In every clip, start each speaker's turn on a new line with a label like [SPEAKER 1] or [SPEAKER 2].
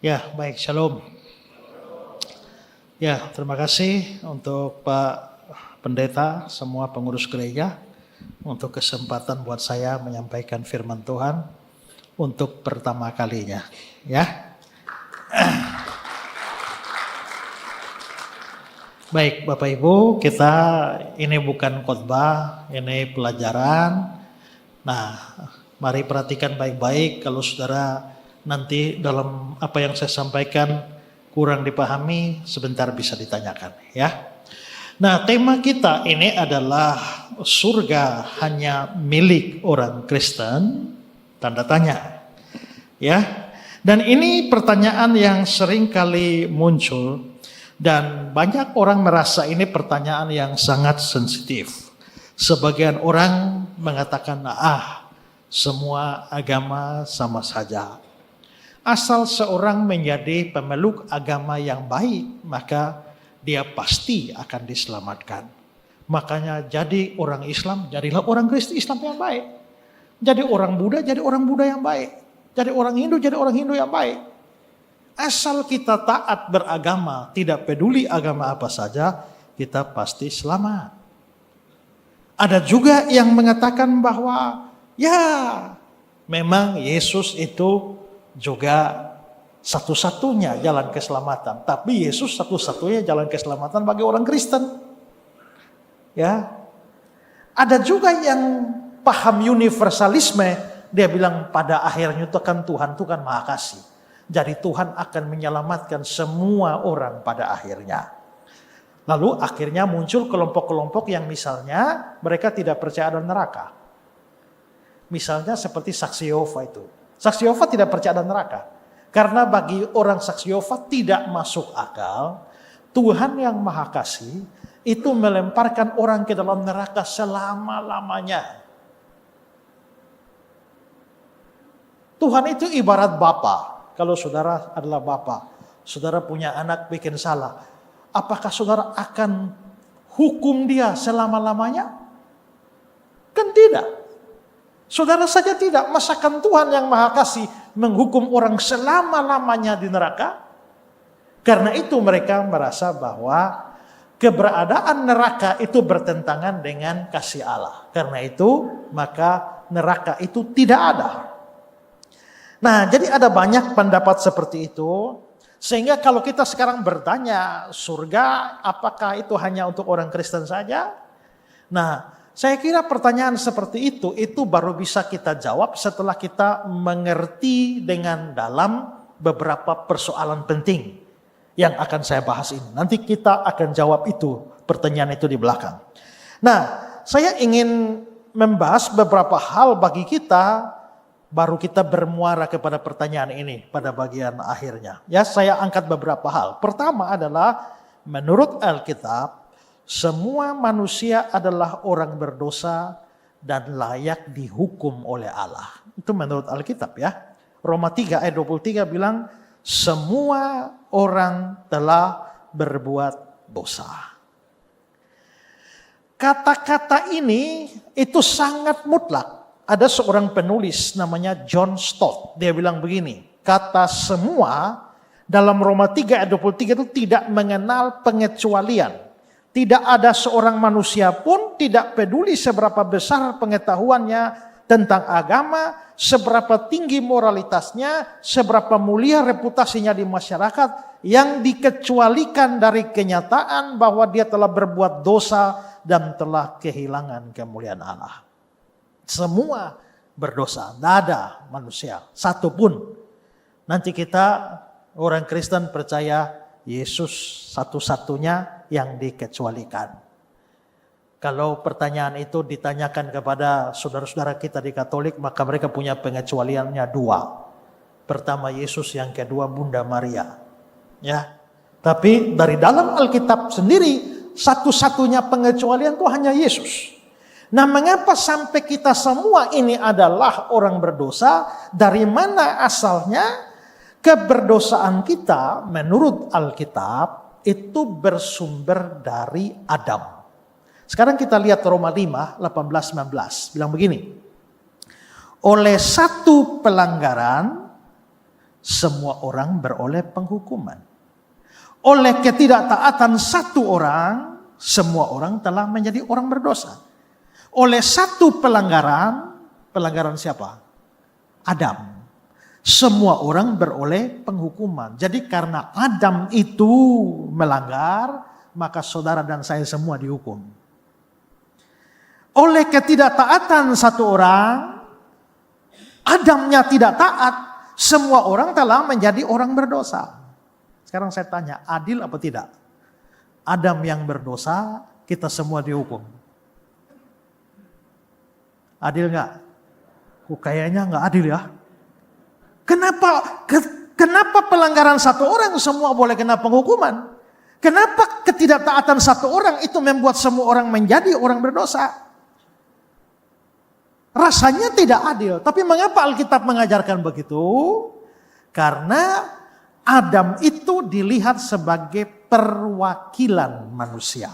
[SPEAKER 1] Ya, baik, shalom. Ya, terima kasih untuk Pak Pendeta, semua pengurus gereja, untuk kesempatan buat saya menyampaikan firman Tuhan untuk pertama kalinya. Ya, baik Bapak Ibu, kita ini bukan khotbah, ini pelajaran. Nah, mari perhatikan baik-baik kalau saudara nanti dalam apa yang saya sampaikan kurang dipahami, sebentar bisa ditanyakan ya. Nah, tema kita ini adalah surga hanya milik orang Kristen, tanda tanya. Ya. Dan ini pertanyaan yang sering kali muncul dan banyak orang merasa ini pertanyaan yang sangat sensitif. Sebagian orang mengatakan, semua agama sama saja. Asal seorang menjadi pemeluk agama yang baik, maka dia pasti akan diselamatkan. Makanya jadi orang Islam, jadilah orang Kristen Islam yang baik. Jadi orang Buddha, jadi orang Buddha yang baik. Jadi orang Hindu, jadi orang Hindu yang baik. Asal kita taat beragama, tidak peduli agama apa saja, kita pasti selamat. Ada juga yang mengatakan bahwa memang Yesus itu juga satu-satunya jalan keselamatan. Tapi Yesus satu-satunya jalan keselamatan bagi orang Kristen. Ya. Ada juga yang paham universalisme, dia bilang pada akhirnya itu kan Tuhan Maha Kasih. Jadi Tuhan akan menyelamatkan semua orang pada akhirnya. Lalu akhirnya muncul kelompok-kelompok yang misalnya mereka tidak percaya ada neraka. Misalnya seperti Saksi Yehova itu. Saksi Yehova tidak percaya ada neraka. Karena bagi orang Saksi Yehova tidak masuk akal, Tuhan yang Maha Kasih itu melemparkan orang ke dalam neraka selama-lamanya. Tuhan itu ibarat bapa. Kalau saudara adalah bapa, saudara punya anak bikin salah, apakah saudara akan hukum dia selama-lamanya? Kan tidak. Saudara saja tidak, masakan Tuhan yang Maha Kasih menghukum orang selama-lamanya di neraka? Karena itu mereka merasa bahwa keberadaan neraka itu bertentangan dengan kasih Allah. Karena itu maka neraka itu tidak ada. Nah, jadi ada banyak pendapat seperti itu. Sehingga kalau kita sekarang bertanya, surga apakah itu hanya untuk orang Kristen saja? Nah, saya kira pertanyaan seperti itu baru bisa kita jawab setelah kita mengerti dengan dalam beberapa persoalan penting yang akan saya bahas ini. Nanti kita akan jawab itu, pertanyaan itu di belakang. Nah, saya ingin membahas beberapa hal bagi kita, baru kita bermuara kepada pertanyaan ini pada bagian akhirnya. Ya, saya angkat beberapa hal. Pertama adalah menurut Alkitab, semua manusia adalah orang berdosa dan layak dihukum oleh Allah. Itu menurut Alkitab ya. Roma 3 ayat 23 bilang, semua orang telah berbuat dosa. Kata-kata ini itu sangat mutlak. Ada seorang penulis namanya John Stott. Dia bilang begini, kata semua dalam Roma 3 ayat 23 itu tidak mengenal pengecualian. Tidak ada seorang manusia pun, tidak peduli seberapa besar pengetahuannya tentang agama, seberapa tinggi moralitasnya, seberapa mulia reputasinya di masyarakat, yang dikecualikan dari kenyataan bahwa dia telah berbuat dosa dan telah kehilangan kemuliaan Allah. Semua berdosa, tidak ada manusia satu pun. Nanti kita orang Kristen percaya Yesus satu-satunya yang dikecualikan. Kalau pertanyaan itu ditanyakan kepada saudara-saudara kita di Katolik, maka mereka punya pengecualiannya dua. Pertama Yesus, yang kedua Bunda Maria. Ya. Tapi dari dalam Alkitab sendiri, satu-satunya pengecualian itu hanya Yesus. Nah, mengapa sampai kita semua ini adalah orang berdosa? Dari mana asalnya? Keberdosaan kita menurut Alkitab itu bersumber dari Adam. Sekarang kita lihat Roma 5, 18-19. Bilang begini. Oleh satu pelanggaran, semua orang beroleh penghukuman. Oleh ketidaktaatan satu orang, semua orang telah menjadi orang berdosa. Oleh satu pelanggaran siapa? Adam. Semua orang beroleh penghukuman. Jadi karena Adam itu melanggar, maka saudara dan saya semua dihukum. Oleh ketidaktaatan satu orang, Adamnya tidak taat, semua orang telah menjadi orang berdosa. Sekarang saya tanya, adil apa tidak? Adam yang berdosa, kita semua dihukum. Adil nggak? Kayaknya nggak adil ya. Kenapa pelanggaran satu orang semua boleh kena penghukuman? Kenapa ketidaktaatan satu orang itu membuat semua orang menjadi orang berdosa? Rasanya tidak adil. Tapi mengapa Alkitab mengajarkan begitu? Karena Adam itu dilihat sebagai perwakilan manusia.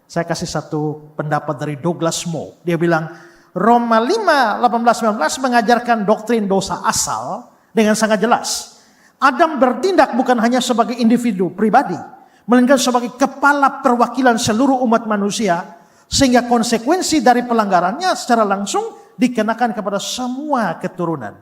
[SPEAKER 1] Saya kasih satu pendapat dari Douglas Moore. Dia bilang Roma 5, 18-19 mengajarkan doktrin dosa asal dengan sangat jelas. Adam bertindak bukan hanya sebagai individu pribadi, melainkan sebagai kepala perwakilan seluruh umat manusia, sehingga konsekuensi dari pelanggarannya secara langsung dikenakan kepada semua keturunan.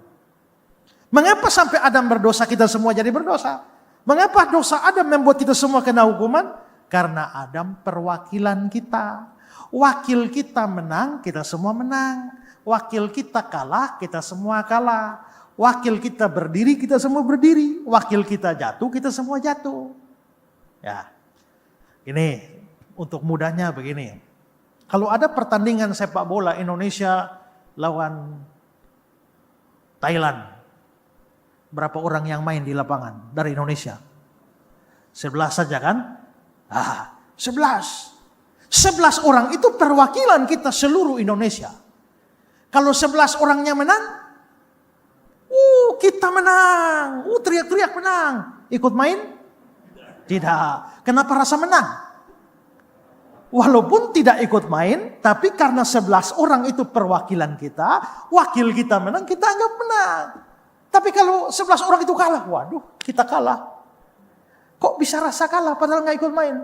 [SPEAKER 1] Mengapa sampai Adam berdosa kita semua jadi berdosa? Mengapa dosa Adam membuat kita semua kena hukuman? Karena Adam perwakilan kita. Wakil kita menang, kita semua menang. Wakil kita kalah, kita semua kalah. Wakil kita berdiri, kita semua berdiri. Wakil kita jatuh, kita semua jatuh. Ya, ini untuk mudahnya begini. Kalau ada pertandingan sepak bola Indonesia lawan Thailand, berapa orang yang main di lapangan dari Indonesia? 11 saja kan? 11. 11 orang itu perwakilan kita seluruh Indonesia. Kalau 11 orangnya menang, kita menang. Teriak-teriak menang. Ikut main? Tidak. Kenapa rasa menang? Walaupun tidak ikut main, tapi karena 11 orang itu perwakilan kita, wakil kita menang, kita anggap menang. Tapi kalau 11 orang itu kalah, waduh, kita kalah. Kok bisa rasa kalah padahal nggak ikut main?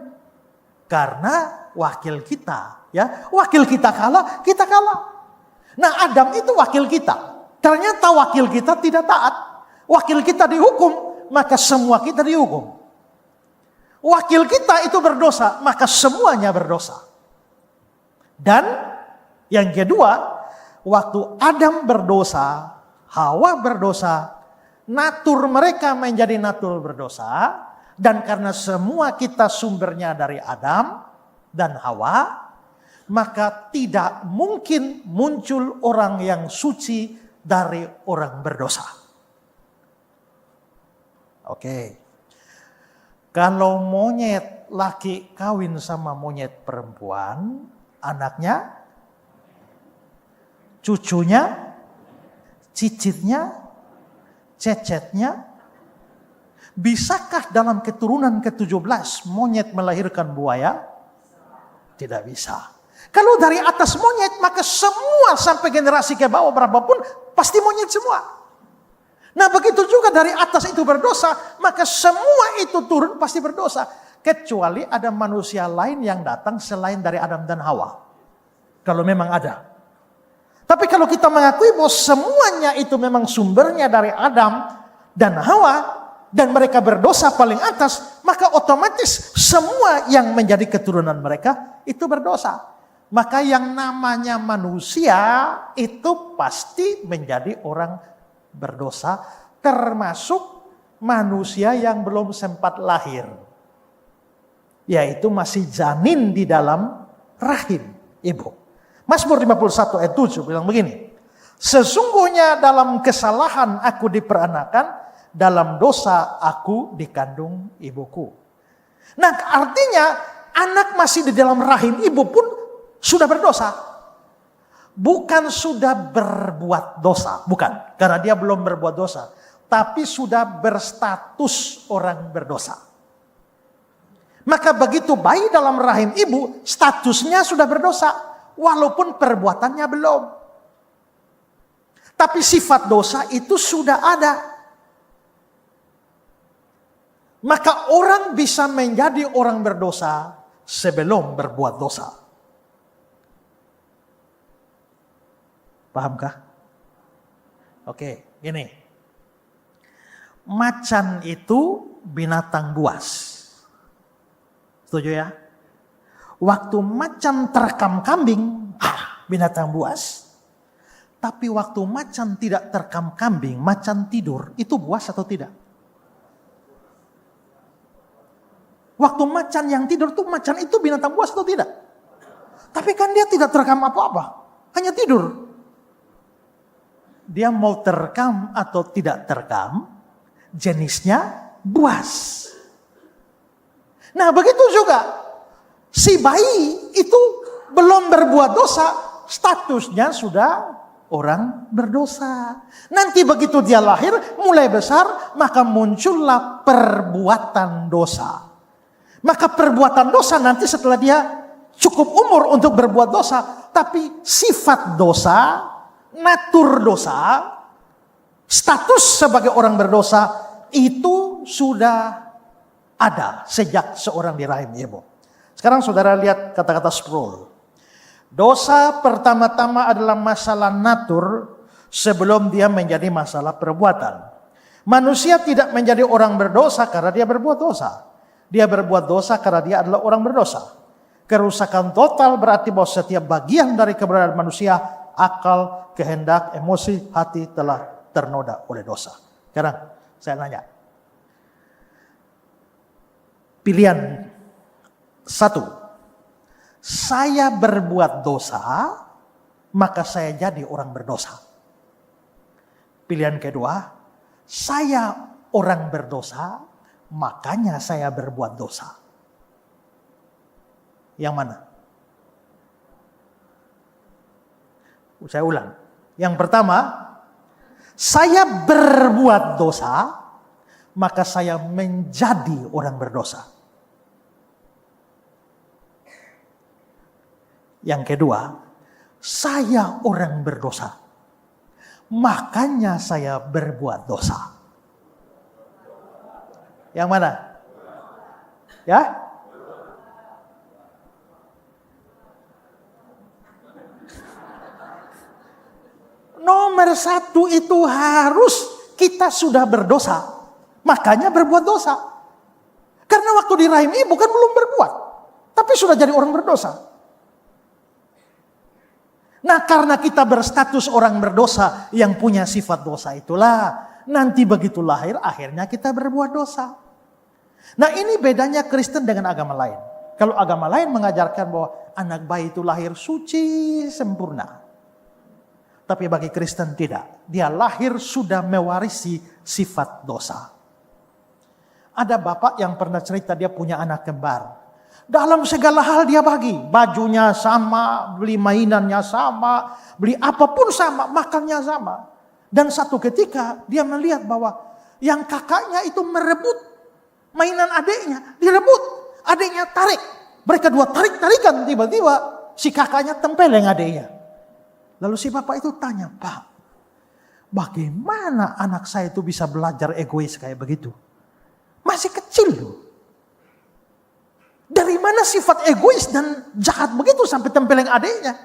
[SPEAKER 1] Karena wakil kita, ya, wakil kita kalah, kita kalah. Nah, Adam itu wakil kita. Ternyata wakil kita tidak taat. Wakil kita dihukum, maka semua kita dihukum. Wakil kita itu berdosa, maka semuanya berdosa. Dan yang kedua, waktu Adam berdosa, Hawa berdosa, natur mereka menjadi natur berdosa. Dan karena semua kita sumbernya dari Adam dan Hawa, maka tidak mungkin muncul orang yang suci dari orang berdosa. Oke. Kalau monyet laki kawin sama monyet perempuan, anaknya, cucunya, cicitnya, cecetnya, bisakah dalam keturunan ke-17 monyet melahirkan buaya? Tidak bisa. Kalau dari atas monyet, maka semua sampai generasi ke bawah berapapun pasti monyet semua. Nah, begitu juga dari atas itu berdosa, maka semua itu turun pasti berdosa. Kecuali ada manusia lain yang datang selain dari Adam dan Hawa. Kalau memang ada. Tapi kalau kita mengakui bahwa semuanya itu memang sumbernya dari Adam dan Hawa, dan mereka berdosa paling atas, maka otomatis semua yang menjadi keturunan mereka itu berdosa. Maka yang namanya manusia itu pasti menjadi orang berdosa, termasuk manusia yang belum sempat lahir, yaitu masih janin di dalam rahim ibu. Mazmur 51 ayat 7 bilang begini, sesungguhnya dalam kesalahan aku diperanakan, dalam dosa aku dikandung ibuku. Nah, artinya anak masih di dalam rahim ibu pun sudah berdosa. Bukan sudah berbuat dosa, bukan. Karena dia belum berbuat dosa. Tapi sudah berstatus orang berdosa. Maka begitu bayi dalam rahim ibu, statusnya sudah berdosa. Walaupun perbuatannya belum. Tapi sifat dosa itu sudah ada. Maka orang bisa menjadi orang berdosa sebelum berbuat dosa. Pahamkah? Oke, gini. Macan itu binatang buas. Setuju ya? Waktu macan terkam kambing, binatang buas. Tapi waktu macan tidak terkam kambing, macan tidur, itu buas atau tidak? Waktu macan yang tidur tuh, macan itu binatang buas atau tidak? Tapi kan dia tidak terekam apa-apa, hanya tidur. Dia mau terekam atau tidak terekam, jenisnya buas. Nah begitu juga, si bayi itu belum berbuat dosa, statusnya sudah orang berdosa. Nanti begitu dia lahir, mulai besar, maka muncullah perbuatan dosa. Maka perbuatan dosa nanti setelah dia cukup umur untuk berbuat dosa. Tapi sifat dosa, natur dosa, status sebagai orang berdosa itu sudah ada sejak seorang di rahim ibu. Sekarang saudara lihat kata-kata Sproul. Dosa pertama-tama adalah masalah natur sebelum dia menjadi masalah perbuatan. Manusia tidak menjadi orang berdosa karena dia berbuat dosa. Dia berbuat dosa karena dia adalah orang berdosa. Kerusakan total berarti bahwa setiap bagian dari keberadaan manusia, akal, kehendak, emosi, hati telah ternoda oleh dosa. Sekarang saya nanya. Pilihan satu. Saya berbuat dosa, maka saya jadi orang berdosa. Pilihan kedua, saya orang berdosa, makanya saya berbuat dosa. Yang mana? Saya ulang. Yang pertama, saya berbuat dosa, maka saya menjadi orang berdosa. Yang kedua, saya orang berdosa, makanya saya berbuat dosa. Yang mana? Ya? Nomor satu itu harus kita sudah berdosa, makanya berbuat dosa. Karena waktu di rahim ibu kan belum berbuat, tapi sudah jadi orang berdosa. Nah karena kita berstatus orang berdosa yang punya sifat dosa itulah, nanti begitu lahir akhirnya kita berbuat dosa. Nah ini bedanya Kristen dengan agama lain. Kalau agama lain mengajarkan bahwa anak bayi itu lahir suci sempurna. Tapi bagi Kristen tidak. Dia lahir sudah mewarisi sifat dosa. Ada bapak yang pernah cerita dia punya anak kembar. Dalam segala hal dia bagi. Bajunya sama, beli mainannya sama, beli apapun sama, makannya sama. Dan satu ketika dia melihat bahwa yang kakaknya itu merebut mainan adiknya. Direbut, adiknya tarik. Mereka dua tarik-tarikan, tiba-tiba si kakaknya tempeleng adiknya. Lalu si bapak itu tanya, Pak, bagaimana anak saya itu bisa belajar egois kayak begitu? Masih kecil loh. Dari mana sifat egois dan jahat begitu sampai tempeleng adiknya?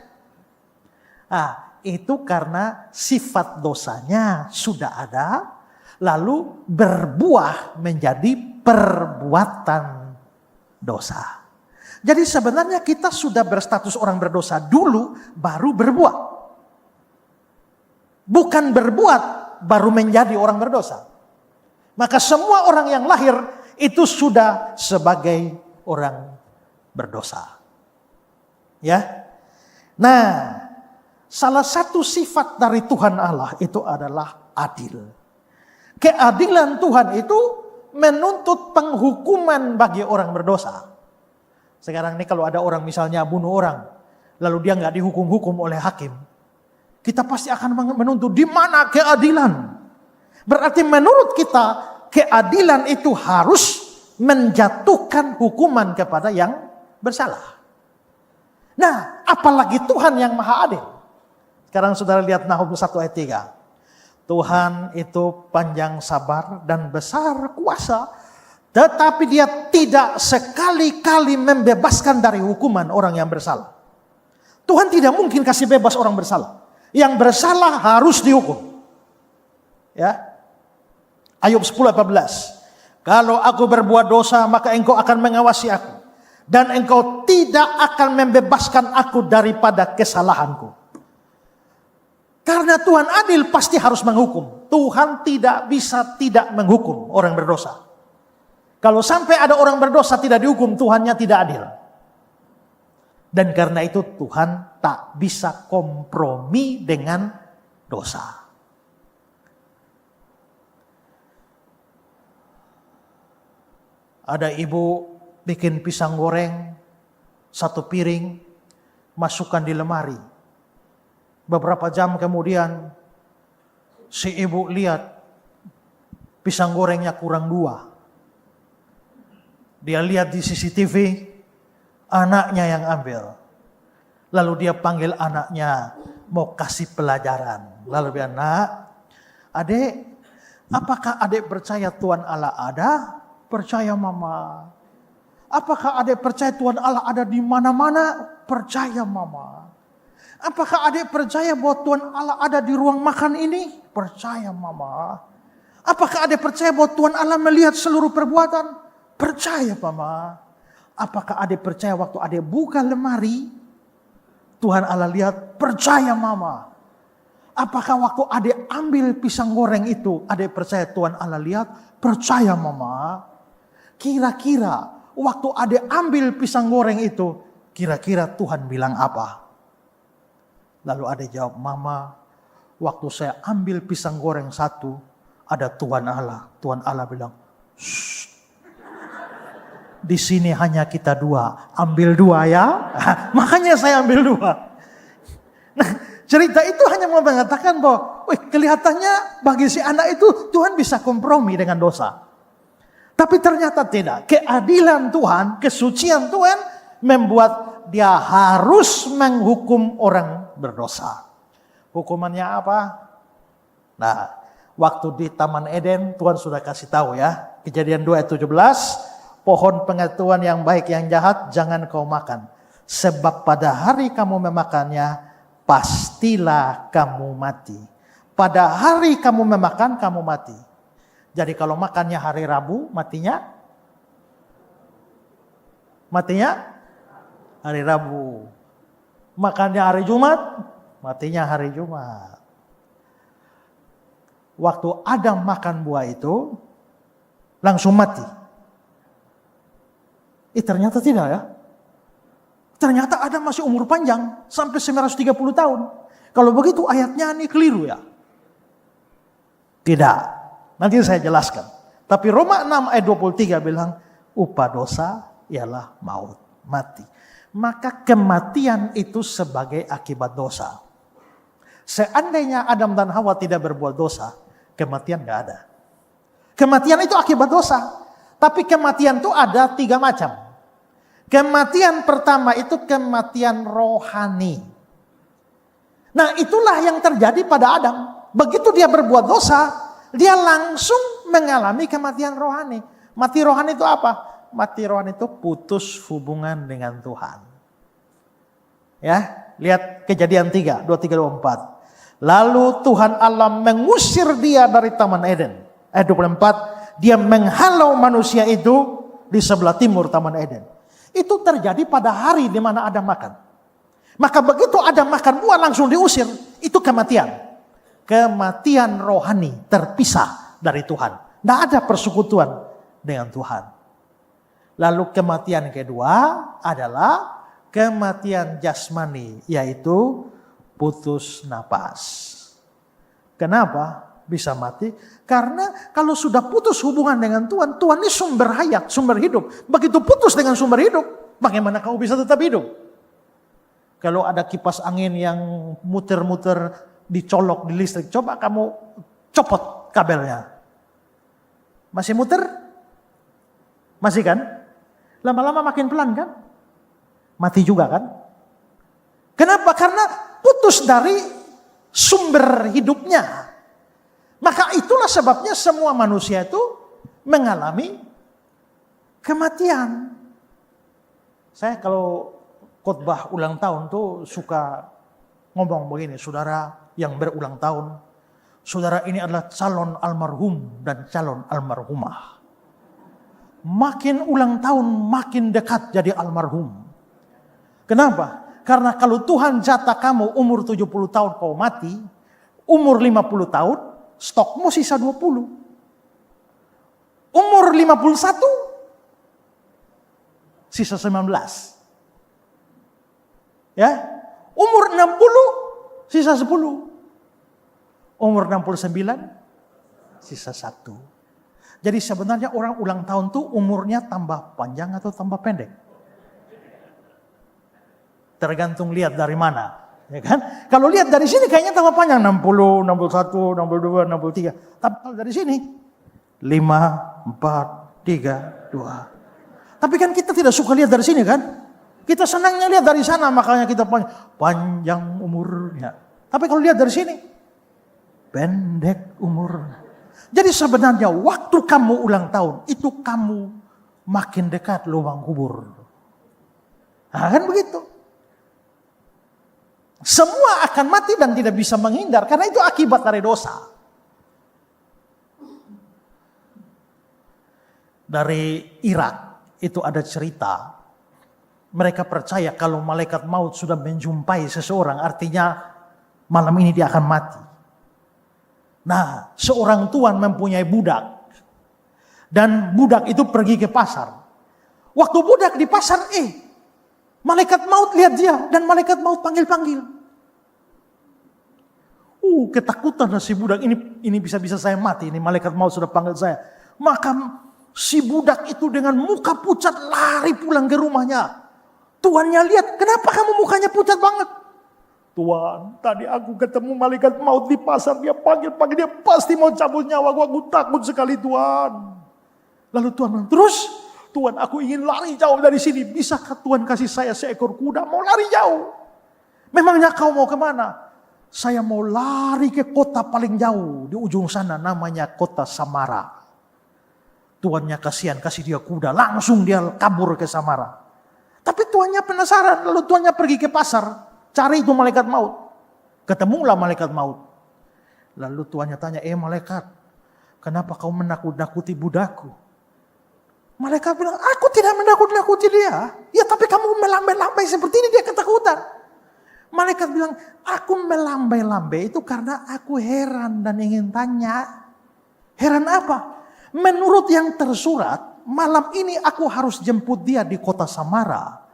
[SPEAKER 1] Nah, itu karena sifat dosanya sudah ada, lalu berbuah menjadi perbuatan dosa. Jadi sebenarnya kita sudah berstatus orang berdosa dulu, baru berbuat. Bukan berbuat, baru menjadi orang berdosa. Maka semua orang yang lahir itu sudah sebagai orang berdosa. Ya. Nah, salah satu sifat dari Tuhan Allah itu adalah adil. Keadilan Tuhan itu menuntut penghukuman bagi orang berdosa. Sekarang ini kalau ada orang misalnya bunuh orang, lalu dia nggak dihukum-hukum oleh hakim, kita pasti akan menuntut di mana keadilan. Berarti menurut kita keadilan itu harus menjatuhkan hukuman kepada yang bersalah. Nah, apalagi Tuhan yang maha adil. Sekarang saudara lihat Nahum 1 ayat 3. Tuhan itu panjang sabar dan besar kuasa, Tetapi dia tidak sekali-kali membebaskan dari hukuman orang yang bersalah. Tuhan tidak mungkin kasih bebas orang bersalah. Yang bersalah harus dihukum. Ya. Ayub 10:18. Kalau aku berbuat dosa, maka engkau akan mengawasi aku. Dan engkau tidak akan membebaskan aku daripada kesalahanku. Karena Tuhan adil, pasti harus menghukum. Tuhan tidak bisa tidak menghukum orang berdosa. Kalau sampai ada orang berdosa tidak dihukum, Tuhannya tidak adil. Dan karena itu Tuhan tak bisa kompromi dengan dosa. Ada ibu bikin pisang goreng 1 piring, masukkan di lemari. Beberapa jam kemudian si ibu lihat pisang gorengnya kurang 2. Dia lihat di CCTV, anaknya yang ambil. Lalu dia panggil anaknya, mau kasih pelajaran. Lalu dia, nak, adik, apakah adik percaya Tuhan Allah ada? Percaya mama. Apakah adik percaya Tuhan Allah ada di mana-mana? Percaya mama. Apakah adik percaya bahwa Tuhan Allah ada di ruang makan ini? Percaya mama. Apakah adik percaya bahwa Tuhan Allah melihat seluruh perbuatan? Percaya mama. Apakah adik percaya waktu adik buka lemari, Tuhan Allah lihat? Percaya mama. Apakah waktu adik ambil pisang goreng itu, adik percaya Tuhan Allah lihat? Percaya mama. Kira-kira waktu adik ambil pisang goreng itu, kira-kira Tuhan bilang apa? Lalu adik jawab, mama, waktu saya ambil pisang goreng 1, ada Tuhan Allah. Tuhan Allah bilang, shh. Di sini hanya kita 2, ambil 2 ya. Makanya saya ambil 2. Nah, cerita itu hanya mau mengatakan bahwa, kelihatannya bagi si anak itu Tuhan bisa kompromi dengan dosa. Tapi ternyata tidak. Keadilan Tuhan, kesucian Tuhan membuat dia harus menghukum orang berdosa. Hukumannya apa? Nah, waktu di Taman Eden Tuhan sudah kasih tahu ya. Kejadian 2 ayat 17. Pohon pengetahuan yang baik yang jahat jangan kau makan. Sebab pada hari kamu memakannya, pastilah kamu mati. Pada hari kamu memakan, kamu mati. Jadi kalau makannya hari Rabu, matinya hari Rabu. Makannya hari Jumat, matinya hari Jumat. Waktu Adam makan buah itu, langsung mati. Ternyata tidak ya. Ternyata Adam masih umur panjang sampai 930 tahun. Kalau begitu ayatnya ini keliru ya. Tidak. Nanti saya jelaskan. Tapi Roma 6 ayat 23 bilang upah dosa ialah maut, mati. Maka kematian itu sebagai akibat dosa. Seandainya Adam dan Hawa tidak berbuat dosa, kematian gak ada. Kematian itu akibat dosa. Tapi kematian itu ada 3 macam. Kematian pertama itu kematian rohani. Nah, itulah yang terjadi pada Adam. Begitu dia berbuat dosa, dia langsung mengalami kematian rohani. Mati rohani itu apa? Mati rohani itu putus hubungan dengan Tuhan. Ya, lihat Kejadian 3, 23, 24. Lalu Tuhan Allah mengusir dia dari Taman Eden. Ayat 24, dia menghalau manusia itu di sebelah timur Taman Eden. Itu terjadi pada hari di mana Adam makan. Maka begitu Adam makan buah langsung diusir. Itu kematian. Kematian rohani terpisah dari Tuhan. Tidak ada persekutuan dengan Tuhan. Lalu kematian kedua adalah kematian jasmani. Yaitu putus napas. Kenapa bisa mati? Karena kalau sudah putus hubungan dengan Tuhan, Tuhan ini sumber hayat, sumber hidup. Begitu putus dengan sumber hidup, bagaimana kamu bisa tetap hidup? Kalau ada kipas angin yang muter-muter, dicolok di listrik, coba kamu copot kabelnya. Masih muter? Masih kan? Lama-lama makin pelan kan? Mati juga kan? Kenapa? Karena putus dari sumber hidupnya. Maka itulah sebabnya semua manusia itu mengalami kematian. Saya kalau khotbah ulang tahun tuh suka ngomong begini, saudara yang berulang tahun, saudara ini adalah calon almarhum dan calon almarhumah. Makin ulang tahun makin dekat jadi almarhum. Kenapa? Karena kalau Tuhan jatah kamu umur 70 tahun kau mati, umur 50 tahun stokmu sisa 20. Umur 51 sisa 19. Ya, umur 60 sisa 10. Umur 69 sisa 1. Jadi sebenarnya orang ulang tahun tuh umurnya tambah panjang atau tambah pendek? Tergantung lihat dari mana, ya kan? Kalau lihat dari sini kayaknya tambah panjang 60, 61, 62, 63. Tapi kalau dari sini 5, 4, 3, 2. Tapi kan kita tidak suka lihat dari sini kan? Kita senangnya lihat dari sana, makanya kita panjang umurnya. Tapi kalau lihat dari sini pendek umurnya. Jadi sebenarnya waktu kamu ulang tahun itu kamu makin dekat lubang kubur. Nah, kan begitu. Semua akan mati dan tidak bisa menghindar karena itu akibat dari dosa. Dari Irak itu ada cerita. Mereka percaya kalau malaikat maut sudah menjumpai seseorang artinya malam ini dia akan mati. Nah, seorang tuan mempunyai budak. Dan budak itu pergi ke pasar. Waktu budak di pasar, malaikat maut lihat dia. Dan malaikat maut panggil-panggil. Ketakutan si budak, ini bisa-bisa saya mati. Ini malaikat maut sudah panggil saya. Maka si budak itu dengan muka pucat lari pulang ke rumahnya. Tuannya lihat, kenapa kamu mukanya pucat banget? Tuan, tadi aku ketemu malaikat maut di pasar, dia panggil-panggil, dia pasti mau cabut nyawaku, aku takut sekali Tuan. Lalu Tuan bilang, terus? Tuan, aku ingin lari jauh dari sini, bisakah Tuan kasih saya seekor kuda, mau lari jauh? Memangnya kau mau kemana? Saya mau lari ke kota paling jauh, di ujung sana namanya kota Samara. Tuannya kasihan, kasih dia kuda, langsung dia kabur ke Samara. Tapi tuannya penasaran, lalu tuannya pergi ke pasar. Cari itu malaikat maut. Ketemulah malaikat maut. Lalu tuannya tanya, malaikat, kenapa kau menakut-nakuti budakku? Malaikat bilang, aku tidak menakut-nakuti dia. Ya tapi kamu melambai-lambai seperti ini, dia ketakutan. Malaikat bilang, aku melambai-lambai itu karena aku heran dan ingin tanya. Heran apa? Menurut yang tersurat, malam ini aku harus jemput dia di kota Samara.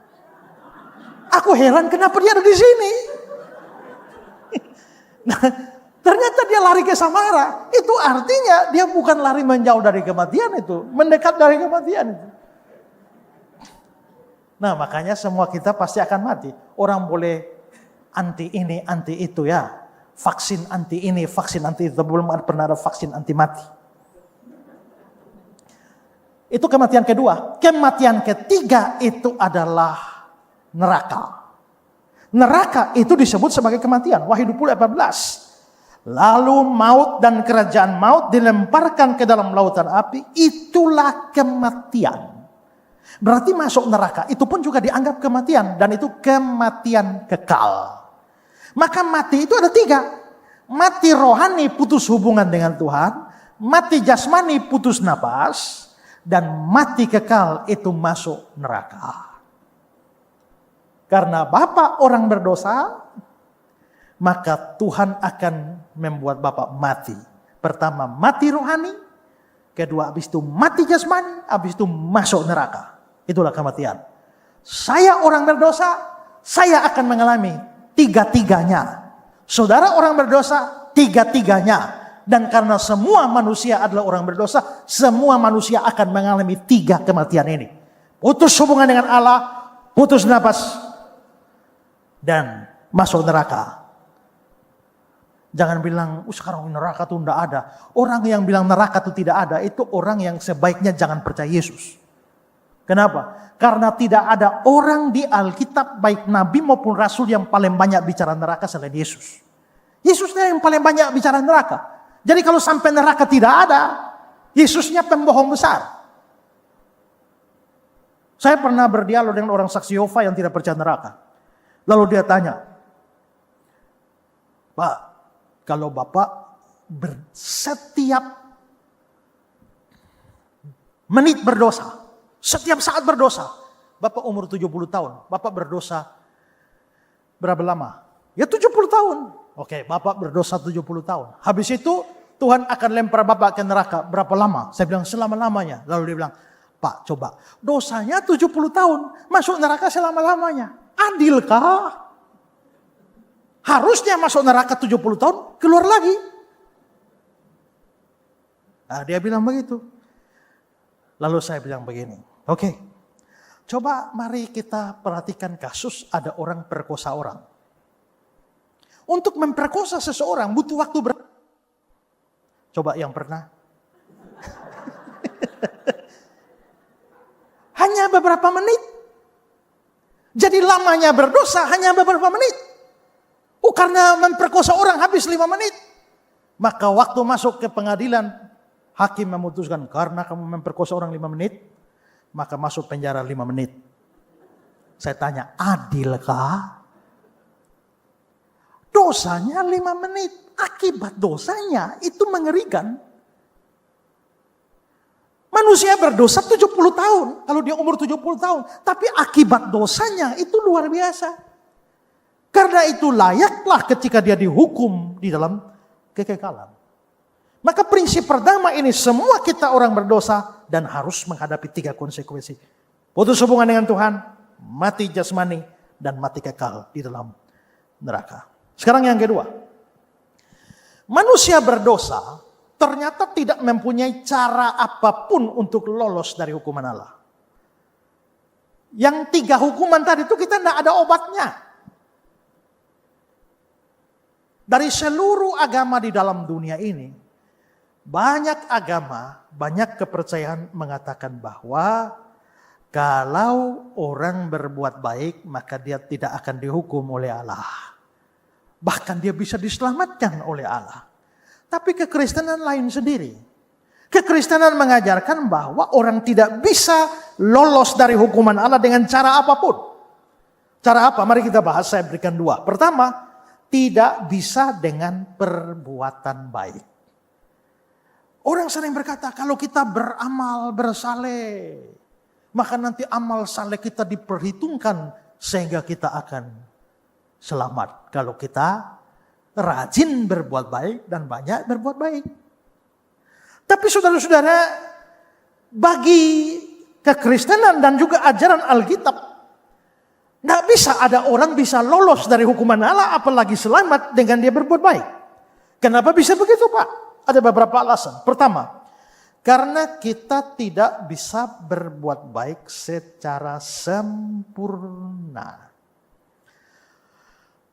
[SPEAKER 1] Aku heran kenapa dia ada di sini. Nah, ternyata dia lari ke Samara. Itu artinya dia bukan lari menjauh dari kematian itu. Mendekat dari kematian itu. Nah, makanya semua kita pasti akan mati. Orang boleh anti ini, anti itu ya. Vaksin anti ini, vaksin anti itu. Belum pernah ada vaksin anti mati. Itu kematian kedua. Kematian ketiga itu adalah neraka. Neraka itu disebut sebagai kematian. Wahyu 20:18. Lalu maut dan kerajaan maut dilemparkan ke dalam lautan api. Itulah kematian. Berarti masuk neraka. Itu pun juga dianggap kematian. Dan itu kematian kekal. Maka mati itu ada 3. Mati rohani putus hubungan dengan Tuhan. Mati jasmani putus napas. Dan mati kekal itu masuk neraka. Karena Bapak orang berdosa, maka Tuhan akan membuat Bapak mati. Pertama mati rohani, kedua habis itu mati jasmani, habis itu masuk neraka. Itulah kematian. Saya orang berdosa, saya akan mengalami 3-tiganya. Saudara orang berdosa, 3-tiganya. Dan karena semua manusia adalah orang berdosa, semua manusia akan mengalami 3 kematian ini. Putus hubungan dengan Allah, putus napas, dan masuk neraka. Jangan bilang, sekarang neraka itu tidak ada. Orang yang bilang neraka itu tidak ada, itu orang yang sebaiknya jangan percaya Yesus. Kenapa? Karena tidak ada orang di Alkitab, baik Nabi maupun Rasul yang paling banyak bicara neraka selain Yesus. Yesusnya yang paling banyak bicara neraka. Jadi kalau sampai neraka tidak ada, Yesusnya pembohong besar. Saya pernah berdialog dengan orang saksi Yehova yang tidak percaya neraka. Lalu dia tanya, Pak, kalau Bapak setiap menit berdosa, setiap saat berdosa, Bapak umur 70 tahun, Bapak berdosa berapa lama? Ya 70 tahun. Oke, Bapak berdosa 70 tahun. Habis itu Tuhan akan lempar Bapak ke neraka berapa lama? Saya bilang selama-lamanya. Lalu dia bilang, Pak coba, dosanya 70 tahun, masuk neraka selama-lamanya. Adilkah? Harusnya masuk neraka 70 tahun, keluar lagi. Nah, dia bilang begitu. Lalu saya bilang begini, oke, coba mari kita perhatikan kasus ada orang perkosa orang. Untuk memperkosa seseorang butuh waktu berapa? Coba yang pernah? Hanya beberapa menit. Jadi lamanya berdosa hanya beberapa menit. Karena memperkosa orang habis 5 menit. Maka waktu masuk ke pengadilan, hakim memutuskan karena kamu memperkosa orang 5 menit, maka masuk penjara 5 menit. Saya tanya, adilkah? Dosanya 5 menit. Akibat dosanya itu mengerikan. Manusia berdosa 70 tahun. Kalau dia umur 70 tahun. Tapi akibat dosanya itu luar biasa. Karena itu layaklah ketika dia dihukum di dalam kekekalan. Maka prinsip pertama ini, semua kita orang berdosa dan harus menghadapi 3 konsekuensi. Putus hubungan dengan Tuhan, mati jasmani, dan mati kekal di dalam neraka. Sekarang yang kedua. Manusia berdosa ternyata tidak mempunyai cara apapun untuk lolos dari hukuman Allah. Yang 3 hukuman tadi itu kita tidak ada obatnya. Dari seluruh agama di dalam dunia ini, banyak agama, banyak kepercayaan mengatakan bahwa kalau orang berbuat baik, maka dia tidak akan dihukum oleh Allah. Bahkan dia bisa diselamatkan oleh Allah. Tapi kekristenan lain sendiri. Kekristenan mengajarkan bahwa orang tidak bisa lolos dari hukuman Allah dengan cara apapun. Cara apa? Mari kita bahas, saya berikan 2. Pertama, tidak bisa dengan perbuatan baik. Orang sering berkata, kalau kita beramal bersaleh, maka nanti amal saleh kita diperhitungkan sehingga kita akan selamat. Kalau kita rajin berbuat baik dan banyak berbuat baik. Tapi saudara-saudara, bagi kekristenan dan juga ajaran Alkitab, tidak bisa ada orang bisa lolos dari hukuman Allah apalagi selamat dengan dia berbuat baik. Kenapa bisa begitu, Pak? Ada beberapa alasan. Pertama, karena kita tidak bisa berbuat baik secara sempurna.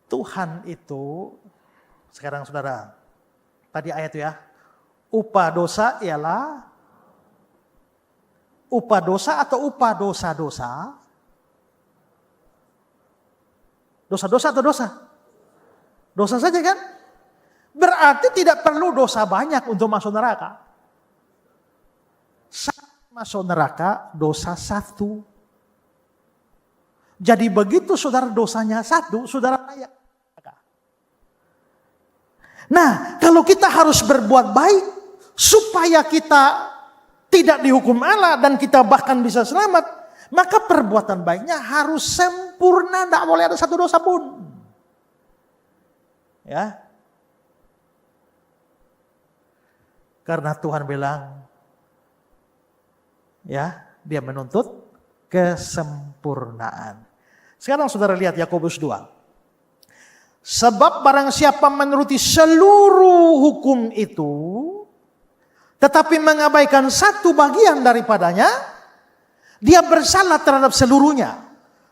[SPEAKER 1] Tuhan itu, sekarang saudara, tadi ayat itu ya, upah dosa ialah, upah dosa atau upah dosa-dosa? Dosa-dosa atau dosa? Dosa saja kan? Berarti tidak perlu dosa banyak untuk masuk neraka. Saat masuk neraka, dosa 1. Jadi begitu saudara dosanya 1, saudara layak. Nah, kalau kita harus berbuat baik supaya kita tidak dihukum Allah dan kita bahkan bisa selamat, maka perbuatan baiknya harus sempurna, tidak boleh ada 1 dosa pun. Ya. Karena Tuhan bilang, ya, dia menuntut kesempurnaan. Sekarang saudara lihat Yakobus 2. Sebab barang siapa menuruti seluruh hukum itu, tetapi mengabaikan 1 bagian daripadanya, dia bersalah terhadap seluruhnya.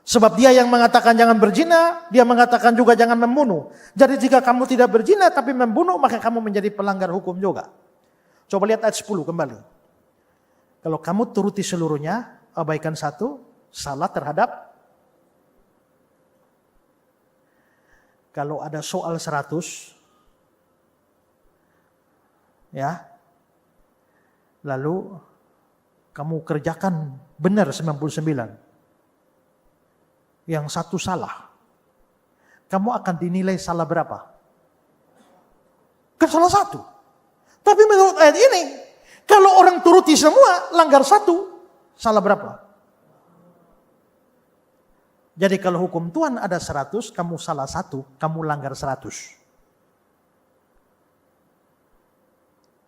[SPEAKER 1] Sebab dia yang mengatakan jangan berzina, dia mengatakan juga jangan membunuh. Jadi jika kamu tidak berzina tapi membunuh, maka kamu menjadi pelanggar hukum juga. Coba lihat ayat 10 kembali. Kalau kamu turuti seluruhnya, abaikan 1, salah terhadap. Kalau ada soal 100, ya, lalu kamu kerjakan benar 99, yang satu salah, kamu akan dinilai salah berapa? Kan salah satu. Tapi menurut ayat ini, kalau orang turuti semua, langgar satu, salah berapa? Jadi kalau hukum Tuhan ada 100, kamu salah satu, kamu langgar 100.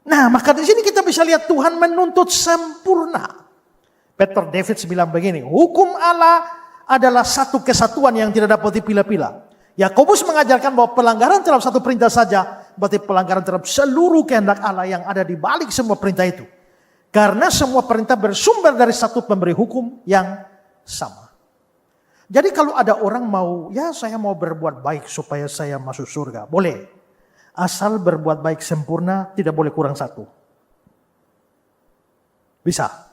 [SPEAKER 1] Nah, maka di sini kita bisa lihat Tuhan menuntut sempurna. Peter David bilang begini, hukum Allah adalah satu kesatuan yang tidak dapat dipilah-pilah. Yakobus mengajarkan bahwa pelanggaran terhadap satu perintah saja berarti pelanggaran terhadap seluruh kehendak Allah yang ada di balik semua perintah itu. Karena semua perintah bersumber dari satu pemberi hukum yang sama. Jadi kalau ada orang mau, ya saya mau berbuat baik supaya saya masuk surga, boleh. Asal berbuat baik sempurna, tidak boleh kurang satu. Bisa.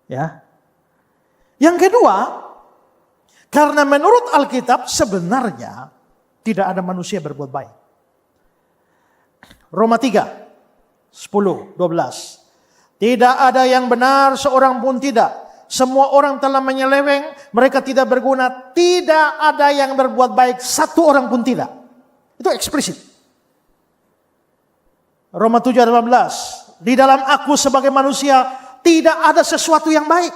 [SPEAKER 1] Ya. Yang kedua, karena menurut Alkitab sebenarnya tidak ada manusia berbuat baik. Roma 3, 10, 12. Tidak ada yang benar, seorang pun tidak. Semua orang telah menyeleweng, mereka tidak berguna. Tidak ada yang berbuat baik, satu orang pun tidak. Itu eksplisit. Roma 7, 18. Di dalam aku sebagai manusia tidak ada sesuatu yang baik.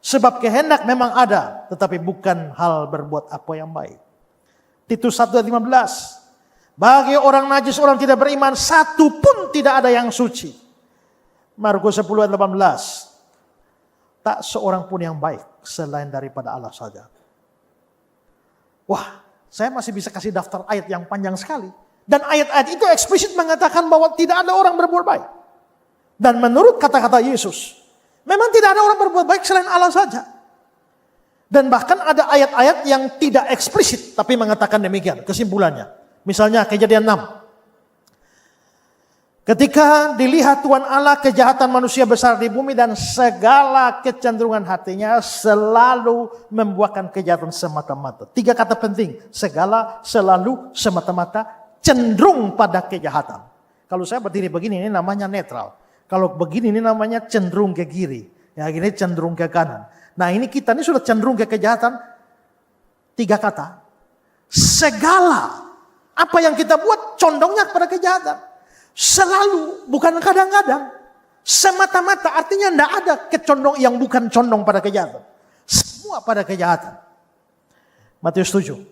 [SPEAKER 1] Sebab kehendak memang ada, tetapi bukan hal berbuat apa yang baik. Titus 1, 15. Bagi orang najis, orang tidak beriman, satu pun tidak ada yang suci. Markus 10, 18. Tak seorang pun yang baik selain daripada Allah saja. Wah, saya masih bisa kasih daftar ayat yang panjang sekali. Dan ayat-ayat itu eksplisit mengatakan bahwa tidak ada orang berbuat baik. Dan menurut kata-kata Yesus, memang tidak ada orang berbuat baik selain Allah saja. Dan bahkan ada ayat-ayat yang tidak eksplisit tapi mengatakan demikian kesimpulannya. Misalnya Kejadian 6. Ketika dilihat Tuhan Allah kejahatan manusia besar di bumi dan segala kecenderungan hatinya selalu membuahkan kejahatan semata-mata. 3 kata penting, segala, selalu, semata-mata, cenderung pada kejahatan. Kalau saya berdiri begini ini namanya netral. Kalau begini ini namanya cenderung ke kiri. Ya ini cenderung ke kanan. Nah ini kita ini sudah cenderung ke kejahatan. 3 kata. Segala. Apa yang kita buat condongnya kepada kejahatan. Selalu, bukan kadang-kadang. Semata-mata artinya tidak ada kecondong yang bukan condong pada kejahatan. Semua pada kejahatan. Matius 7.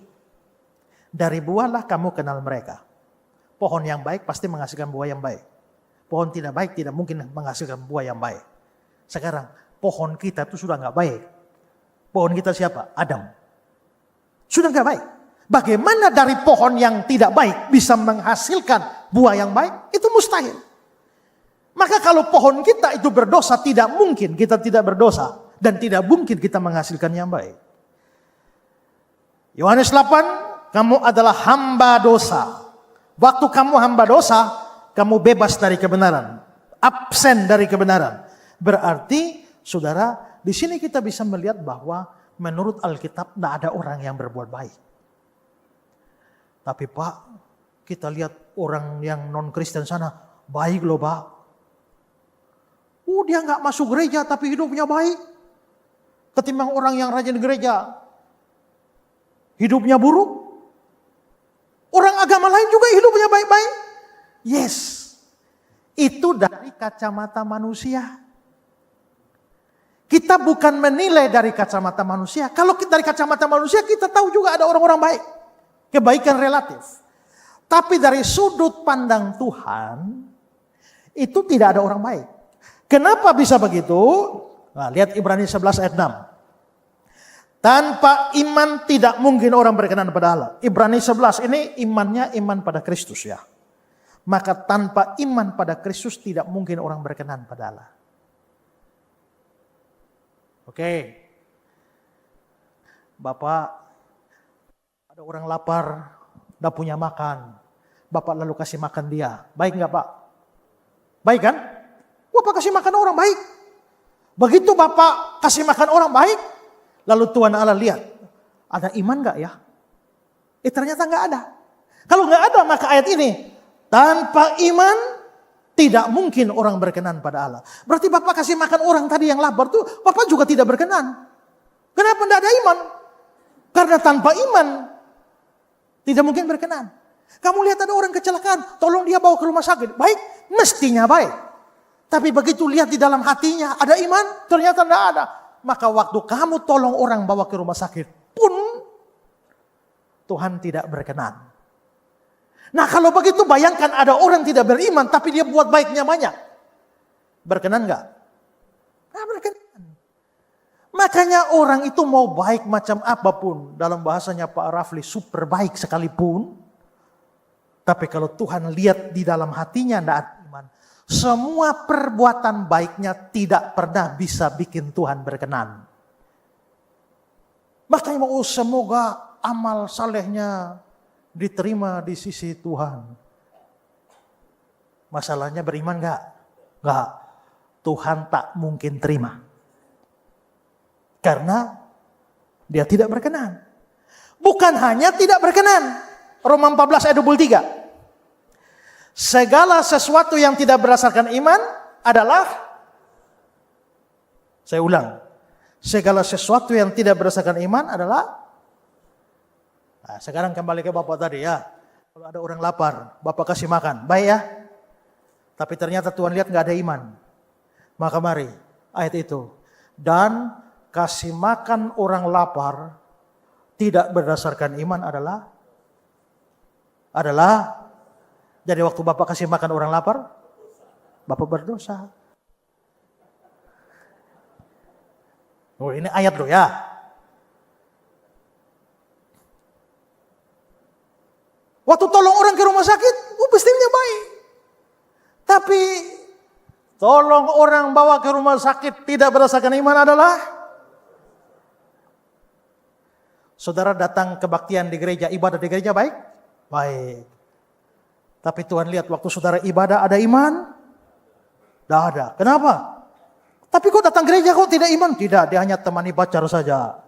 [SPEAKER 1] Dari buahlah kamu kenal mereka. Pohon yang baik pasti menghasilkan buah yang baik. Pohon tidak baik tidak mungkin menghasilkan buah yang baik. Sekarang pohon kita itu sudah nggak baik. Pohon kita siapa? Adam. Sudah nggak baik. Bagaimana dari pohon yang tidak baik bisa menghasilkan buah yang baik? Itu mustahil. Maka kalau pohon kita itu berdosa, tidak mungkin kita tidak berdosa. Dan tidak mungkin kita menghasilkan yang baik. Yohanes 8, kamu adalah hamba dosa. Waktu kamu hamba dosa, kamu bebas dari kebenaran. Absen dari kebenaran. Berarti, saudara, di sini kita bisa melihat bahwa menurut Alkitab tidak ada orang yang berbuat baik. Tapi Pak, kita lihat orang yang non-Kristen sana, baik loh Pak. Dia nggak masuk gereja tapi hidupnya baik. Ketimbang orang yang rajin gereja, hidupnya buruk. Orang agama lain juga hidupnya baik-baik. Yes, itu dari kacamata manusia. Kita bukan menilai dari kacamata manusia. Kalau dari kacamata manusia kita tahu juga ada orang-orang baik. Kebaikan relatif. Tapi dari sudut pandang Tuhan, itu tidak ada orang baik. Kenapa bisa begitu? Nah, lihat Ibrani 11 ayat 6. Tanpa iman tidak mungkin orang berkenan pada Allah. Ibrani 11 ini imannya iman pada Kristus ya. Maka tanpa iman pada Kristus tidak mungkin orang berkenan pada Allah. Oke. Bapak, ada orang lapar, tidak punya makan. Bapak lalu kasih makan dia. Baik nggak Pak? Baik kan? Bapak kasih makan orang baik. Begitu Bapak kasih makan orang baik, lalu Tuhan Allah lihat, ada iman nggak ya? Ternyata nggak ada. Kalau nggak ada maka ayat ini, tanpa iman Tidak mungkin orang berkenan pada Allah. Berarti Bapak kasih makan orang tadi yang lapar tuh, Bapak juga tidak berkenan. Kenapa tidak ada iman? Karena tanpa iman, tidak mungkin berkenan. Kamu lihat ada orang kecelakaan, tolong dia bawa ke rumah sakit. Baik, mestinya baik. Tapi begitu lihat di dalam hatinya, ada iman? Ternyata tidak ada. Maka waktu kamu tolong orang bawa ke rumah sakit pun, Tuhan tidak berkenan. Nah kalau begitu bayangkan ada orang tidak beriman tapi dia buat baiknya banyak. Berkenan gak? Nah berkenan. Makanya orang itu mau baik macam apapun. Dalam bahasanya Pak Rafli super baik sekalipun. Tapi kalau Tuhan lihat di dalam hatinya tidak ada iman. Semua perbuatan baiknya tidak pernah bisa bikin Tuhan berkenan. Makanya mau semoga amal salehnya diterima di sisi Tuhan. Masalahnya beriman gak? Gak. Tuhan tak mungkin terima. Karena dia tidak berkenan. Bukan hanya tidak berkenan. Roma 14 ayat 23. Segala sesuatu yang tidak berdasarkan iman adalah, saya ulang. Segala sesuatu yang tidak berdasarkan iman adalah. Nah, sekarang kembali ke Bapak tadi ya. Kalau ada orang lapar, Bapak kasih makan. Baik ya. Tapi ternyata Tuhan lihat gak ada iman. Maka mari, ayat itu. Dan kasih makan orang lapar tidak berdasarkan iman adalah. Jadi waktu Bapak kasih makan orang lapar, Bapak berdosa. Oh ini ayat loh ya. Waktu tolong orang ke rumah sakit, mestinya baik. Tapi tolong orang bawa ke rumah sakit tidak berdasarkan iman adalah. Saudara datang kebaktian di gereja, ibadah di gereja baik? Baik. Tapi Tuhan lihat waktu saudara ibadah ada iman? Tidak ada. Kenapa? Tapi kok datang gereja kok tidak iman? Tidak, dia hanya temani pacar saja.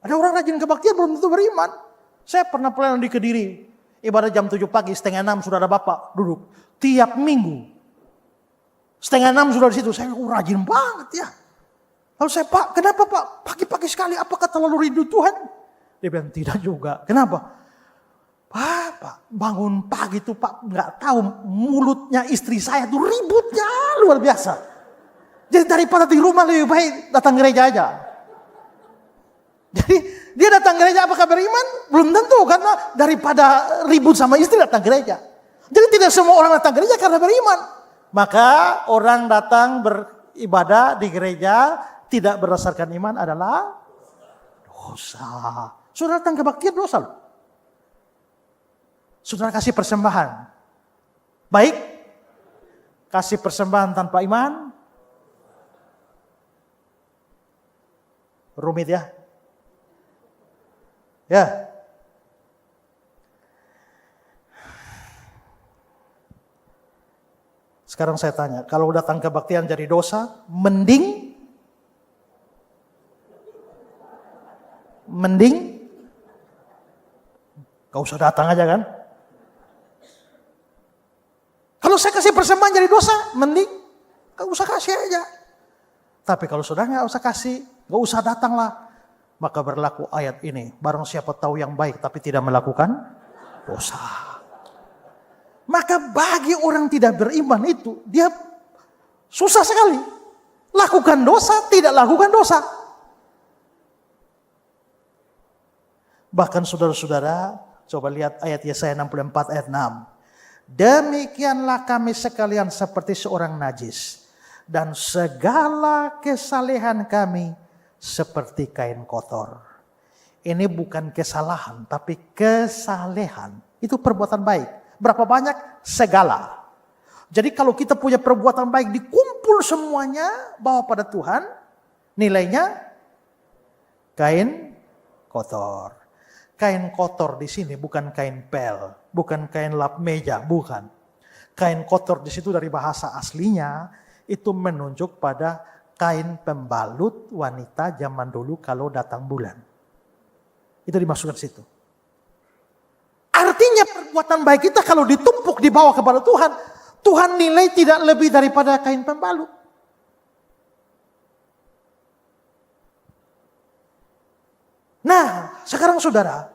[SPEAKER 1] Ada orang rajin kebaktian belum tentu beriman. Saya pernah pelayanan di Kediri, ibadah jam 7 pagi, setengah 6 sudah ada Bapak duduk. Tiap minggu, setengah 6 sudah di situ. Saya rajin banget ya. Lalu saya, Pak, kenapa Pak? Pagi-pagi sekali, apakah terlalu rindu Tuhan? Dia bilang, tidak juga. Kenapa? Pak, bangun pagi itu Pak, nggak tahu mulutnya istri saya tuh ributnya luar biasa. Jadi daripada di rumah lebih baik datang gereja aja. Jadi dia datang gereja apakah beriman? Belum tentu karena daripada ribut sama istri datang gereja. Jadi tidak semua orang datang gereja karena beriman. Maka orang datang beribadah di gereja tidak berdasarkan iman adalah dosa. Saudara datang kebaktian dosa loh. Saudara kasih persembahan. Baik. Kasih persembahan tanpa iman. Rumit ya. Ya. Sekarang saya tanya, kalau datang kebaktian jadi dosa, mending gak usah datang aja kan? Kalau saya kasih persembahan jadi dosa, mending gak usah kasih aja. Tapi kalau sudah gak usah kasih, gak usah datanglah. Maka berlaku ayat ini, barang siapa tahu yang baik tapi tidak melakukan dosa. Maka bagi orang tidak beriman itu, dia susah sekali. Lakukan dosa, tidak lakukan dosa. Bahkan saudara-saudara, coba lihat ayat Yesaya 64 ayat 6. Demikianlah kami sekalian seperti seorang najis. Dan segala kesalehan kami seperti kain kotor. Ini bukan kesalahan, tapi kesalehan. Itu perbuatan baik. Berapa banyak? Segala. Jadi kalau kita punya perbuatan baik dikumpul semuanya, bawa pada Tuhan, nilainya kain kotor. Kain kotor di sini bukan kain pel, bukan kain lap meja, bukan. Kain kotor di situ dari bahasa aslinya itu menunjuk pada kain pembalut wanita zaman dulu kalau datang bulan. Itu dimasukkan situ. Artinya perbuatan baik kita kalau ditumpuk dibawa kepada Tuhan, Tuhan nilai tidak lebih daripada kain pembalut. Nah, sekarang saudara,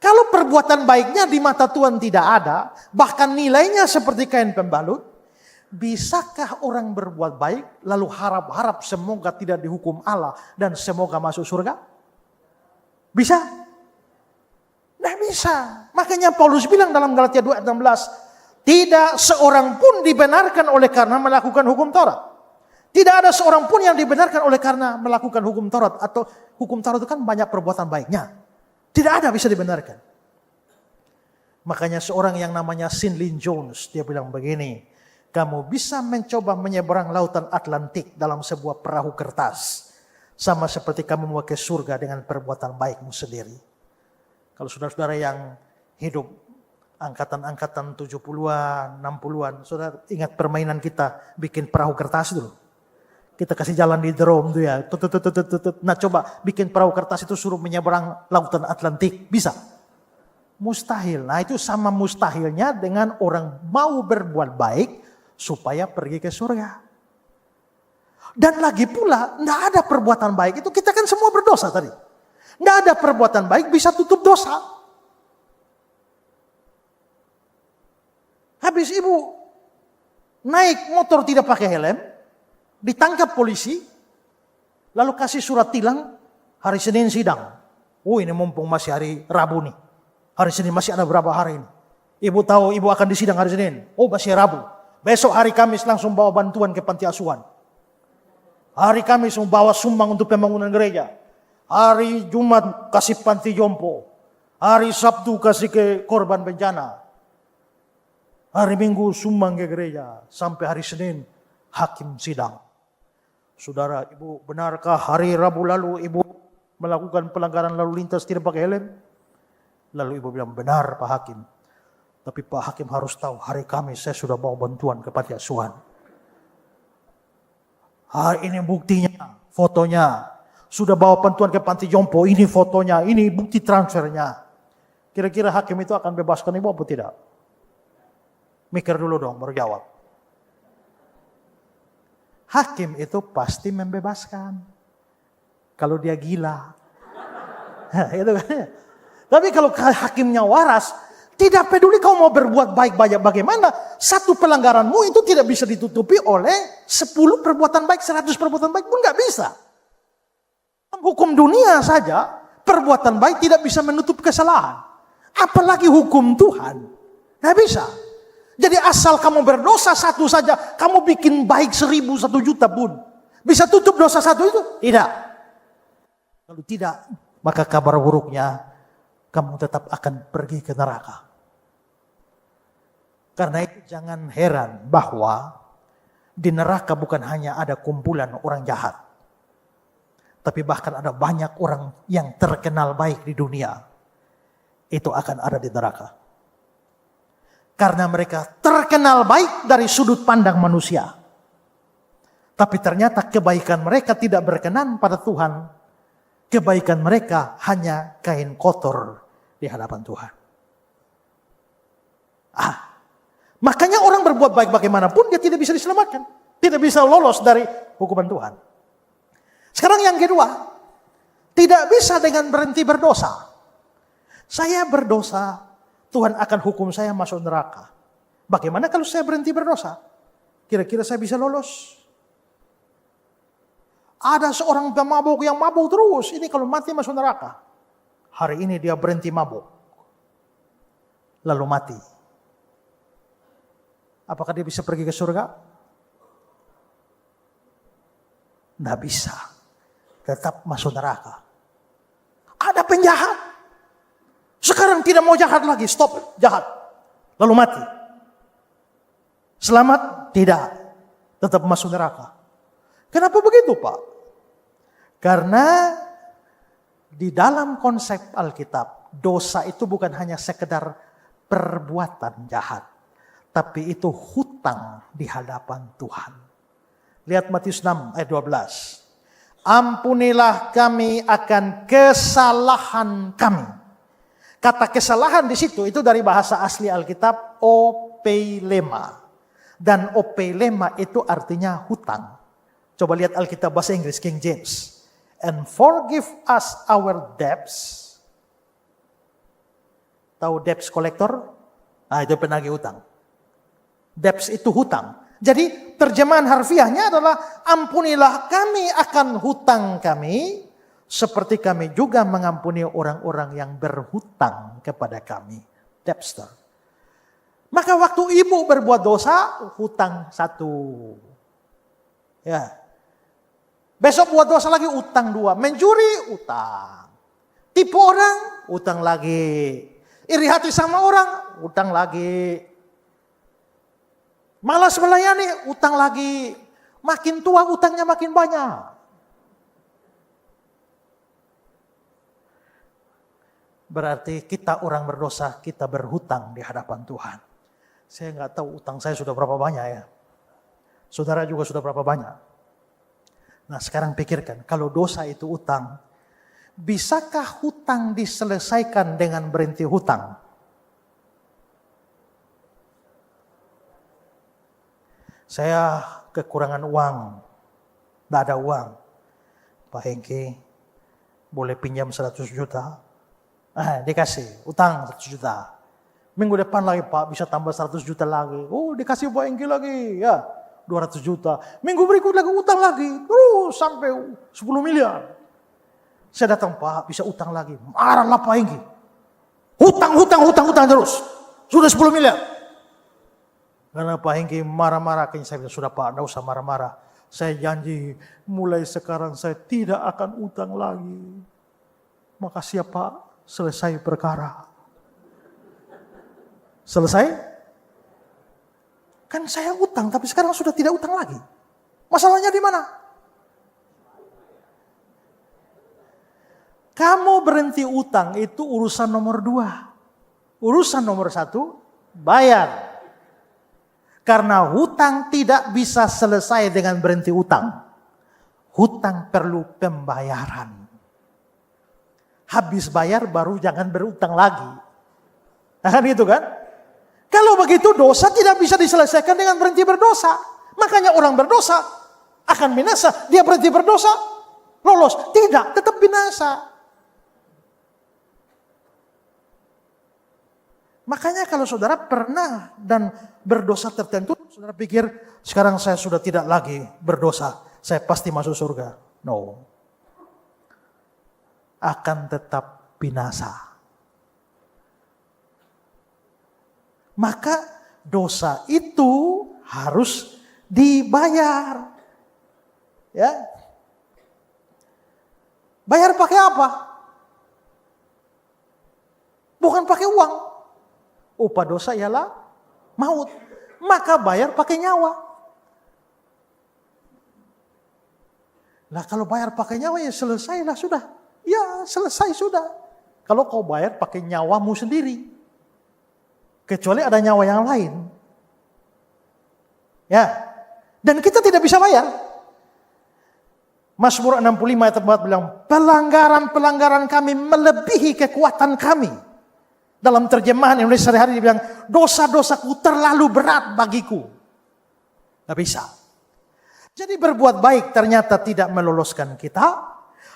[SPEAKER 1] kalau perbuatan baiknya di mata Tuhan tidak ada, bahkan nilainya seperti kain pembalut, bisakah orang berbuat baik lalu harap-harap semoga tidak dihukum Allah dan semoga masuk surga? Bisa? Tidak bisa. Makanya Paulus bilang dalam Galatia 2:16, tidak seorang pun dibenarkan oleh karena melakukan hukum Taurat. Tidak ada seorang pun yang dibenarkan oleh karena melakukan hukum Taurat. Atau hukum Taurat itu kan banyak perbuatan baiknya. Tidak ada bisa dibenarkan. Makanya seorang yang namanya Sinlin Jones, dia bilang begini, kamu bisa mencoba menyeberang lautan Atlantik dalam sebuah perahu kertas. Sama seperti kamu mau ke surga dengan perbuatan baikmu sendiri. Kalau saudara-saudara yang hidup angkatan-angkatan 70-an, 60-an, saudara ingat permainan kita bikin perahu kertas dulu. Kita kasih jalan di drum tuh ya. Nah coba bikin perahu kertas itu suruh menyeberang lautan Atlantik. Bisa? Mustahil. Nah itu sama mustahilnya dengan orang mau berbuat baik supaya pergi ke surga. Dan lagi pula tidak ada perbuatan baik itu. Kita kan semua berdosa tadi. Tidak ada perbuatan baik bisa tutup dosa. Habis ibu naik motor tidak pakai helm. Ditangkap polisi, lalu kasih surat tilang, hari Senin sidang. Oh ini mumpung masih hari Rabu nih. Hari Senin masih ada berapa hari ini. Ibu tahu ibu akan disidang hari Senin. Oh masih Rabu. Besok hari Kamis langsung bawa bantuan ke panti asuhan. Hari Kamis bawa sumbang untuk pembangunan gereja. Hari Jumat kasih panti jompo. Hari Sabtu kasih ke korban bencana. Hari Minggu sumbang ke gereja. Sampai hari Senin hakim sidang. Saudara, ibu benarkah hari Rabu lalu ibu melakukan pelanggaran lalu lintas tidak pakai helm? Lalu ibu bilang, benar Pak Hakim. Tapi Pak Hakim harus tahu hari Kamis saya sudah bawa bantuan ke panti asuhan. Ini buktinya, fotonya. Sudah bawa bantuan ke panti jompo, ini fotonya, ini bukti transfernya. Kira-kira hakim itu akan bebaskan ibu apa tidak? Mikir dulu dong, baru jawab. Hakim itu pasti membebaskan. Kalau dia gila. Itu kan. Tapi kalau hakimnya waras, tidak peduli kau mau berbuat baik bagaimana, satu pelanggaranmu itu tidak bisa ditutupi oleh 10 perbuatan baik, 100 perbuatan baik pun nggak bisa. Hukum dunia saja, perbuatan baik tidak bisa menutup kesalahan. Apalagi hukum Tuhan. Nggak bisa. Jadi asal kamu berdosa satu saja, kamu bikin baik 1000, 1 juta pun. Bisa tutup dosa satu itu? Tidak. Kalau tidak, maka kabar buruknya, kamu tetap akan pergi ke neraka. Karena itu jangan heran bahwa di neraka bukan hanya ada kumpulan orang jahat. Tapi bahkan ada banyak orang yang terkenal baik di dunia. Itu akan ada di neraka. Karena mereka terkenal baik dari sudut pandang manusia. Tapi ternyata kebaikan mereka tidak berkenan pada Tuhan. Kebaikan mereka hanya kain kotor di hadapan Tuhan. Makanya orang berbuat baik bagaimanapun dia tidak bisa diselamatkan. Tidak bisa lolos dari hukuman Tuhan. Sekarang yang kedua. Tidak bisa dengan berhenti berdosa. Saya berdosa. Tuhan akan hukum saya masuk neraka. Bagaimana kalau saya berhenti berdosa? Kira-kira saya bisa lolos? Ada seorang pemabuk yang mabuk terus. Ini kalau mati masuk neraka. Hari ini dia berhenti mabuk. Lalu mati. Apakah dia bisa pergi ke surga? Tidak bisa. Tetap masuk neraka. Ada penjahat. Sekarang tidak mau jahat lagi, stop, jahat. Lalu mati. Selamat? Tidak. Tetap masuk neraka. Kenapa begitu Pak? Karena di dalam konsep Alkitab, dosa itu bukan hanya sekedar perbuatan jahat. Tapi itu hutang di hadapan Tuhan. Lihat Matius 6 ayat 12. Ampunilah kami akan kesalahan kami. Kata kesalahan di situ itu dari bahasa asli Alkitab opelema. Dan opelema itu artinya hutang. Coba lihat Alkitab bahasa Inggris, King James. And forgive us our debts. Tahu debts collector? Nah, itu penagih hutang. Debts itu hutang. Jadi terjemahan harfiahnya adalah ampunilah kami akan hutang kami seperti kami juga mengampuni orang-orang yang berhutang kepada kami. Debtor. Maka waktu ibu berbuat dosa, hutang 1. Ya. Besok buat dosa lagi, utang 2. Mencuri, utang. Tipu orang, utang lagi. Iri hati sama orang, utang lagi. Malas melayani, utang lagi. Makin tua, utangnya makin banyak. Berarti kita orang berdosa, kita berhutang di hadapan Tuhan. Saya nggak tahu utang saya sudah berapa banyak ya. Saudara juga sudah berapa banyak. Nah sekarang pikirkan, kalau dosa itu utang, bisakah hutang diselesaikan dengan berhenti hutang? Saya kekurangan uang, tidak ada uang. Pak Hengki, boleh pinjam 100 juta? Dikasih, utang 100 juta. Minggu depan lagi Pak, bisa tambah 100 juta lagi. Oh dikasih Pak Hengki lagi, ya 200 juta. Minggu berikut lagi utang lagi, terus sampai 10 miliar. Saya datang Pak, bisa utang lagi. Marahlah Pak Hengki. Hutang terus. Sudah 10 miliar. Karena Pak Hengki marah-marah, kayaknya saya bilang, sudah Pak, tidak usah marah-marah. Saya janji mulai sekarang saya tidak akan utang lagi. Makasih ya Pak, selesai perkara. Selesai? Kan saya utang, tapi sekarang sudah tidak utang lagi. Masalahnya di mana? Kamu berhenti utang itu urusan nomor 2. Urusan nomor 1, bayar. Karena hutang tidak bisa selesai dengan berhenti utang. Hutang perlu pembayaran. Habis bayar baru jangan berutang lagi. Nah kan gitu kan? Kalau begitu dosa tidak bisa diselesaikan dengan berhenti berdosa. Makanya orang berdosa akan binasa. Dia berhenti berdosa, lolos. Tidak, tetap binasa. Makanya kalau saudara pernah dan berdosa tertentu, saudara pikir sekarang saya sudah tidak lagi berdosa. Saya pasti masuk surga. No. Akan tetap binasa. Maka dosa itu harus dibayar. Ya. Bayar pakai apa? Bukan pakai uang. Upah dosa ialah maut. Maka bayar pakai nyawa. Nah kalau bayar pakai nyawa ya selesailah sudah. Ya selesai sudah. Kalau kau bayar pakai nyawamu sendiri. Kecuali ada nyawa yang lain. Ya. Dan kita tidak bisa bayar. Mazmur 65 ayat 4 bilang, pelanggaran-pelanggaran kami melebihi kekuatan kami. Dalam terjemahan Indonesia sehari-hari dia bilang, dosa-dosaku terlalu berat bagiku. Gak bisa. Jadi berbuat baik ternyata tidak meloloskan kita.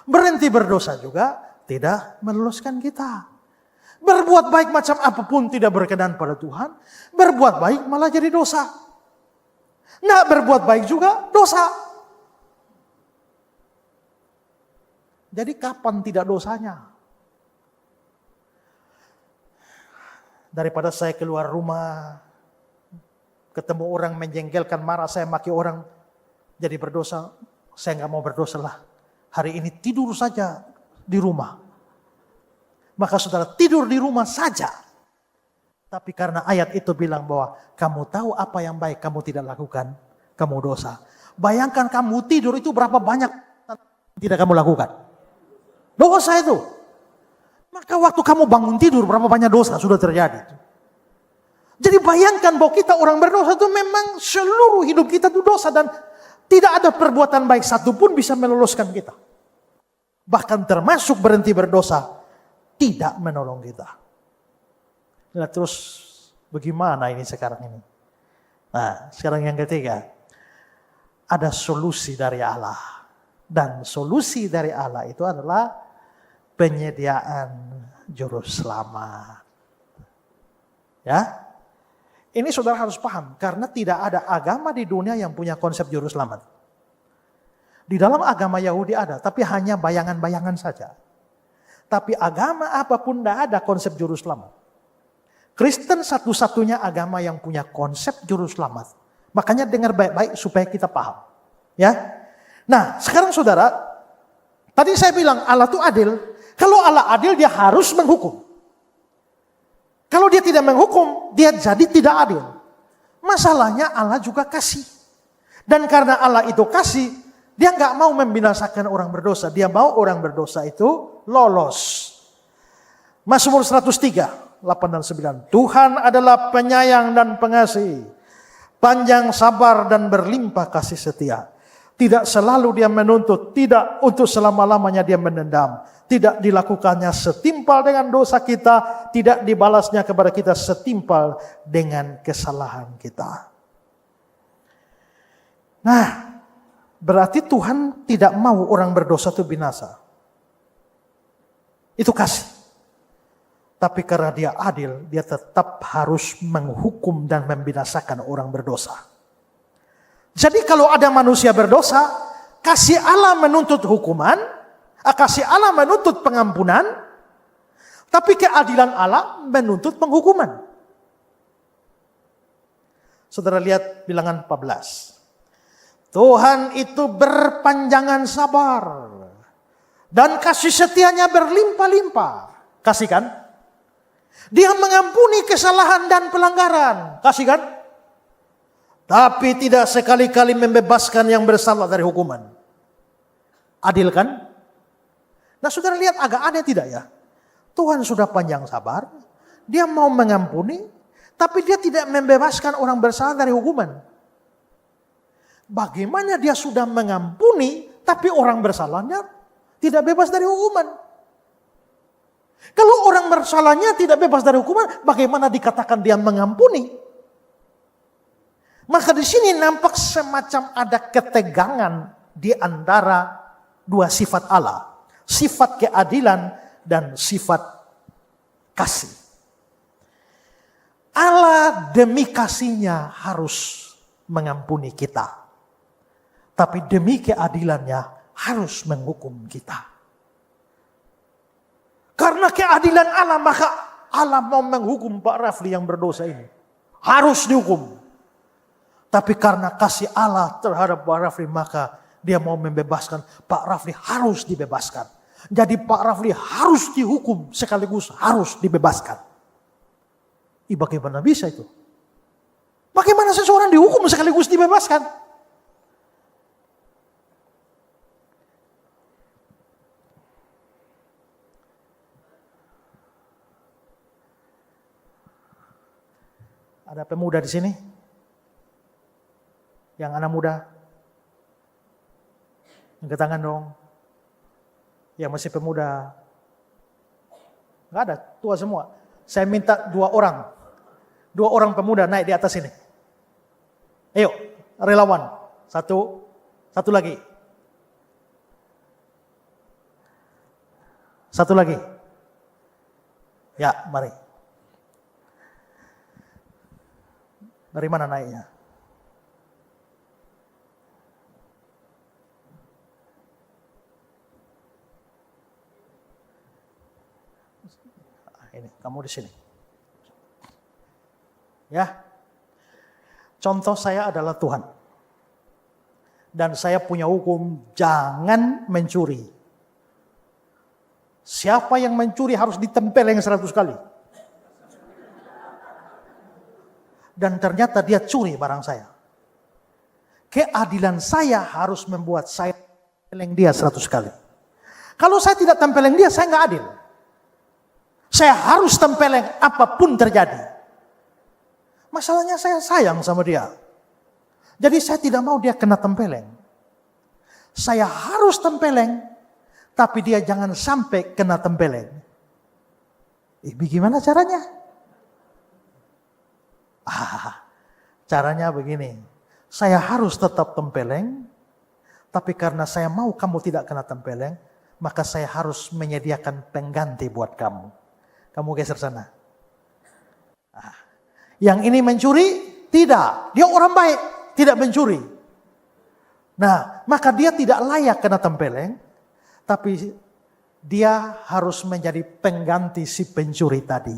[SPEAKER 1] Berhenti berdosa juga tidak meloloskan kita. Berbuat baik macam apapun tidak berkenan pada Tuhan. Berbuat baik malah jadi dosa. Nggak berbuat baik juga dosa. Jadi kapan tidak dosanya? Daripada saya keluar rumah, ketemu orang menjengkelkan, marah, saya maki orang, jadi berdosa. Saya nggak mau berdosa lah. Hari ini tidur saja di rumah. Maka saudara tidur di rumah saja. Tapi karena ayat itu bilang bahwa kamu tahu apa yang baik kamu tidak lakukan, kamu dosa. Bayangkan kamu tidur itu berapa banyak tidak kamu lakukan. Dosa itu. Maka waktu kamu bangun tidur berapa banyak dosa sudah terjadi. Jadi bayangkan bahwa kita orang berdosa itu memang seluruh hidup kita itu dosa. Dan tidak ada perbuatan baik satu pun bisa meloloskan kita. Bahkan termasuk berhenti berdosa. Tidak menolong kita. Nah terus bagaimana ini sekarang ini? Nah, sekarang yang ketiga, ada solusi dari Allah. Dan solusi dari Allah itu adalah penyediaan juru selamat. Ya, ini saudara harus paham, karena tidak ada agama di dunia yang punya konsep juru selamat. Di dalam agama Yahudi ada, tapi hanya bayangan-bayangan saja. Tapi agama apapun tidak ada konsep juru selamat. Kristen satu-satunya agama yang punya konsep juru selamat. Makanya dengar baik-baik supaya kita paham. Ya. Nah, sekarang saudara, tadi saya bilang Allah itu adil. Kalau Allah adil, dia harus menghukum. Kalau dia tidak menghukum, dia jadi tidak adil. Masalahnya Allah juga kasih. Dan karena Allah itu kasih, dia nggak mau membinasakan orang berdosa. Dia mau orang berdosa itu lolos. Mazmur 103. 8 dan 9. Tuhan adalah penyayang dan pengasih, panjang sabar dan berlimpah kasih setia. Tidak selalu dia menuntut, tidak untuk selama-lamanya dia menendam. Tidak dilakukannya setimpal dengan dosa kita, tidak dibalasnya kepada kita setimpal dengan kesalahan kita. Nah, berarti Tuhan tidak mau orang berdosa itu binasa. Itu kasih. Tapi karena dia adil, dia tetap harus menghukum dan membinasakan orang berdosa. Jadi kalau ada manusia berdosa, kasih Allah menuntut hukuman, kasih Allah menuntut pengampunan, tapi keadilan Allah menuntut penghukuman. Saudara lihat bilangan 14. Tuhan itu berpanjangan sabar dan kasih setianya berlimpah-limpah. Kasih kan? Dia mengampuni kesalahan dan pelanggaran. Kasih kan? Tapi tidak sekali-kali membebaskan yang bersalah dari hukuman. Adil kan? Nah, saudara lihat agak aneh tidak ya? Tuhan sudah panjang sabar. Dia mau mengampuni. Tapi dia tidak membebaskan orang bersalah dari hukuman. Bagaimana dia sudah mengampuni. Tapi orang bersalahnya tidak bebas dari hukuman. Kalau orang bersalahnya tidak bebas dari hukuman, bagaimana dikatakan dia mengampuni? Maka di sini nampak semacam ada ketegangan di antara dua sifat Allah. Sifat keadilan dan sifat kasih. Allah demi kasihnya harus mengampuni kita. Tapi demi keadilannya harus menghukum kita. Karena keadilan Allah, maka Allah mau menghukum Pak Rafli yang berdosa ini. Harus dihukum. Tapi karena kasih Allah terhadap Pak Rafli, maka dia mau membebaskan. Pak Rafli harus dibebaskan. Jadi Pak Rafli harus dihukum sekaligus harus dibebaskan. Bagaimana bisa itu? Bagaimana seseorang dihukum sekaligus dibebaskan? Ada pemuda di sini? Yang anak muda? Angkat tangan dong. Yang masih pemuda? Enggak ada, tua semua. Saya minta 2 orang. 2 orang pemuda naik di atas ini. Ayo, relawan. Satu lagi. Satu lagi. Ya, mari. Dari mana naiknya? Ini, kamu di sini. Ya. Contoh saya adalah Tuhan. Dan saya punya hukum, jangan mencuri. Siapa yang mencuri harus ditempeleng 100 kali. Dan ternyata dia curi barang saya. Keadilan saya harus membuat saya tempeleng dia 100 kali. Kalau saya tidak tempeleng dia, saya nggak adil. Saya harus tempeleng apapun terjadi. Masalahnya saya sayang sama dia. Jadi saya tidak mau dia kena tempeleng. Saya harus tempeleng, tapi dia jangan sampai kena tempeleng. Bagaimana caranya? Caranya begini, saya harus tetap tempeleng, tapi karena saya mau kamu tidak kena tempeleng, maka saya harus menyediakan pengganti buat kamu. Kamu geser sana. Nah, yang ini mencuri? Tidak. Dia orang baik, tidak mencuri. Nah, maka dia tidak layak kena tempeleng, tapi dia harus menjadi pengganti si pencuri tadi.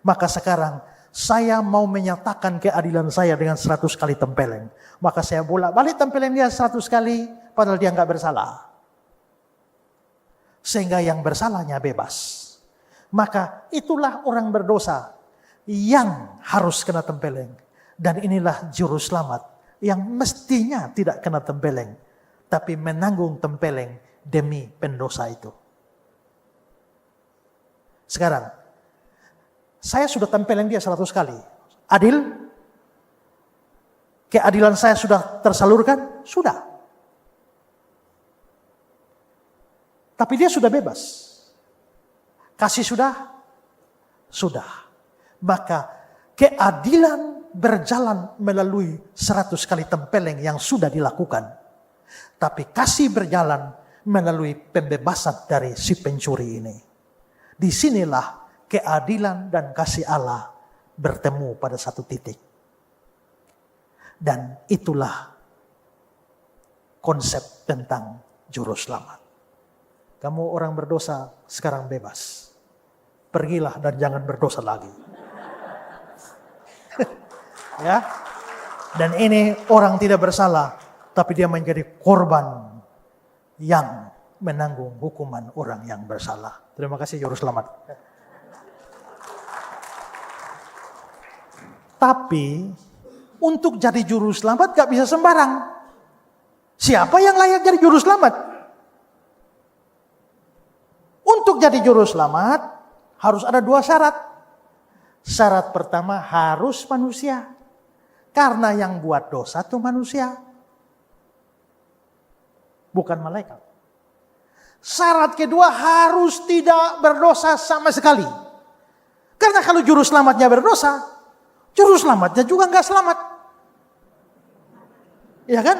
[SPEAKER 1] Maka sekarang saya mau menyatakan keadilan saya dengan 100 kali tempeleng. Maka saya bolak-balik tempeleng dia 100 kali, padahal dia nggak bersalah. Sehingga yang bersalahnya bebas. Maka itulah orang berdosa yang harus kena tempeleng. Dan inilah juru selamat yang mestinya tidak kena tempeleng, tapi menanggung tempeleng demi pendosa itu. Sekarang, saya sudah tempeleng dia 100 kali. Adil? Keadilan saya sudah tersalurkan? Sudah. Tapi dia sudah bebas. Kasih sudah? Sudah. Maka keadilan berjalan melalui 100 kali tempeleng yang sudah dilakukan. Tapi kasih berjalan melalui pembebasan dari si pencuri ini. Disinilah keadilan dan kasih Allah bertemu pada satu titik. Dan itulah konsep tentang juru selamat. Kamu orang berdosa sekarang bebas. Pergilah dan jangan berdosa lagi. Ya. Dan ini orang tidak bersalah, tapi dia menjadi korban yang menanggung hukuman orang yang bersalah. Terima kasih juru selamat. Tapi untuk jadi juru selamat gak bisa sembarang. Siapa yang layak jadi juru selamat? Untuk jadi juru selamat harus ada 2 syarat. Syarat pertama harus manusia. Karena yang buat dosa itu manusia. Bukan malaikat. Syarat kedua harus tidak berdosa sama sekali. Karena kalau juru selamatnya berdosa, juru selamatnya juga nggak selamat. Ya kan?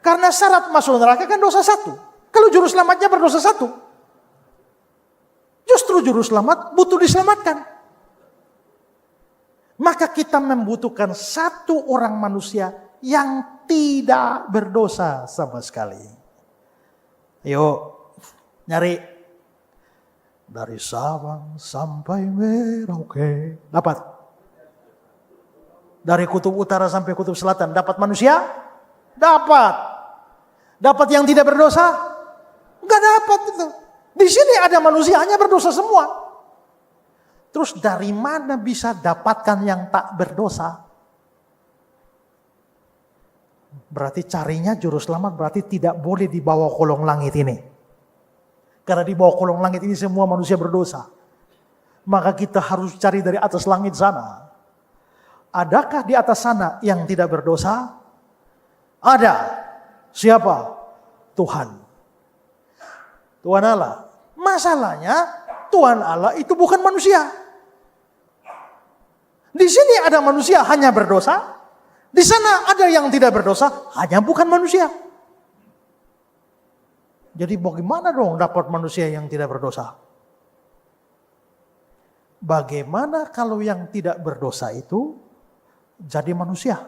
[SPEAKER 1] Karena syarat masuk neraka kan dosa 1. Kalau juru selamatnya berdosa 1, justru juru selamat butuh diselamatkan. Maka kita membutuhkan 1 orang manusia yang tidak berdosa sama sekali. Yuk, nyari. Dari Sabang sampai Merauke. Dapat. Dari kutub utara sampai kutub selatan. Dapat manusia? Dapat. Dapat yang tidak berdosa? Enggak dapat itu. Di sini ada manusia hanya berdosa semua. Terus dari mana bisa dapatkan yang tak berdosa? Berarti carinya juru selamat berarti tidak boleh di bawah kolong langit ini. Karena di bawah kolong langit ini semua manusia berdosa. Maka kita harus cari dari atas langit sana. Adakah di atas sana yang tidak berdosa? Ada. Siapa? Tuhan. Tuhan Allah. Masalahnya Tuhan Allah itu bukan manusia. Di sini ada manusia hanya berdosa. Di sana ada yang tidak berdosa, hanya bukan manusia. Jadi bagaimana dong dapat manusia yang tidak berdosa? Bagaimana kalau yang tidak berdosa itu jadi manusia?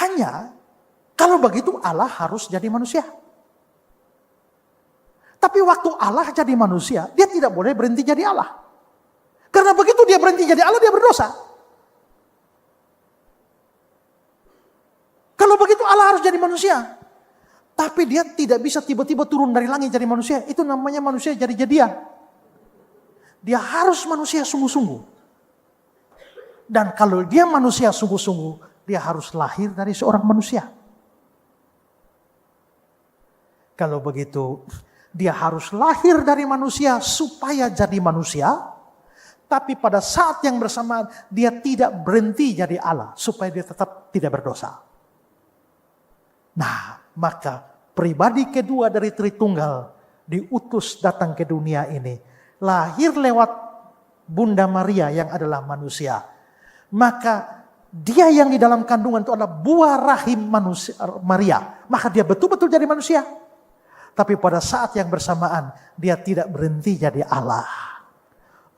[SPEAKER 1] Hanya kalau begitu Allah harus jadi manusia. Tapi waktu Allah jadi manusia, dia tidak boleh berhenti jadi Allah. Karena begitu dia berhenti jadi Allah, dia berdosa. Kalau begitu Allah harus jadi manusia. Tapi dia tidak bisa tiba-tiba turun dari langit jadi manusia. Itu namanya manusia jadi-jadian. Dia harus manusia sungguh-sungguh. Dan kalau dia manusia sungguh-sungguh, dia harus lahir dari seorang manusia. Kalau begitu, dia harus lahir dari manusia supaya jadi manusia. Tapi pada saat yang bersamaan dia tidak berhenti jadi Allah. Supaya dia tetap tidak berdosa. Nah, maka pribadi kedua dari Tritunggal diutus datang ke dunia ini. Lahir lewat Bunda Maria yang adalah manusia. Maka dia yang di dalam kandungan itu adalah buah rahim manusia, Maria. Maka dia betul-betul jadi manusia. Tapi pada saat yang bersamaan dia tidak berhenti jadi Allah.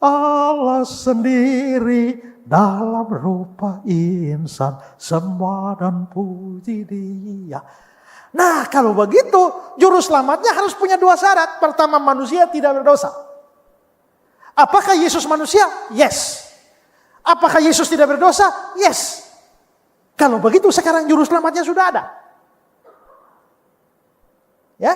[SPEAKER 1] Allah sendiri dalam rupa insan, sembah dan puji Dia. Nah, kalau begitu juru selamatnya harus punya dua syarat. Pertama, manusia tidak berdosa. Apakah Yesus manusia? Yes. Apakah Yesus tidak berdosa? Yes. Kalau begitu sekarang juru selamatnya sudah ada. Ya.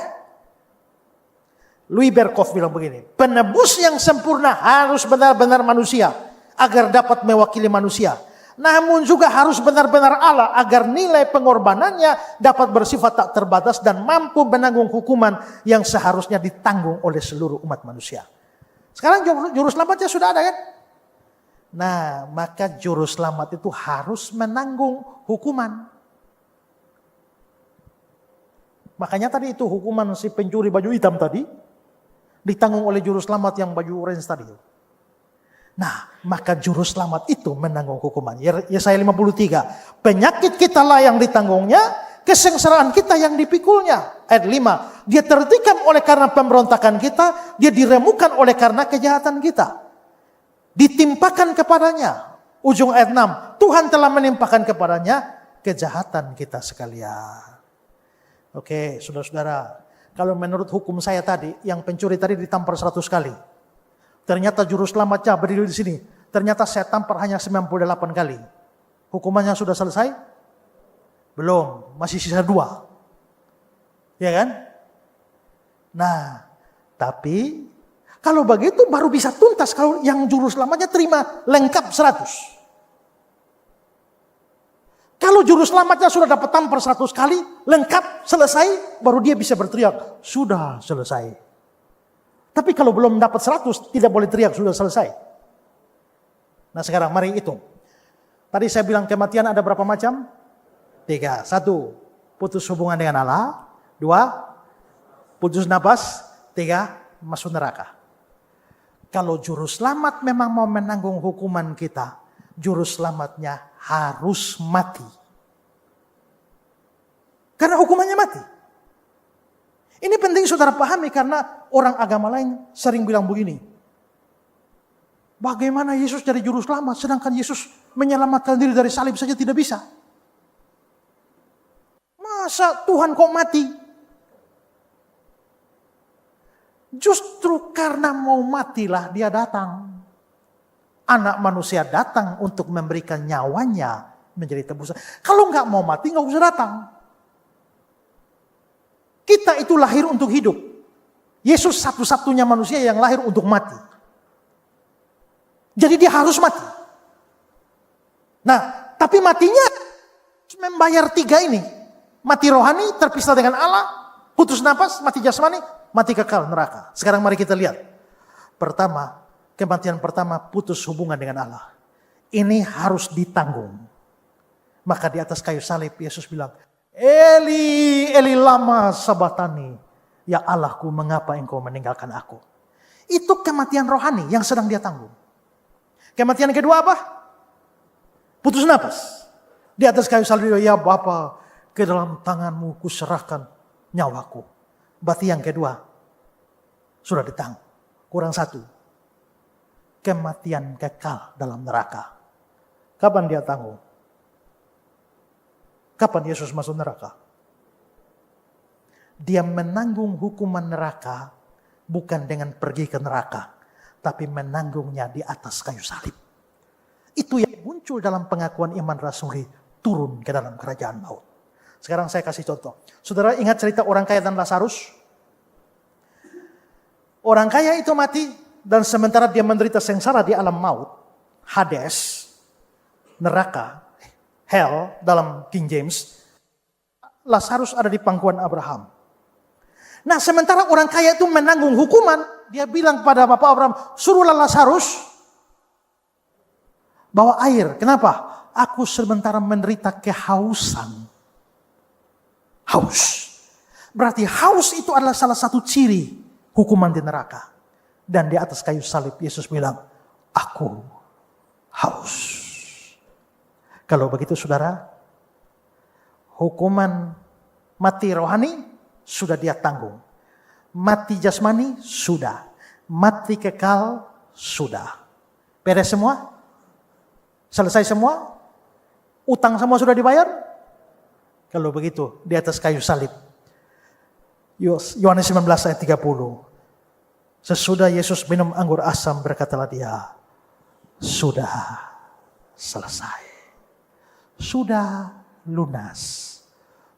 [SPEAKER 1] Louis Berkhof bilang begini, penebus yang sempurna harus benar-benar manusia agar dapat mewakili manusia. Namun juga harus benar-benar Allah agar nilai pengorbanannya dapat bersifat tak terbatas dan mampu menanggung hukuman yang seharusnya ditanggung oleh seluruh umat manusia. Sekarang juru selamatnya sudah ada kan? Nah, maka juru selamat itu harus menanggung hukuman. Makanya tadi itu hukuman si pencuri baju hitam tadi ditanggung oleh juru selamat yang baju orange tadi. Nah, maka juru selamat itu menanggung hukuman. Yesaya 53. Penyakit kita lah yang ditanggungnya, kesengsaraan kita yang dipikulnya. Ayat 5. Dia tertikam oleh karena pemberontakan kita, dia diremukan oleh karena kejahatan kita. Ditimpakan kepadanya. Ujung ayat 6. Tuhan telah menimpakan kepadanya kejahatan kita sekalian. Oke, saudara-saudara. Kalau menurut hukum saya tadi, yang pencuri tadi ditampar 100 kali. Ternyata juru selamatnya berdiri di sini. Ternyata saya tampar hanya 98 kali. Hukumannya sudah selesai? Belum, masih sisa 2. Ya kan? Nah, tapi kalau begitu baru bisa tuntas kalau yang juru selamatnya terima lengkap 100. Kalau juru selamatnya sudah dapat tampar 100 kali, lengkap, selesai, baru dia bisa berteriak, sudah selesai. Tapi kalau belum dapat 100, tidak boleh teriak, sudah selesai. Nah sekarang mari hitung. Tadi saya bilang kematian ada berapa macam? 3. 1, putus hubungan dengan Allah. 2, putus napas. 3, masuk neraka. Kalau juru selamat memang mau menanggung hukuman kita, juru selamatnya harus mati. Karena hukumannya mati. Ini penting saudara pahami karena orang agama lain sering bilang begini. Bagaimana Yesus jadi juru selamat sedangkan Yesus menyelamatkan diri dari salib saja tidak bisa? Masa Tuhan kok mati? Justru karena mau matilah dia datang. Anak manusia datang untuk memberikan nyawanya menjadi tebusan. Kalau nggak mau mati nggak usah datang. Kita itu lahir untuk hidup. Yesus satu-satunya manusia yang lahir untuk mati. Jadi dia harus mati. Nah, tapi matinya membayar 3 ini. Mati rohani, terpisah dengan Allah, putus napas, mati jasmani, mati kekal neraka. Sekarang mari kita lihat. Pertama, kematian pertama putus hubungan dengan Allah. Ini harus ditanggung. Maka di atas kayu salib Yesus bilang, Eli, Eli lama sabatani. Ya Allahku, mengapa engkau meninggalkan aku? Itu kematian rohani yang sedang dia tanggung. Kematian kedua apa? Putus napas. Di atas kayu salib, ya Bapa, ke dalam tanganmu kuserahkan nyawaku. Berarti yang kedua sudah ditanggung. Kurang 1. Kematian kekal dalam neraka. Kapan dia tanggung? Kapan Yesus masuk neraka? Dia menanggung hukuman neraka bukan dengan pergi ke neraka, tapi menanggungnya di atas kayu salib. Itu yang muncul dalam pengakuan iman rasuli, turun ke dalam kerajaan maut. Sekarang saya kasih contoh. Saudara ingat cerita orang kaya dan Lazarus? Orang kaya itu mati dan sementara dia menderita sengsara di alam maut, Hades, neraka, hell dalam King James, Lazarus ada di pangkuan Abraham. Nah sementara orang kaya itu menanggung hukuman, dia bilang kepada Bapak Abraham, suruhlah Lazarus bawa air. Kenapa? Aku sementara menderita kehausan. Haus. Berarti haus itu adalah salah satu ciri hukuman di neraka. Dan di atas kayu salib Yesus bilang, aku haus. Kalau begitu saudara, hukuman mati rohani sudah dia tanggung. Mati jasmani sudah. Mati kekal sudah. Beres semua? Selesai semua? Utang semua sudah dibayar? Kalau begitu, di atas kayu salib. Yohanes 19 ayat 30. Sesudah Yesus minum anggur asam, berkatalah dia, sudah selesai. Sudah lunas.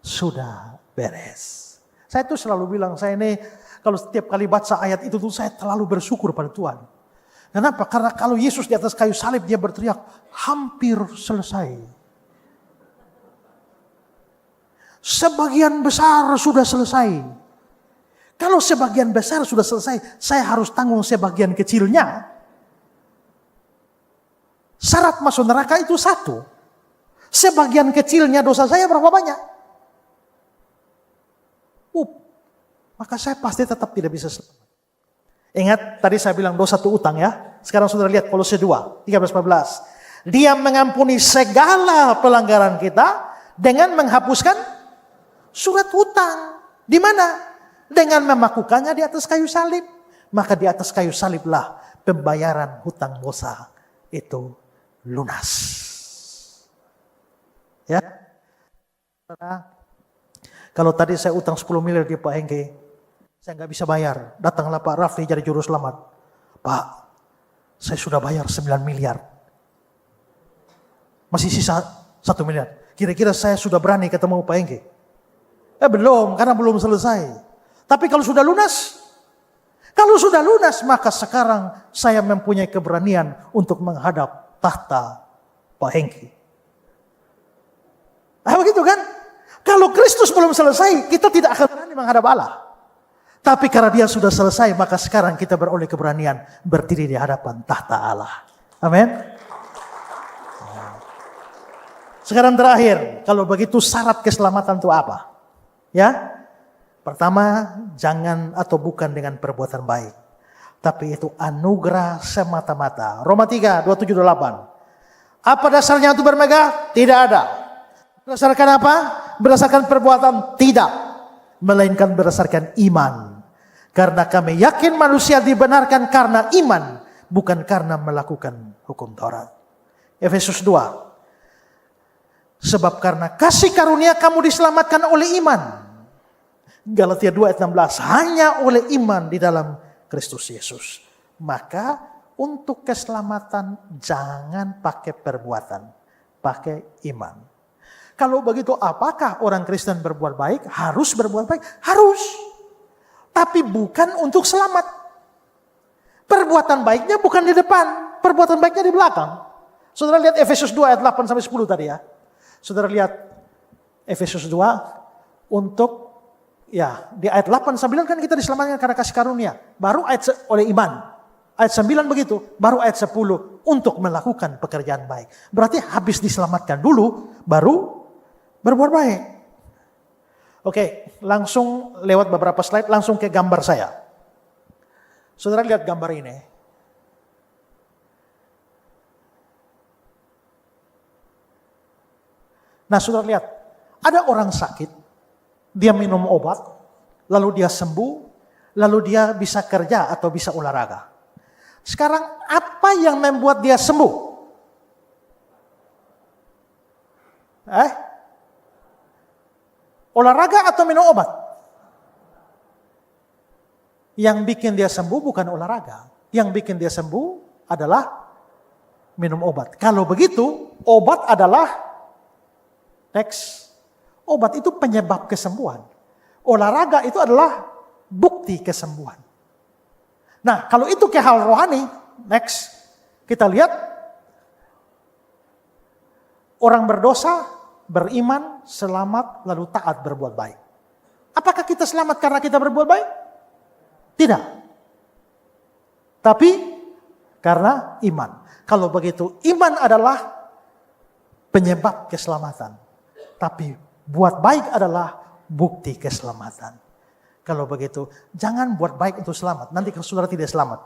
[SPEAKER 1] Sudah beres. Saya tuh selalu bilang, saya ini kalau setiap kali baca ayat itu tuh saya terlalu bersyukur pada Tuhan. Kenapa? Karena kalau Yesus di atas kayu salib dia berteriak, hampir selesai. Sebagian besar sudah selesai. Kalau sebagian besar sudah selesai, saya harus tanggung sebagian kecilnya. Syarat masuk neraka itu satu. Sebagian kecilnya dosa saya berapa banyak? Maka saya pasti tetap tidak bisa selamat. Ingat tadi saya bilang dosa itu utang ya. Sekarang saudara lihat Kolose 2, 13-14. Dia mengampuni segala pelanggaran kita dengan menghapuskan surat hutang. Di mana? Dengan memakukannya di atas kayu salib. Maka di atas kayu saliblah pembayaran hutang dosa itu lunas. Ya. Kalau tadi saya utang 10 miliar di Pak Hengki, saya nggak bisa bayar. Datanglah Pak Rafli jadi juru selamat. Pak, saya sudah bayar 9 miliar. Masih sisa 1 miliar. Kira-kira saya sudah berani ketemu Pak Hengki? Belum, karena belum selesai. Tapi kalau sudah lunas, maka sekarang saya mempunyai keberanian untuk menghadap tahta Pak Hengki. Begitu kan? Kalau Kristus belum selesai, kita tidak akan berani menghadap Allah. Tapi karena dia sudah selesai, maka sekarang kita beroleh keberanian berdiri di hadapan tahta Allah. Amin. Sekarang terakhir, kalau begitu syarat keselamatan itu apa? Ya, pertama, jangan atau bukan dengan perbuatan baik. Tapi itu anugerah semata-mata. Roma 3, 27-28. Apa dasarnya itu bermegah? Tidak ada. Berdasarkan apa? Berdasarkan perbuatan? Tidak. Melainkan berdasarkan iman. Karena kami yakin manusia dibenarkan karena iman. Bukan karena melakukan hukum Taurat. Efesus 2. Sebab karena kasih karunia kamu diselamatkan oleh iman. Galatia 2 ayat 16. Hanya oleh iman di dalam Kristus Yesus. Maka untuk keselamatan jangan pakai perbuatan. Pakai iman. Kalau begitu apakah orang Kristen berbuat baik? Harus berbuat baik? Harus. Tapi bukan untuk selamat. Perbuatan baiknya bukan di depan. Perbuatan baiknya di belakang. Saudara lihat Efesus 2 ayat 8-10 tadi ya. Saudara lihat Efesus 2 untuk ya di ayat 8-9 kan kita diselamatkan karena kasih karunia. Baru oleh iman. Ayat 9 begitu. Baru ayat 10 untuk melakukan pekerjaan baik. Berarti habis diselamatkan dulu baru berbuat baik. Oke, langsung lewat beberapa slide, langsung ke gambar saya. Saudara lihat gambar ini. Nah, saudara lihat, ada orang sakit, dia minum obat, lalu dia sembuh, lalu dia bisa kerja atau bisa olahraga. Sekarang apa yang membuat dia sembuh? Olahraga atau minum obat? Yang bikin dia sembuh bukan olahraga. Yang bikin dia sembuh adalah minum obat. Kalau begitu, obat adalah obat itu penyebab kesembuhan. Olahraga itu adalah bukti kesembuhan. Nah, kalau itu ke hal rohani, kita lihat orang berdosa, beriman, selamat, lalu taat berbuat baik. Apakah kita selamat karena kita berbuat baik? Tidak. Tapi karena iman. Kalau begitu, iman adalah penyebab keselamatan. Tapi buat baik adalah bukti keselamatan. Kalau begitu, jangan buat baik untuk selamat. Nanti kalau saudara tidak selamat.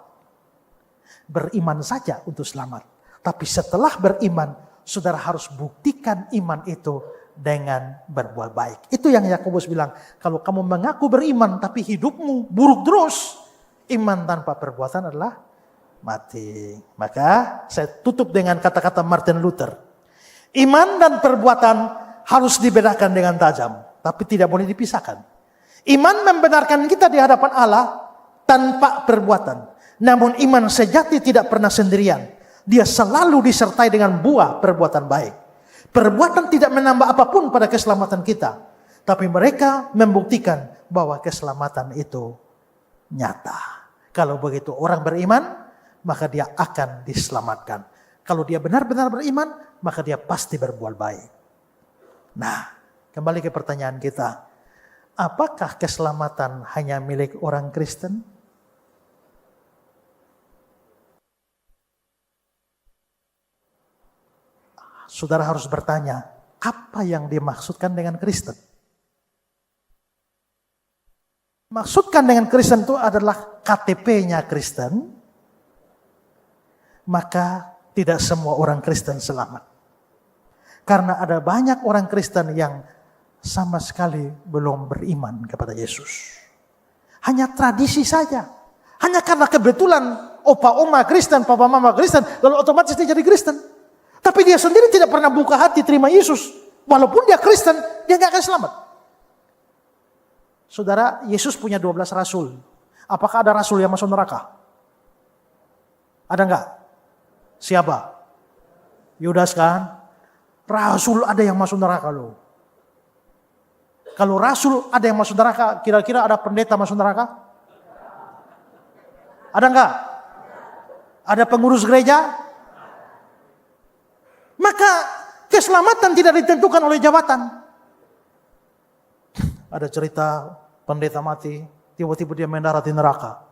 [SPEAKER 1] beriman saja untuk selamat. Tapi setelah beriman, saudara harus buktikan iman itu dengan berbuat baik. Itu yang Yakobus bilang, kalau kamu mengaku beriman tapi hidupmu buruk terus, iman tanpa perbuatan adalah mati. Maka saya tutup dengan kata-kata Martin Luther. Iman dan perbuatan harus dibedakan dengan tajam, tapi tidak boleh dipisahkan. Iman membenarkan kita di hadapan Allah tanpa perbuatan. Namun iman sejati tidak pernah sendirian. Dia selalu disertai dengan buah perbuatan baik. Perbuatan tidak menambah apapun pada keselamatan kita. Tapi mereka membuktikan bahwa keselamatan itu nyata. Kalau begitu orang beriman, maka dia akan diselamatkan. Kalau dia benar-benar beriman, maka dia pasti berbuat baik. Nah, kembali ke pertanyaan kita. Apakah keselamatan hanya milik orang Kristen? Saudara harus bertanya, apa yang dimaksudkan dengan Kristen? Maksudkan dengan Kristen itu adalah KTP-nya Kristen, maka tidak semua orang Kristen selamat. Karena ada banyak orang Kristen yang sama sekali belum beriman kepada Yesus. Hanya tradisi saja. Hanya karena kebetulan opa oma Kristen, papa mama Kristen, lalu otomatis dia jadi Kristen. Tapi dia sendiri tidak pernah buka hati terima Yesus. Walaupun dia Kristen, dia gak akan selamat. Saudara, Yesus punya 12 rasul. Apakah ada rasul yang masuk neraka? Ada enggak? Siapa? Yudas kan? Rasul ada yang masuk neraka loh. Kalau rasul ada yang masuk neraka, kira-kira ada pendeta masuk neraka? Ada enggak? Ada pengurus gereja? Maka keselamatan tidak ditentukan oleh jabatan. Ada cerita pendeta mati, tiba-tiba dia mendarat di neraka.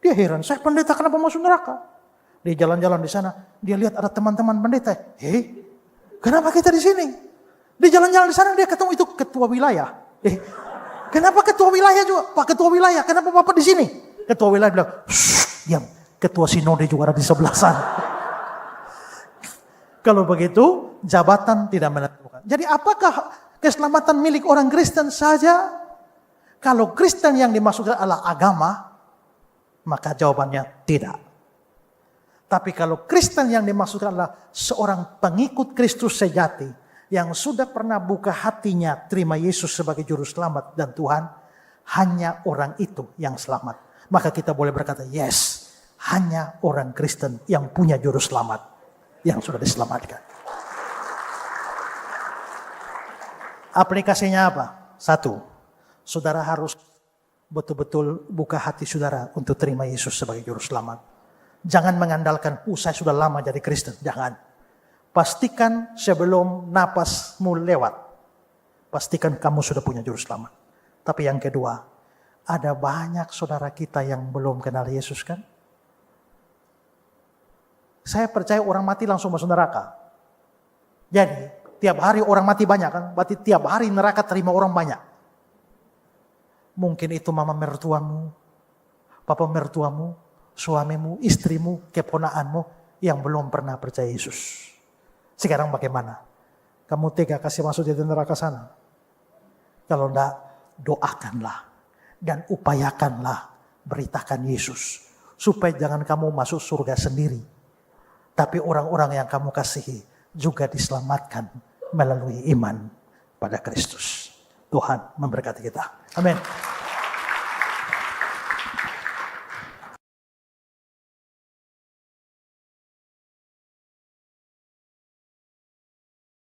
[SPEAKER 1] Dia heran, saya pendeta kenapa masuk neraka? Dia jalan-jalan di sana, dia lihat ada teman-teman pendeta. Kenapa kita di sini? Dia jalan-jalan di sana, dia ketemu itu ketua wilayah. Kenapa ketua wilayah juga? Pak ketua wilayah, kenapa Bapak di sini? Ketua wilayah bilang, diam, ketua sinode juga ada di sebelah sana. Kalau begitu, jabatan tidak menentukan. Jadi apakah keselamatan milik orang Kristen saja? Kalau Kristen yang dimaksudkan adalah agama, maka jawabannya tidak. Tapi kalau Kristen yang dimaksudkan adalah seorang pengikut Kristus sejati, yang sudah pernah buka hatinya terima Yesus sebagai juru selamat dan Tuhan, hanya orang itu yang selamat. Maka kita boleh berkata, yes, hanya orang Kristen yang punya juru selamat yang sudah diselamatkan. Aplikasinya apa? 1, saudara harus betul-betul buka hati saudara untuk terima Yesus sebagai juru selamat. Jangan mengandalkan, saya sudah lama jadi Kristen. Jangan. Pastikan sebelum napasmu lewat, pastikan kamu sudah punya juru selamat. Tapi yang kedua, ada banyak saudara kita yang belum kenal Yesus kan? Saya percaya orang mati langsung masuk neraka. Jadi, tiap hari orang mati banyak kan? Berarti tiap hari neraka terima orang banyak. Mungkin itu mama mertuamu, papa mertuamu, suamimu, istrimu, keponakanmu yang belum pernah percaya Yesus. Sekarang bagaimana? Kamu tega kasih masuk di neraka sana? Kalau enggak, doakanlah dan upayakanlah beritakan Yesus. Supaya jangan kamu masuk surga sendiri. Tapi orang-orang yang kamu kasihi juga diselamatkan melalui iman pada Kristus. Tuhan memberkati kita. Amin.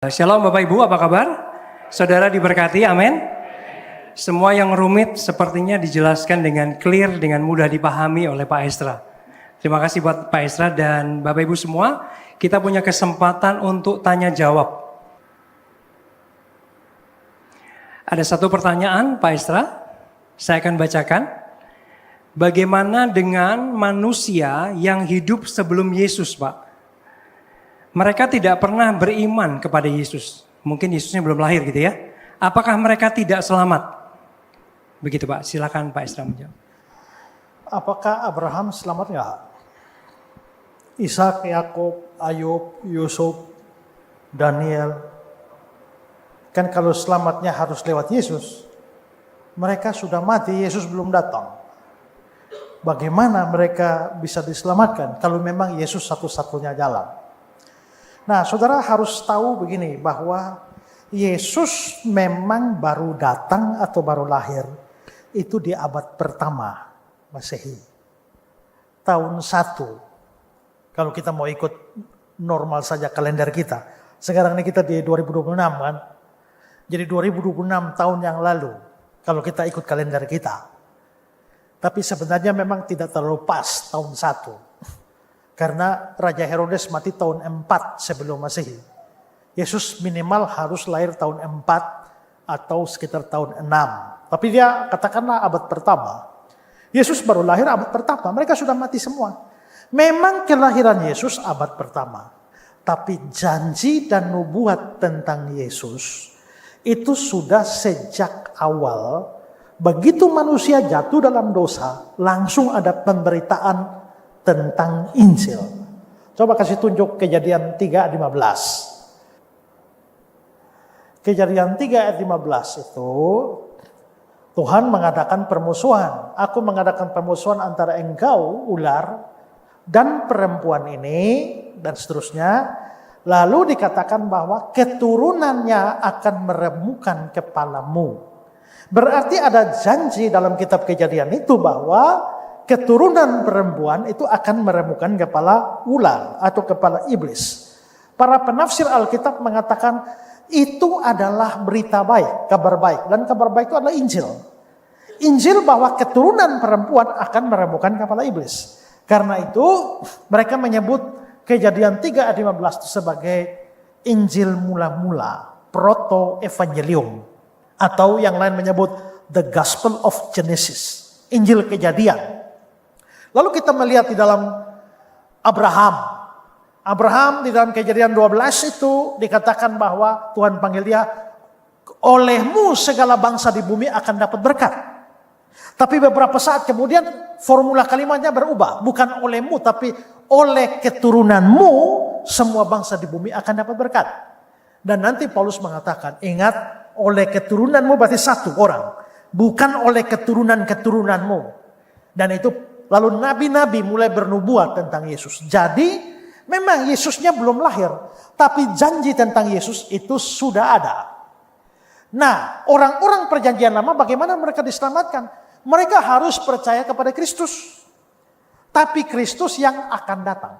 [SPEAKER 2] Shalom Bapak Ibu, apa kabar? Saudara diberkati, amin. Semua yang rumit sepertinya dijelaskan dengan clear, dengan mudah dipahami oleh Pak Estra. Terima kasih buat Pak Estra dan Bapak Ibu semua. Kita punya kesempatan untuk tanya jawab. Ada satu pertanyaan Pak Estra, saya akan bacakan. Bagaimana dengan manusia yang hidup sebelum Yesus, Pak? Mereka tidak pernah beriman kepada Yesus. Mungkin Yesusnya belum lahir gitu ya. Apakah mereka tidak selamat? Begitu Pak, silakan Pak Estra menjawab.
[SPEAKER 1] Apakah Abraham selamat enggak? Ishak, Yakub, Ayub, Yusuf, Daniel. Kan kalau selamatnya harus lewat Yesus. Mereka sudah mati, Yesus belum datang. Bagaimana mereka bisa diselamatkan kalau memang Yesus satu-satunya jalan? Nah, saudara harus tahu begini, bahwa Yesus memang baru datang atau baru lahir itu di abad pertama Masehi. Tahun 1. Kalau kita mau ikut normal saja kalender kita. Sekarang ini kita di 2026 kan. Jadi 2026 tahun yang lalu kalau kita ikut kalender kita. Tapi sebenarnya memang tidak terlalu pas tahun 1. Karena Raja Herodes mati tahun 4 sebelum Masehi. Yesus minimal harus lahir tahun 4 atau sekitar tahun 6. Tapi dia katakanlah abad pertama. Yesus baru lahir abad pertama, mereka sudah mati semua. Memang kelahiran Yesus abad pertama. Tapi janji dan nubuat tentang Yesus itu sudah sejak awal. Begitu manusia jatuh dalam dosa, langsung ada pemberitaan tentang Injil. Coba kasih tunjuk Kejadian 3 ayat 15. Kejadian 3 ayat 15 itu Tuhan mengadakan permusuhan. Aku mengadakan permusuhan antara engkau, ular, dan perempuan ini, dan seterusnya. Lalu dikatakan bahwa keturunannya akan meremukkan kepalamu. Berarti ada janji dalam kitab Kejadian itu bahwa keturunan perempuan itu akan meremukkan kepala ular atau kepala iblis. Para penafsir Alkitab mengatakan itu adalah berita baik, kabar baik. Dan kabar baik itu adalah Injil. Injil bahwa keturunan perempuan akan meremukkan kepala iblis. Karena itu mereka menyebut Kejadian 3 ayat 15 itu sebagai Injil mula-mula, proto-evangelium. Atau yang lain menyebut the Gospel of Genesis, Injil Kejadian. Lalu kita melihat di dalam Abraham. Abraham di dalam Kejadian 12 itu dikatakan bahwa Tuhan panggil dia, olehmu segala bangsa di bumi akan dapat berkat. Tapi beberapa saat kemudian formula kalimatnya berubah. Bukan olehmu tapi oleh keturunanmu semua bangsa di bumi akan dapat berkat. Dan nanti Paulus mengatakan, ingat, oleh keturunanmu berarti satu orang. Bukan oleh keturunan-keturunanmu. Dan itu lalu nabi-nabi mulai bernubuat tentang Yesus. Jadi memang Yesusnya belum lahir. Tapi janji tentang Yesus itu sudah ada. Nah, orang-orang perjanjian lama bagaimana mereka diselamatkan? Mereka harus percaya kepada Kristus. Tapi Kristus yang akan datang.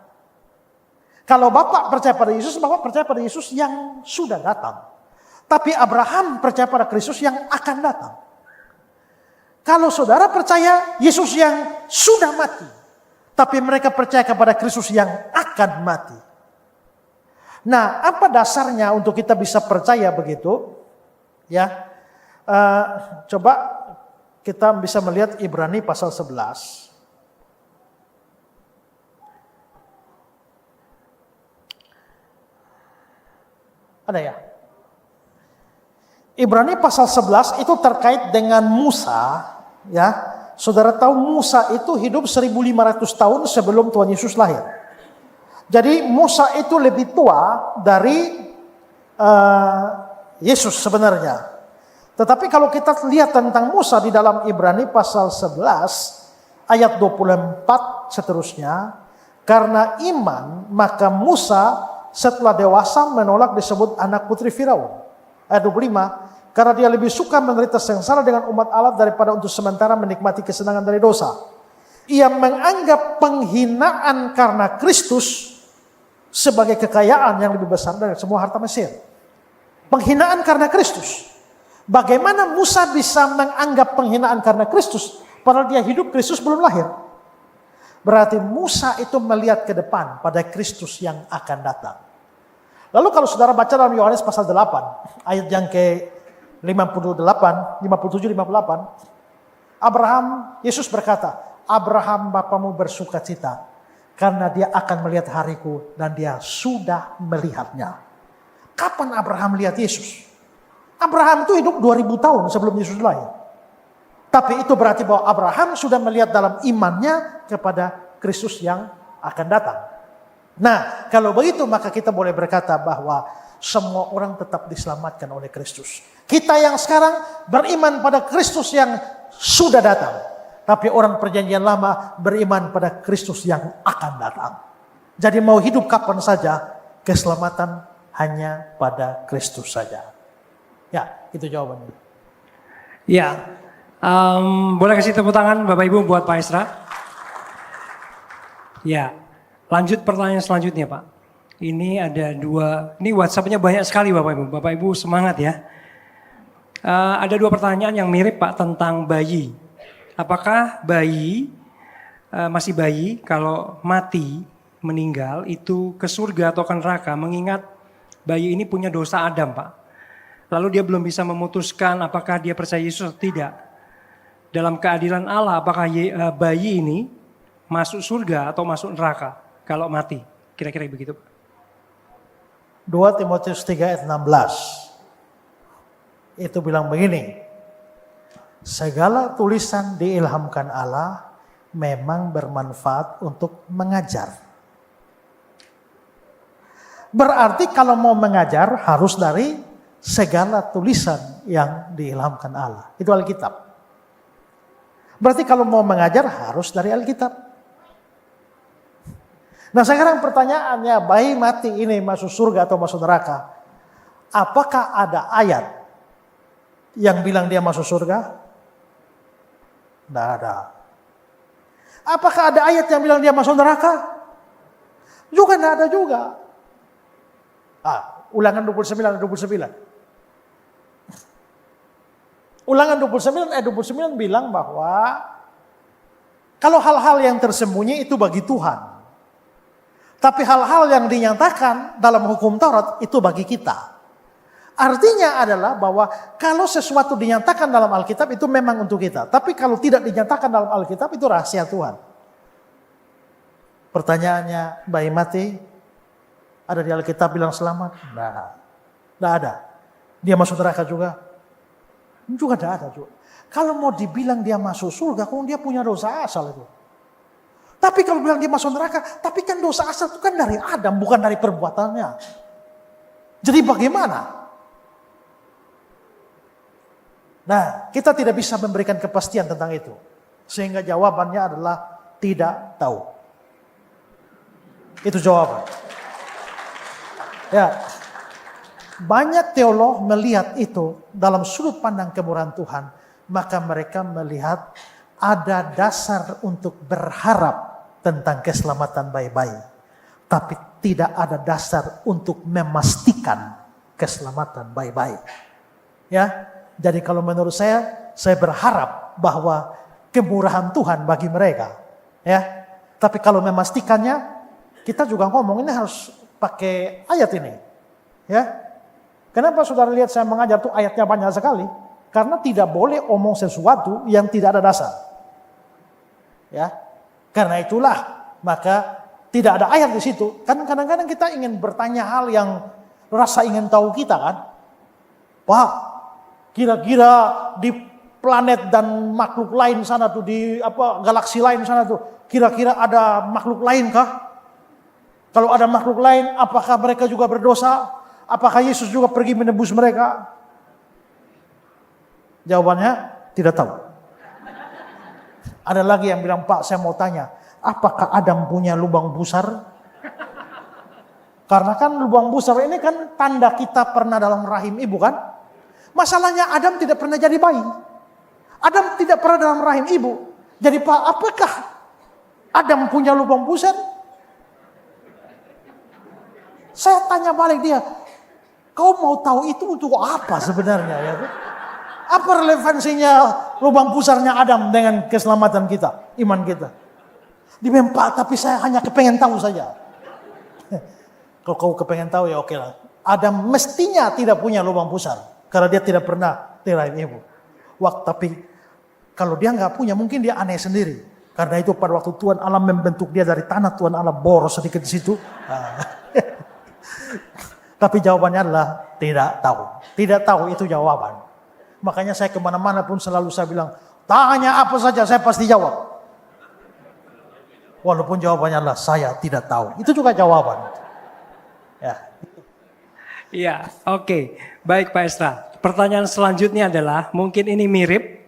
[SPEAKER 1] Kalau Bapak percaya pada Yesus, Bapak percaya pada Yesus yang sudah datang. Tapi Abraham percaya pada Kristus yang akan datang. Kalau saudara percaya Yesus yang sudah mati, tapi mereka percaya kepada Kristus yang akan mati. Nah, apa dasarnya untuk kita bisa percaya begitu? Ya, coba kita bisa melihat Ibrani pasal 11. Ada ya? Ibrani pasal 11 itu terkait dengan Musa, ya. Saudara tahu Musa itu hidup 1500 tahun sebelum Tuhan Yesus lahir. Jadi Musa itu lebih tua dari Yesus sebenarnya. Tetapi kalau kita lihat tentang Musa di dalam Ibrani pasal 11 ayat 24 seterusnya, karena iman maka Musa setelah dewasa menolak disebut anak putri Firaun. Ayat 25, karena dia lebih suka menderita sengsara dengan umat Allah daripada untuk sementara menikmati kesenangan dari dosa. Ia menganggap penghinaan karena Kristus sebagai kekayaan yang lebih besar dari semua harta Mesir. Penghinaan karena Kristus. Bagaimana Musa bisa menganggap penghinaan karena Kristus padahal dia hidup, Kristus belum lahir? Berarti Musa itu melihat ke depan pada Kristus yang akan datang. Lalu kalau saudara baca dalam Yohanes pasal 8 ayat yang ke 57, 58, Abraham, Yesus berkata, Abraham bapamu bersuka cita karena dia akan melihat hariku dan dia sudah melihatnya. Kapan Abraham lihat Yesus? Abraham itu hidup 2000 tahun sebelum Yesus lahir. Tapi itu berarti bahwa Abraham sudah melihat dalam imannya kepada Kristus yang akan datang. Nah, kalau begitu maka kita boleh berkata bahwa semua orang tetap diselamatkan oleh Kristus. Kita yang sekarang beriman pada Kristus yang sudah datang. Tapi orang perjanjian lama beriman pada Kristus yang akan datang. Jadi mau hidup kapan saja, keselamatan hanya pada Kristus saja. Ya, itu jawabannya.
[SPEAKER 2] Ya, boleh kasih tepuk tangan Bapak Ibu buat Pak Esra. Ya, lanjut pertanyaan selanjutnya Pak. Ini ada dua, ini WhatsApp-nya banyak sekali Bapak Ibu. Bapak Ibu semangat ya. Ada dua pertanyaan yang mirip Pak tentang bayi. Apakah bayi, masih bayi kalau mati, meninggal itu ke surga atau ke neraka? Mengingat bayi ini punya dosa Adam Pak. Lalu dia belum bisa memutuskan apakah dia percaya Yesus atau tidak. Dalam keadilan Allah apakah bayi ini masuk surga atau masuk neraka kalau mati? Kira-kira begitu Pak.
[SPEAKER 1] 2 Timotius 3 ayat 16. Itu bilang begini. Segala tulisan diilhamkan Allah memang bermanfaat untuk mengajar. Berarti kalau mau mengajar harus dari segala tulisan yang diilhamkan Allah. Itu Alkitab. Berarti kalau mau mengajar harus dari Alkitab. Nah sekarang pertanyaannya, bayi mati ini masuk surga atau masuk neraka? Apakah ada ayat yang bilang dia masuk surga? Tidak ada. Apakah ada ayat yang bilang dia masuk neraka? Juga tidak ada juga. Ulangan 29 ayat 29. Ulangan 29 ayat 29 bilang bahwa kalau hal-hal yang tersembunyi itu bagi Tuhan. Tapi hal-hal yang dinyatakan dalam hukum Taurat itu bagi kita. Artinya adalah bahwa kalau sesuatu dinyatakan dalam Alkitab itu memang untuk kita. Tapi kalau tidak dinyatakan dalam Alkitab itu rahasia Tuhan. Pertanyaannya, bayi mati ada di Alkitab bilang selamat? Tidak ada. Dia masuk neraka juga? Juga tidak ada juga. Kalau mau dibilang dia masuk surga, kok dia punya dosa asal itu. Tapi kalau bilang dia masuk neraka, tapi kan dosa asal itu kan dari Adam, bukan dari perbuatannya. Jadi bagaimana? Nah, kita tidak bisa memberikan kepastian tentang itu. Sehingga jawabannya adalah tidak tahu. Itu jawaban. Ya, banyak teolog melihat itu dalam sudut pandang kemurahan Tuhan. Maka mereka melihat ada dasar untuk berharap tentang keselamatan bayi-bayi. Tapi tidak ada dasar untuk memastikan keselamatan bayi-bayi. Ya, jadi kalau menurut saya berharap bahwa kemurahan Tuhan bagi mereka. Ya, tapi kalau memastikannya, kita juga ngomong ini harus pakai ayat ini. Ya, kenapa saudara lihat saya mengajar tuh ayatnya banyak sekali? Karena tidak boleh omong sesuatu yang tidak ada dasar. Ya, karena itulah maka tidak ada ayat di situ. Kan kadang-kadang kita ingin bertanya hal yang rasa ingin tahu kita kan. Pak, kira-kira di planet dan makhluk lain sana tuh, di galaksi lain sana tuh, kira-kira ada makhluk lain kah? Kalau ada makhluk lain, apakah mereka juga berdosa? Apakah Yesus juga pergi menebus mereka? Jawabannya tidak tahu. Ada lagi yang bilang, Pak saya mau tanya, apakah Adam punya lubang busar? Karena kan lubang busar ini kan tanda kita pernah dalam rahim ibu kan? Masalahnya Adam tidak pernah jadi bayi. Adam tidak pernah dalam rahim ibu. Jadi Pak, apakah Adam punya lubang busar? Saya tanya balik dia, kau mau tahu itu untuk apa sebenarnya? Ya? Apa relevansinya lubang pusarnya Adam dengan keselamatan kita, iman kita? Dia bilang, Pak, tapi saya hanya kepengen tahu saja. Kalau kau kepengen tahu ya oke lah. Adam mestinya tidak punya lubang pusar. Karena dia tidak pernah di rahim ibu. Tapi kalau dia nggak punya, mungkin dia aneh sendiri. Karena itu pada waktu Tuhan Allah membentuk dia dari tanah, Tuhan Allah boros sedikit di situ. Tapi jawabannya adalah tidak tahu. Tidak tahu itu jawaban. Makanya saya kemana-mana pun selalu saya bilang, tanya apa saja saya pasti jawab. Walaupun jawabannya adalah saya tidak tahu. Itu juga jawaban. Ya.
[SPEAKER 2] Iya, oke. Baik Pak Esra. Pertanyaan selanjutnya adalah, mungkin ini mirip.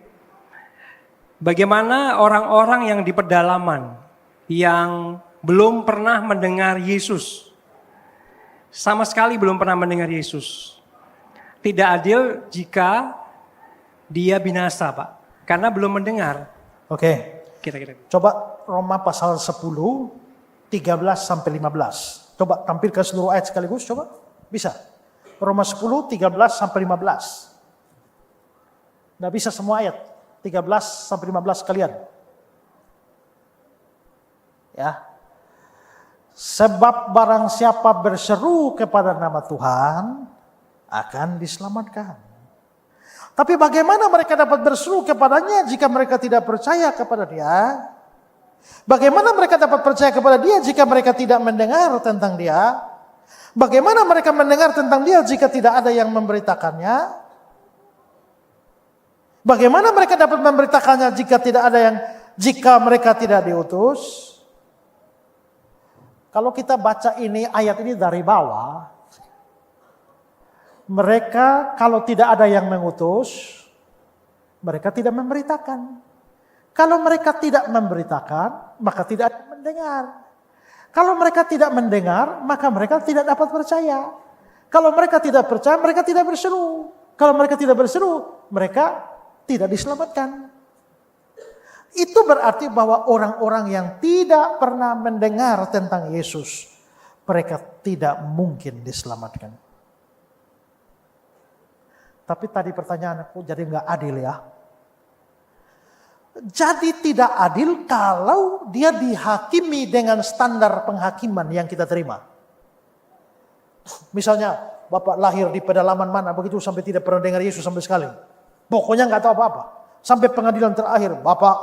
[SPEAKER 2] Bagaimana orang-orang yang di pedalaman, yang belum pernah mendengar Yesus. Sama sekali belum pernah mendengar Yesus. Tidak adil jika dia binasa, Pak. Karena belum mendengar.
[SPEAKER 1] Oke.
[SPEAKER 2] Kira-kira.
[SPEAKER 1] Coba Roma pasal 10, 13 sampai 15. Coba tampilkan seluruh ayat sekaligus, coba. Bisa. Roma 10, 13 sampai 15. Nggak bisa semua ayat. 13 sampai 15 sekalian. Ya. Sebab barang siapa berseru kepada nama Tuhan akan diselamatkan. Tapi bagaimana mereka dapat berseru kepadanya jika mereka tidak percaya kepada dia? Bagaimana mereka dapat percaya kepada dia jika mereka tidak mendengar tentang dia? Bagaimana mereka mendengar tentang dia jika tidak ada yang memberitakannya? Bagaimana mereka dapat memberitakannya jika mereka tidak diutus? Kalau kita baca ayat ini dari bawah, mereka kalau tidak ada yang mengutus, mereka tidak memberitakan. Kalau mereka tidak memberitakan, maka tidak ada yang mendengar. Kalau mereka tidak mendengar, maka mereka tidak dapat percaya. Kalau mereka tidak percaya, mereka tidak berseru. Kalau mereka tidak berseru, mereka tidak diselamatkan. Itu berarti bahwa orang-orang yang tidak pernah mendengar tentang Yesus, mereka tidak mungkin diselamatkan. Tapi tadi pertanyaanku jadi nggak adil ya. Jadi tidak adil kalau dia dihakimi dengan standar penghakiman yang kita terima. Misalnya Bapak lahir di pedalaman mana begitu sampai tidak pernah dengar Yesus sampai sekali. Pokoknya nggak tahu apa-apa. Sampai pengadilan terakhir, Bapak,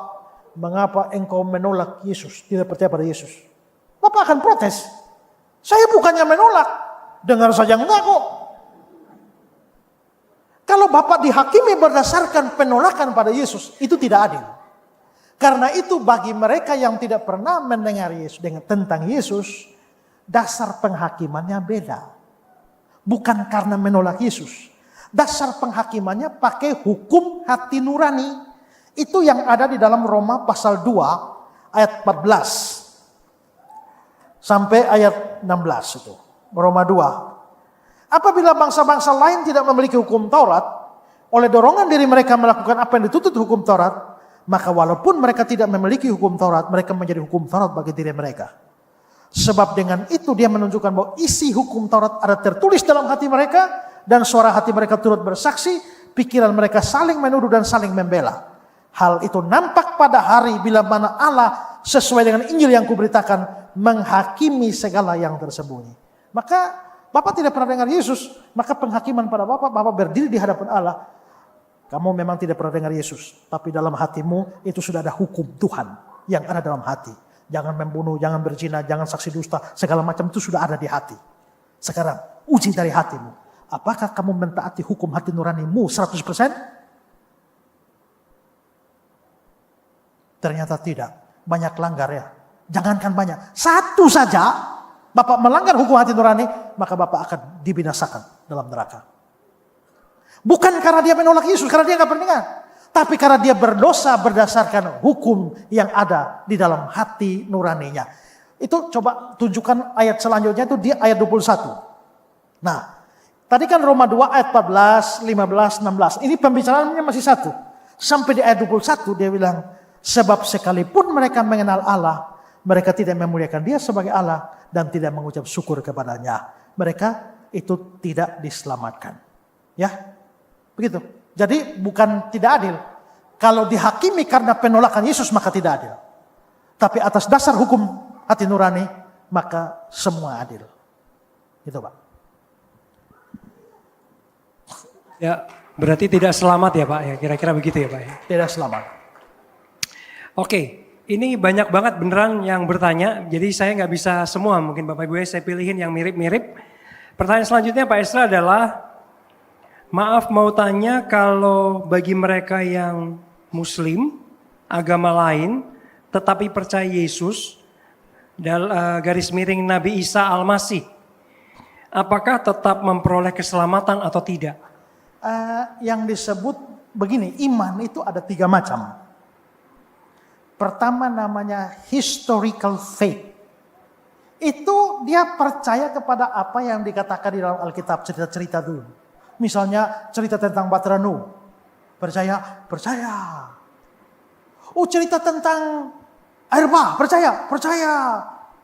[SPEAKER 1] mengapa engkau menolak Yesus, tidak percaya pada Yesus? Bapak akan protes. Saya bukannya menolak, dengar saja enggak kok. Kalau Bapak dihakimi berdasarkan penolakan pada Yesus, itu tidak adil. Karena itu bagi mereka yang tidak pernah mendengar Yesus tentang Yesus, dasar penghakimannya beda. Bukan karena menolak Yesus. Dasar penghakimannya pakai hukum hati nurani. Itu yang ada di dalam Roma pasal 2 ayat 14 sampai ayat 16 itu. Roma 2. Apabila bangsa-bangsa lain tidak memiliki hukum Taurat, oleh dorongan diri mereka melakukan apa yang dituntut hukum Taurat, maka walaupun mereka tidak memiliki hukum Taurat, mereka menjadi hukum Taurat bagi diri mereka. Sebab dengan itu dia menunjukkan bahwa isi hukum Taurat ada tertulis dalam hati mereka, dan suara hati mereka turut bersaksi, pikiran mereka saling menuduh dan saling membela. Hal itu nampak pada hari bila mana Allah sesuai dengan Injil yang kuberitakan menghakimi segala yang tersembunyi. Maka Bapak tidak pernah dengar Yesus, maka penghakiman pada Bapak berdiri di hadapan Allah. Kamu memang tidak pernah dengar Yesus, tapi dalam hatimu itu sudah ada hukum Tuhan yang ada dalam hati. Jangan membunuh, jangan berzina, jangan saksi dusta, segala macam itu sudah ada di hati. Sekarang uji dari hatimu. Apakah kamu mentaati hukum hati nuranimu 100%? Ternyata tidak. Banyak langgar ya. Jangankan banyak. Satu saja Bapak melanggar hukum hati nurani, maka Bapak akan dibinasakan dalam neraka. Bukan karena dia menolak Yesus, karena dia nggak mendengar. Tapi karena dia berdosa berdasarkan hukum yang ada di dalam hati nuraninya. Itu coba tunjukkan ayat selanjutnya itu di ayat 21. Nah, tadi kan Roma 2 ayat 14, 15, 16. Ini pembicaraannya masih satu. Sampai di ayat 21 dia bilang, sebab sekalipun mereka mengenal Allah, mereka tidak memuliakan dia sebagai Allah dan tidak mengucap syukur kepadanya. Mereka itu tidak diselamatkan. Ya, begitu. Jadi bukan tidak adil. Kalau dihakimi karena penolakan Yesus maka tidak adil. Tapi atas dasar hukum hati nurani maka semua adil. Gitu Pak.
[SPEAKER 2] Ya, berarti tidak selamat ya Pak ya, kira-kira begitu ya Pak ya.
[SPEAKER 1] Tidak selamat.
[SPEAKER 2] Oke, ini banyak banget beneran yang bertanya, jadi saya nggak bisa semua, mungkin Bapak Ibu saya pilihin yang mirip-mirip. Pertanyaan selanjutnya Pak Esra adalah, maaf mau tanya kalau bagi mereka yang Muslim, agama lain, tetapi percaya Yesus, garis miring Nabi Isa Al-Masih, apakah tetap memperoleh keselamatan atau tidak?
[SPEAKER 1] Yang disebut begini, iman itu ada 3 macam. Pertama namanya historical faith. Itu dia percaya kepada apa yang dikatakan di dalam Alkitab, cerita-cerita dulu. Misalnya cerita tentang Bahtera Nuh. Percaya. Oh, cerita tentang air bah, percaya.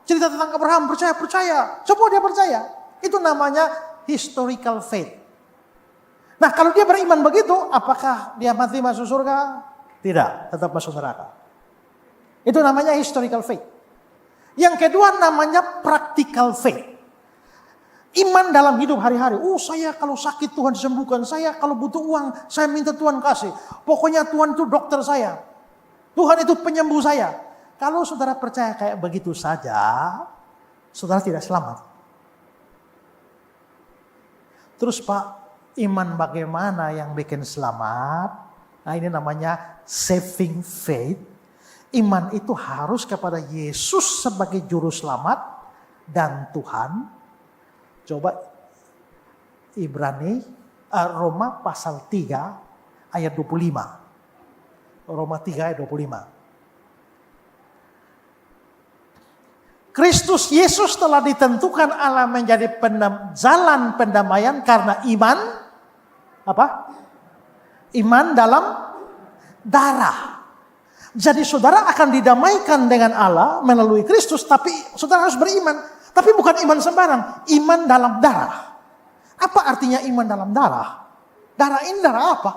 [SPEAKER 1] Cerita tentang Abraham, percaya. Semua dia percaya. Itu namanya historical faith. Nah, kalau dia beriman begitu, apakah dia mati masuk surga? Tidak, tetap masuk neraka. Itu namanya historical faith. Yang kedua namanya practical faith. Iman dalam hidup hari-hari. Oh, saya kalau sakit Tuhan sembuhkan. Saya kalau butuh uang, saya minta Tuhan kasih. Pokoknya Tuhan itu dokter saya. Tuhan itu penyembuh saya. Kalau saudara percaya kayak begitu saja, saudara tidak selamat. Terus Pak, iman bagaimana yang bikin selamat? Nah, ini namanya saving faith. Iman itu harus kepada Yesus sebagai juru selamat dan Tuhan. Coba Roma pasal 3 ayat 25. Roma 3 ayat 25. Kristus Yesus telah ditentukan Allah menjadi jalan pendamaian karena iman. Apa? Iman dalam darah. Jadi saudara akan didamaikan dengan Allah melalui Kristus, tapi saudara harus beriman. Tapi bukan iman sembarang, iman dalam darah. Apa artinya iman dalam darah? Darah ini darah apa?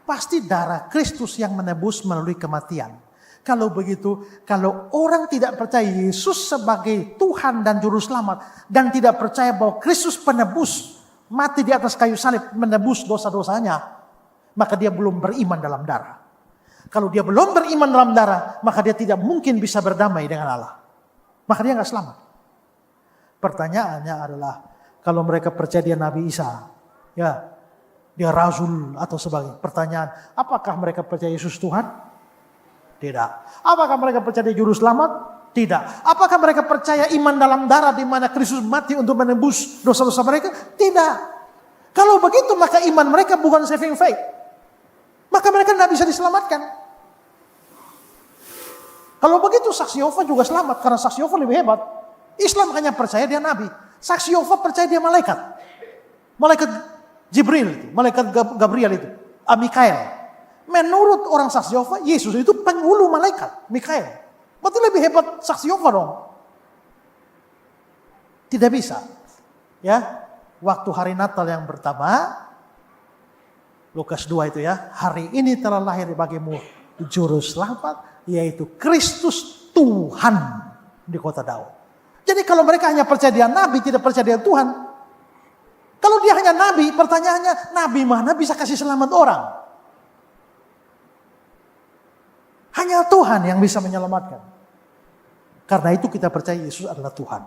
[SPEAKER 1] Pasti darah Kristus yang menebus melalui kematian. Kalau begitu, kalau orang tidak percaya Yesus sebagai Tuhan dan Juru Selamat, dan tidak percaya bahwa Kristus penebus, mati di atas kayu salib menebus dosa-dosanya, maka dia belum beriman dalam darah. Kalau dia belum beriman dalam darah, maka dia tidak mungkin bisa berdamai dengan Allah. Maka dia nggak selamat. Pertanyaannya adalah, kalau mereka percaya dia Nabi Isa, ya, dia Rasul atau sebagainya. Pertanyaan, apakah mereka percaya Yesus Tuhan? Tidak. Apakah mereka percaya dia Juru Selamat? Tidak. Apakah mereka percaya iman dalam darah di mana Kristus mati untuk menebus dosa-dosa mereka? Tidak. Kalau begitu maka iman mereka bukan saving faith. Maka mereka tidak bisa diselamatkan. Kalau begitu saksi Yehova juga selamat karena saksi Yehova lebih hebat. Islam hanya percaya dia nabi. Saksi Yehova percaya dia malaikat. Malaikat Jibril itu, malaikat Gabriel itu, Mikael. Menurut orang saksi Yehova, Yesus itu penghulu malaikat, Mikael. Berarti lebih hebat saksi Yehova dong. Tidak bisa. Ya, waktu hari Natal yang pertama, Lukas 2 itu ya, hari ini telah lahir bagimu Juru Selamat, yaitu Kristus Tuhan di kota Daud. Jadi kalau mereka hanya percaya dia nabi, tidak percaya dia Tuhan. Kalau dia hanya nabi, pertanyaannya, nabi mana bisa kasih selamat orang? Hanya Tuhan yang bisa menyelamatkan. Karena itu kita percaya Yesus adalah Tuhan.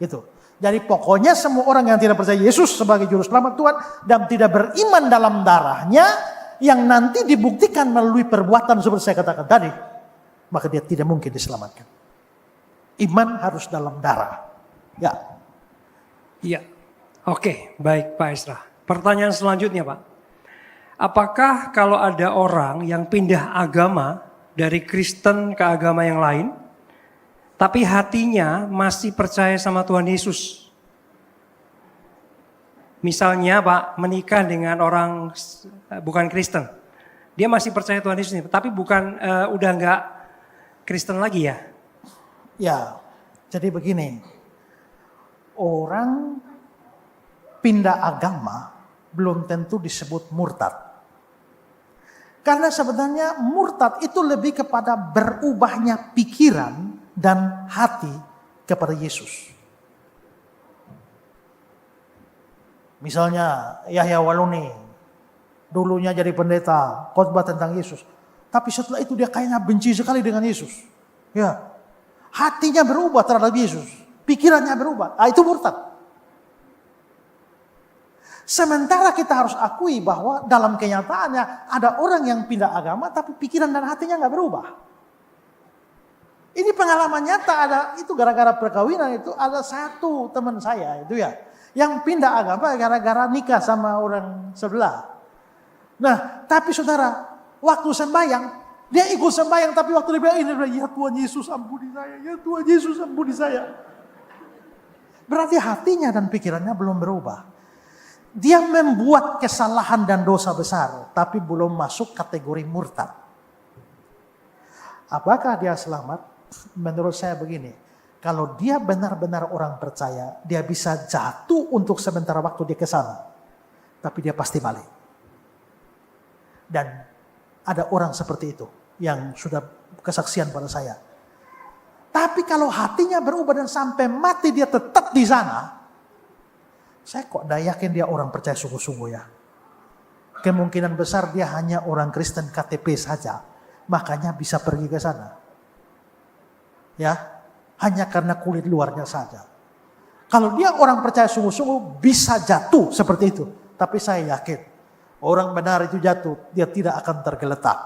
[SPEAKER 1] Gitu. Jadi pokoknya semua orang yang tidak percaya Yesus sebagai juru selamat Tuhan dan tidak beriman dalam darahnya yang nanti dibuktikan melalui perbuatan seperti saya katakan tadi, maka dia tidak mungkin diselamatkan. Iman harus dalam darah. Ya.
[SPEAKER 2] Iya. Oke, baik Pak Esra. Pertanyaan selanjutnya Pak. Apakah kalau ada orang yang pindah agama dari Kristen ke agama yang lain, tapi hatinya masih percaya sama Tuhan Yesus? Misalnya Pak, menikah dengan orang bukan Kristen. Dia masih percaya Tuhan Yesus, tapi bukan udah nggak Kristen lagi ya?
[SPEAKER 1] Ya, jadi begini. Orang pindah agama belum tentu disebut murtad. Karena sebenarnya murtad itu lebih kepada berubahnya pikiran dan hati kepada Yesus. Misalnya Yahya Waluni, dulunya jadi pendeta, khotbah tentang Yesus. Tapi setelah itu dia kayaknya benci sekali dengan Yesus. Ya, hatinya berubah terhadap Yesus, pikirannya berubah. Itu murtad. Sementara kita harus akui bahwa dalam kenyataannya ada orang yang pindah agama tapi pikiran dan hatinya nggak berubah. Ini pengalaman nyata ada, itu gara-gara perkawinan itu ada satu teman saya itu ya, yang pindah agama gara-gara nikah sama orang sebelah. Nah, tapi saudara, waktu sembahyang, dia ikut sembahyang, tapi waktu dia bilang ini, ya Tuhan Yesus ampuni saya, ya Tuhan Yesus ampuni saya. Berarti hatinya dan pikirannya belum berubah. Dia membuat kesalahan dan dosa besar, tapi belum masuk kategori murtad. Apakah dia selamat? Menurut saya begini, kalau dia benar-benar orang percaya, dia bisa jatuh untuk sementara waktu dia ke sana, tapi dia pasti balik. Dan ada orang seperti itu yang sudah kesaksian pada saya. Tapi kalau hatinya berubah dan sampai mati dia tetap di sana, saya kok tidak yakin dia orang percaya sungguh-sungguh ya. Kemungkinan besar dia hanya orang Kristen KTP saja, makanya bisa pergi ke sana. Ya, hanya karena kulit luarnya saja. Kalau dia orang percaya sungguh-sungguh bisa jatuh seperti itu. Tapi saya yakin orang benar itu jatuh, dia tidak akan tergeletak.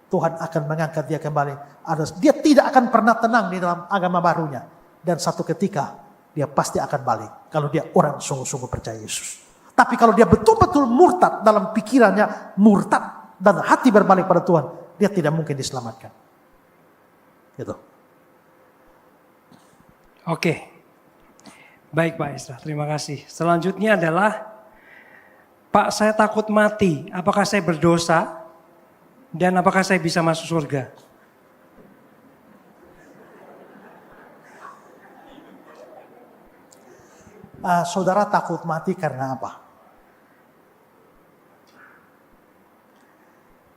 [SPEAKER 1] Tuhan akan mengangkat dia kembali. Dia tidak akan pernah tenang di dalam agama barunya. Dan satu ketika dia pasti akan balik. Kalau dia orang sungguh-sungguh percaya Yesus. Tapi kalau dia betul-betul murtad dalam pikirannya, murtad dan hati berbalik pada Tuhan, dia tidak mungkin diselamatkan. Gitu.
[SPEAKER 2] Oke, baik Pak Esra, terima kasih. Selanjutnya adalah, Pak saya takut mati, apakah saya berdosa? Dan apakah saya bisa masuk surga?
[SPEAKER 1] Saudara takut mati karena apa?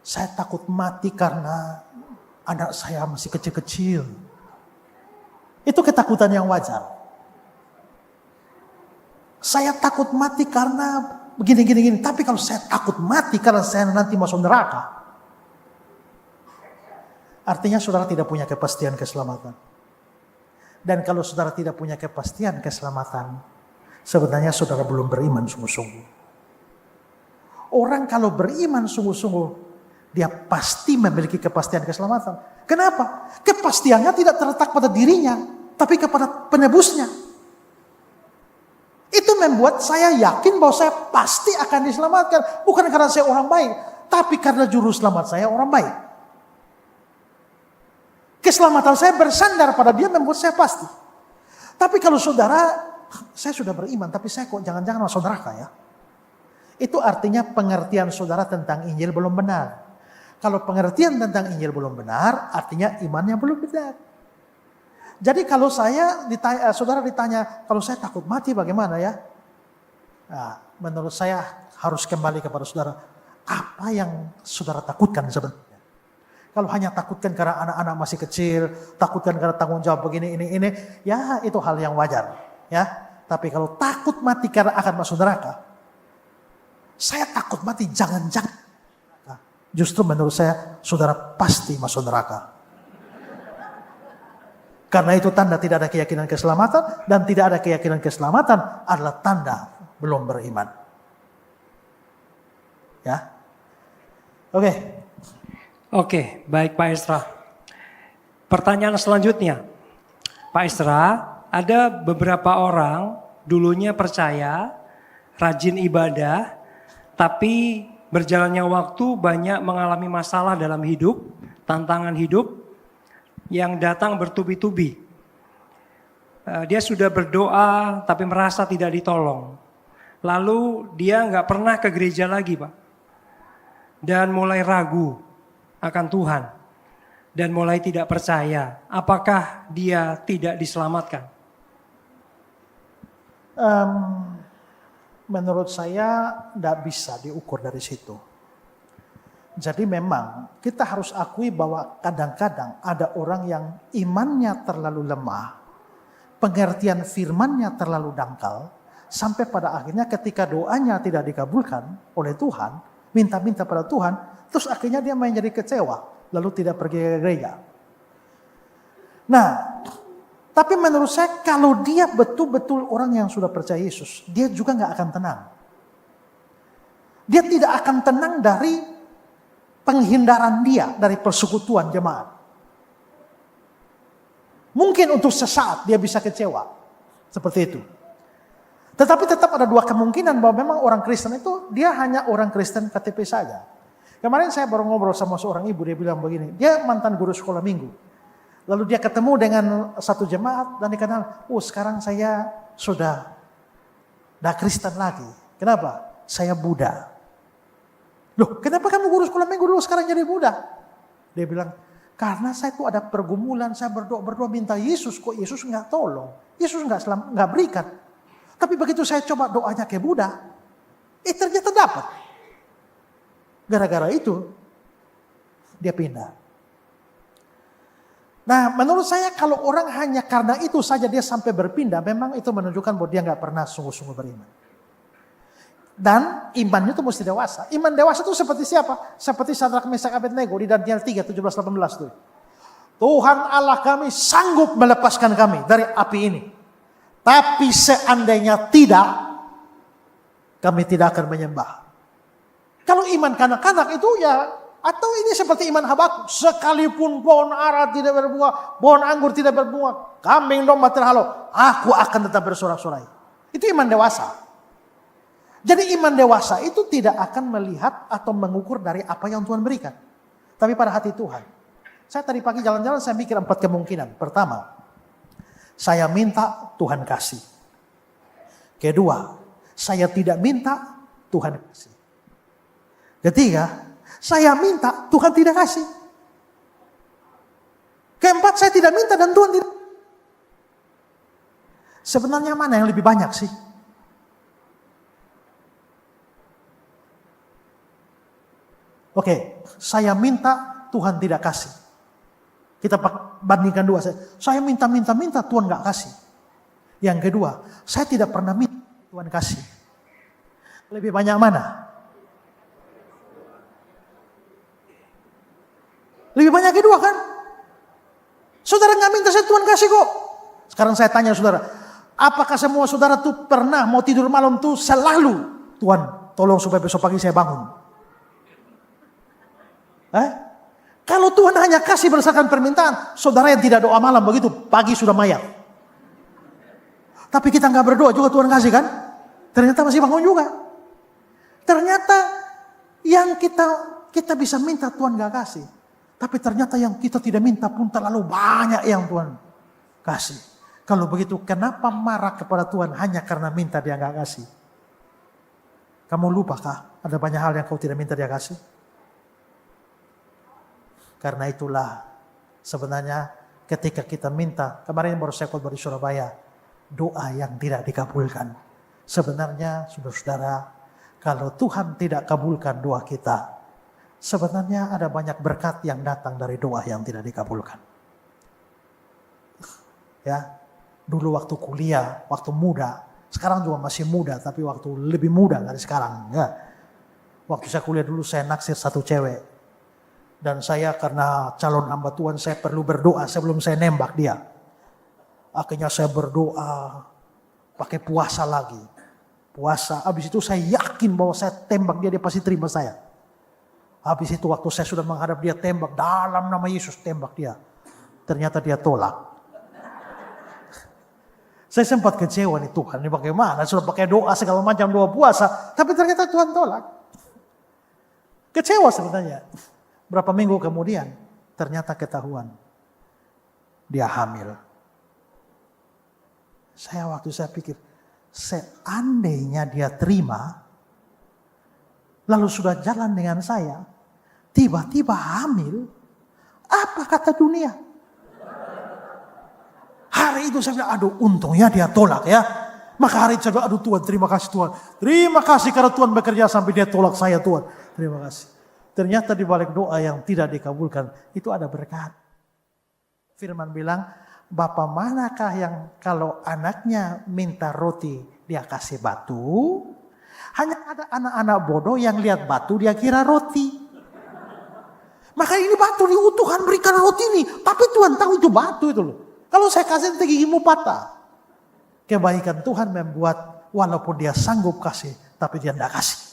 [SPEAKER 1] Saya takut mati karena anak saya masih kecil-kecil. Itu ketakutan yang wajar. Saya takut mati karena begini. Tapi kalau saya takut mati karena saya nanti masuk neraka, artinya saudara tidak punya kepastian keselamatan. Dan kalau saudara tidak punya kepastian keselamatan, sebenarnya saudara belum beriman sungguh-sungguh. Orang kalau beriman sungguh-sungguh, dia pasti memiliki kepastian keselamatan. Kenapa? Kepastiannya tidak terletak pada dirinya, tapi kepada penebusnya. Itu membuat saya yakin bahwa saya pasti akan diselamatkan. Bukan karena saya orang baik, tapi karena juru selamat saya orang baik. Keselamatan saya bersandar pada dia membuat saya pasti. Tapi kalau saudara, saya sudah beriman, tapi saya kok jangan-jangan masuk neraka ya. Itu artinya pengertian saudara tentang Injil belum benar. Kalau pengertian tentang Injil belum benar, artinya imannya belum benar. Jadi kalau saudara ditanya, kalau saya takut mati bagaimana ya? Nah, menurut saya harus kembali kepada saudara. Apa yang saudara takutkan sebenarnya? Kalau hanya takutkan karena anak-anak masih kecil, takutkan karena tanggung jawab begini, ini, ya itu hal yang wajar. Ya, tapi kalau takut mati karena akan masuk neraka, saya takut mati jangan-jangan. Justru menurut saya, saudara pasti masuk neraka. Karena itu tanda tidak ada keyakinan keselamatan, dan tidak ada keyakinan keselamatan adalah tanda belum beriman. Ya,
[SPEAKER 2] Oke, baik Pak Esra. Pertanyaan selanjutnya, Pak Esra, ada beberapa orang dulunya percaya, rajin ibadah, tapi berjalannya waktu banyak mengalami masalah dalam hidup, tantangan hidup yang datang bertubi-tubi. Dia sudah berdoa tapi merasa tidak ditolong. Lalu dia nggak pernah ke gereja lagi, Pak. Dan mulai ragu akan Tuhan. Dan mulai tidak percaya. Apakah dia tidak diselamatkan?
[SPEAKER 1] Menurut saya tidak bisa diukur dari situ. Jadi memang kita harus akui bahwa kadang-kadang ada orang yang imannya terlalu lemah, pengertian firmannya terlalu dangkal, sampai pada akhirnya ketika doanya tidak dikabulkan oleh Tuhan, minta-minta pada Tuhan, terus akhirnya dia menjadi kecewa, lalu tidak pergi ke gereja. Nah, tapi menurut saya kalau dia betul-betul orang yang sudah percaya Yesus, dia juga nggak akan tenang. Dia tidak akan tenang dari penghindaran dia dari persekutuan jemaat. Mungkin untuk sesaat dia bisa kecewa. Seperti itu. Tetapi tetap ada dua kemungkinan bahwa memang orang Kristen itu dia hanya orang Kristen KTP saja. Kemarin saya baru ngobrol sama seorang ibu, dia bilang begini, dia mantan guru sekolah minggu. Lalu dia ketemu dengan satu jemaat dan dia kenal, sekarang saya sudah Kristen lagi. Kenapa? Saya Buddha. Loh, kenapa kamu guru sekolah minggu dulu sekarang jadi Buddha? Dia bilang, karena saya tuh ada pergumulan, saya berdoa minta Yesus, kok Yesus nggak tolong, Yesus nggak berikan. Tapi begitu saya coba doanya ke Buddha, ternyata dapat. Gara-gara itu dia pindah. Nah, menurut saya kalau orang hanya karena itu saja dia sampai berpindah, memang itu menunjukkan bahwa dia nggak pernah sungguh-sungguh beriman. Dan imannya itu mesti dewasa. Iman dewasa itu seperti siapa? Seperti Sadrak, Mesak, Abednego di Daniel 3, 17-18 tuh. Tuhan Allah kami sanggup melepaskan kami dari api ini. Tapi seandainya tidak, kami tidak akan menyembah. Kalau iman kanak-kanak itu ya, atau ini seperti iman Habakuk. Sekalipun pohon ara tidak berbuah, pohon anggur tidak berbuah, kambing domba terhalau, aku akan tetap bersorak-sorai. Itu iman dewasa. Jadi iman dewasa itu tidak akan melihat atau mengukur dari apa yang Tuhan berikan. Tapi pada hati Tuhan. Saya tadi pagi jalan-jalan saya mikir 4 kemungkinan. Pertama, saya minta Tuhan kasih. Kedua, saya tidak minta Tuhan kasih. Ketiga, saya minta Tuhan tidak kasih. Keempat, saya tidak minta dan Tuhan tidak. Sebenarnya mana yang lebih banyak sih? Oke, saya minta Tuhan tidak kasih. Kita bandingkan dua. Saya minta, Tuhan gak kasih. Yang kedua, saya tidak pernah minta, Tuhan kasih. Lebih banyak mana? Lebih banyak kedua kan? Saudara gak minta, saya Tuhan kasih kok. Sekarang saya tanya saudara, apakah semua saudara tuh pernah mau tidur malam tuh selalu, Tuhan tolong supaya besok pagi saya bangun? Kalau Tuhan hanya kasih berdasarkan permintaan, saudara yang tidak doa malam begitu, pagi sudah mayat. Tapi kita nggak berdoa juga Tuhan kasih kan? Ternyata masih bangun juga. Ternyata yang kita bisa minta Tuhan nggak kasih. Tapi ternyata yang kita tidak minta pun terlalu banyak yang Tuhan kasih. Kalau begitu kenapa marah kepada Tuhan hanya karena minta dia nggak kasih? Kamu lupakah ada banyak hal yang kau tidak minta dia kasih? Karena itulah sebenarnya ketika kita minta, kemarin baru saya khotbah di Surabaya, doa yang tidak dikabulkan. Sebenarnya saudara-saudara, kalau Tuhan tidak kabulkan doa kita, sebenarnya ada banyak berkat yang datang dari doa yang tidak dikabulkan. Ya, dulu waktu kuliah, waktu muda, sekarang juga masih muda, tapi waktu lebih muda dari sekarang. Ya. Waktu saya kuliah dulu saya naksir satu cewek. Dan saya karena calon hamba Tuhan saya perlu berdoa sebelum saya nembak dia. Akhirnya saya berdoa pakai puasa lagi. Puasa, habis itu saya yakin bahwa saya tembak dia pasti terima saya. Habis itu waktu saya sudah menghadap dia tembak, dalam nama Yesus tembak dia. Ternyata dia tolak. Saya sempat kecewa nih Tuhan, ini bagaimana? Sudah pakai doa segala macam, doa puasa. Tapi ternyata Tuhan tolak. Kecewa sebenarnya. Berapa minggu kemudian ternyata ketahuan dia hamil. Waktu saya pikir seandainya dia terima lalu sudah jalan dengan saya tiba-tiba hamil, apa kata dunia? Hari itu saya bilang aduh untungnya dia tolak ya. Maka hari itu saya bilang aduh Tuhan terima kasih Tuhan. Terima kasih karena Tuhan bekerja sampai dia tolak saya Tuhan. Terima kasih. Ternyata di balik doa yang tidak dikabulkan itu ada berkat. Firman bilang, Bapa manakah yang kalau anaknya minta roti dia kasih batu? Hanya ada anak-anak bodoh yang lihat batu dia kira roti. Maka ini batu nih, Tuhan berikan roti nih. Tapi Tuhan tahu itu batu itu loh. Kalau saya kasih nanti gigimu patah. Kebaikan Tuhan membuat walaupun dia sanggup kasih, tapi dia tidak kasih.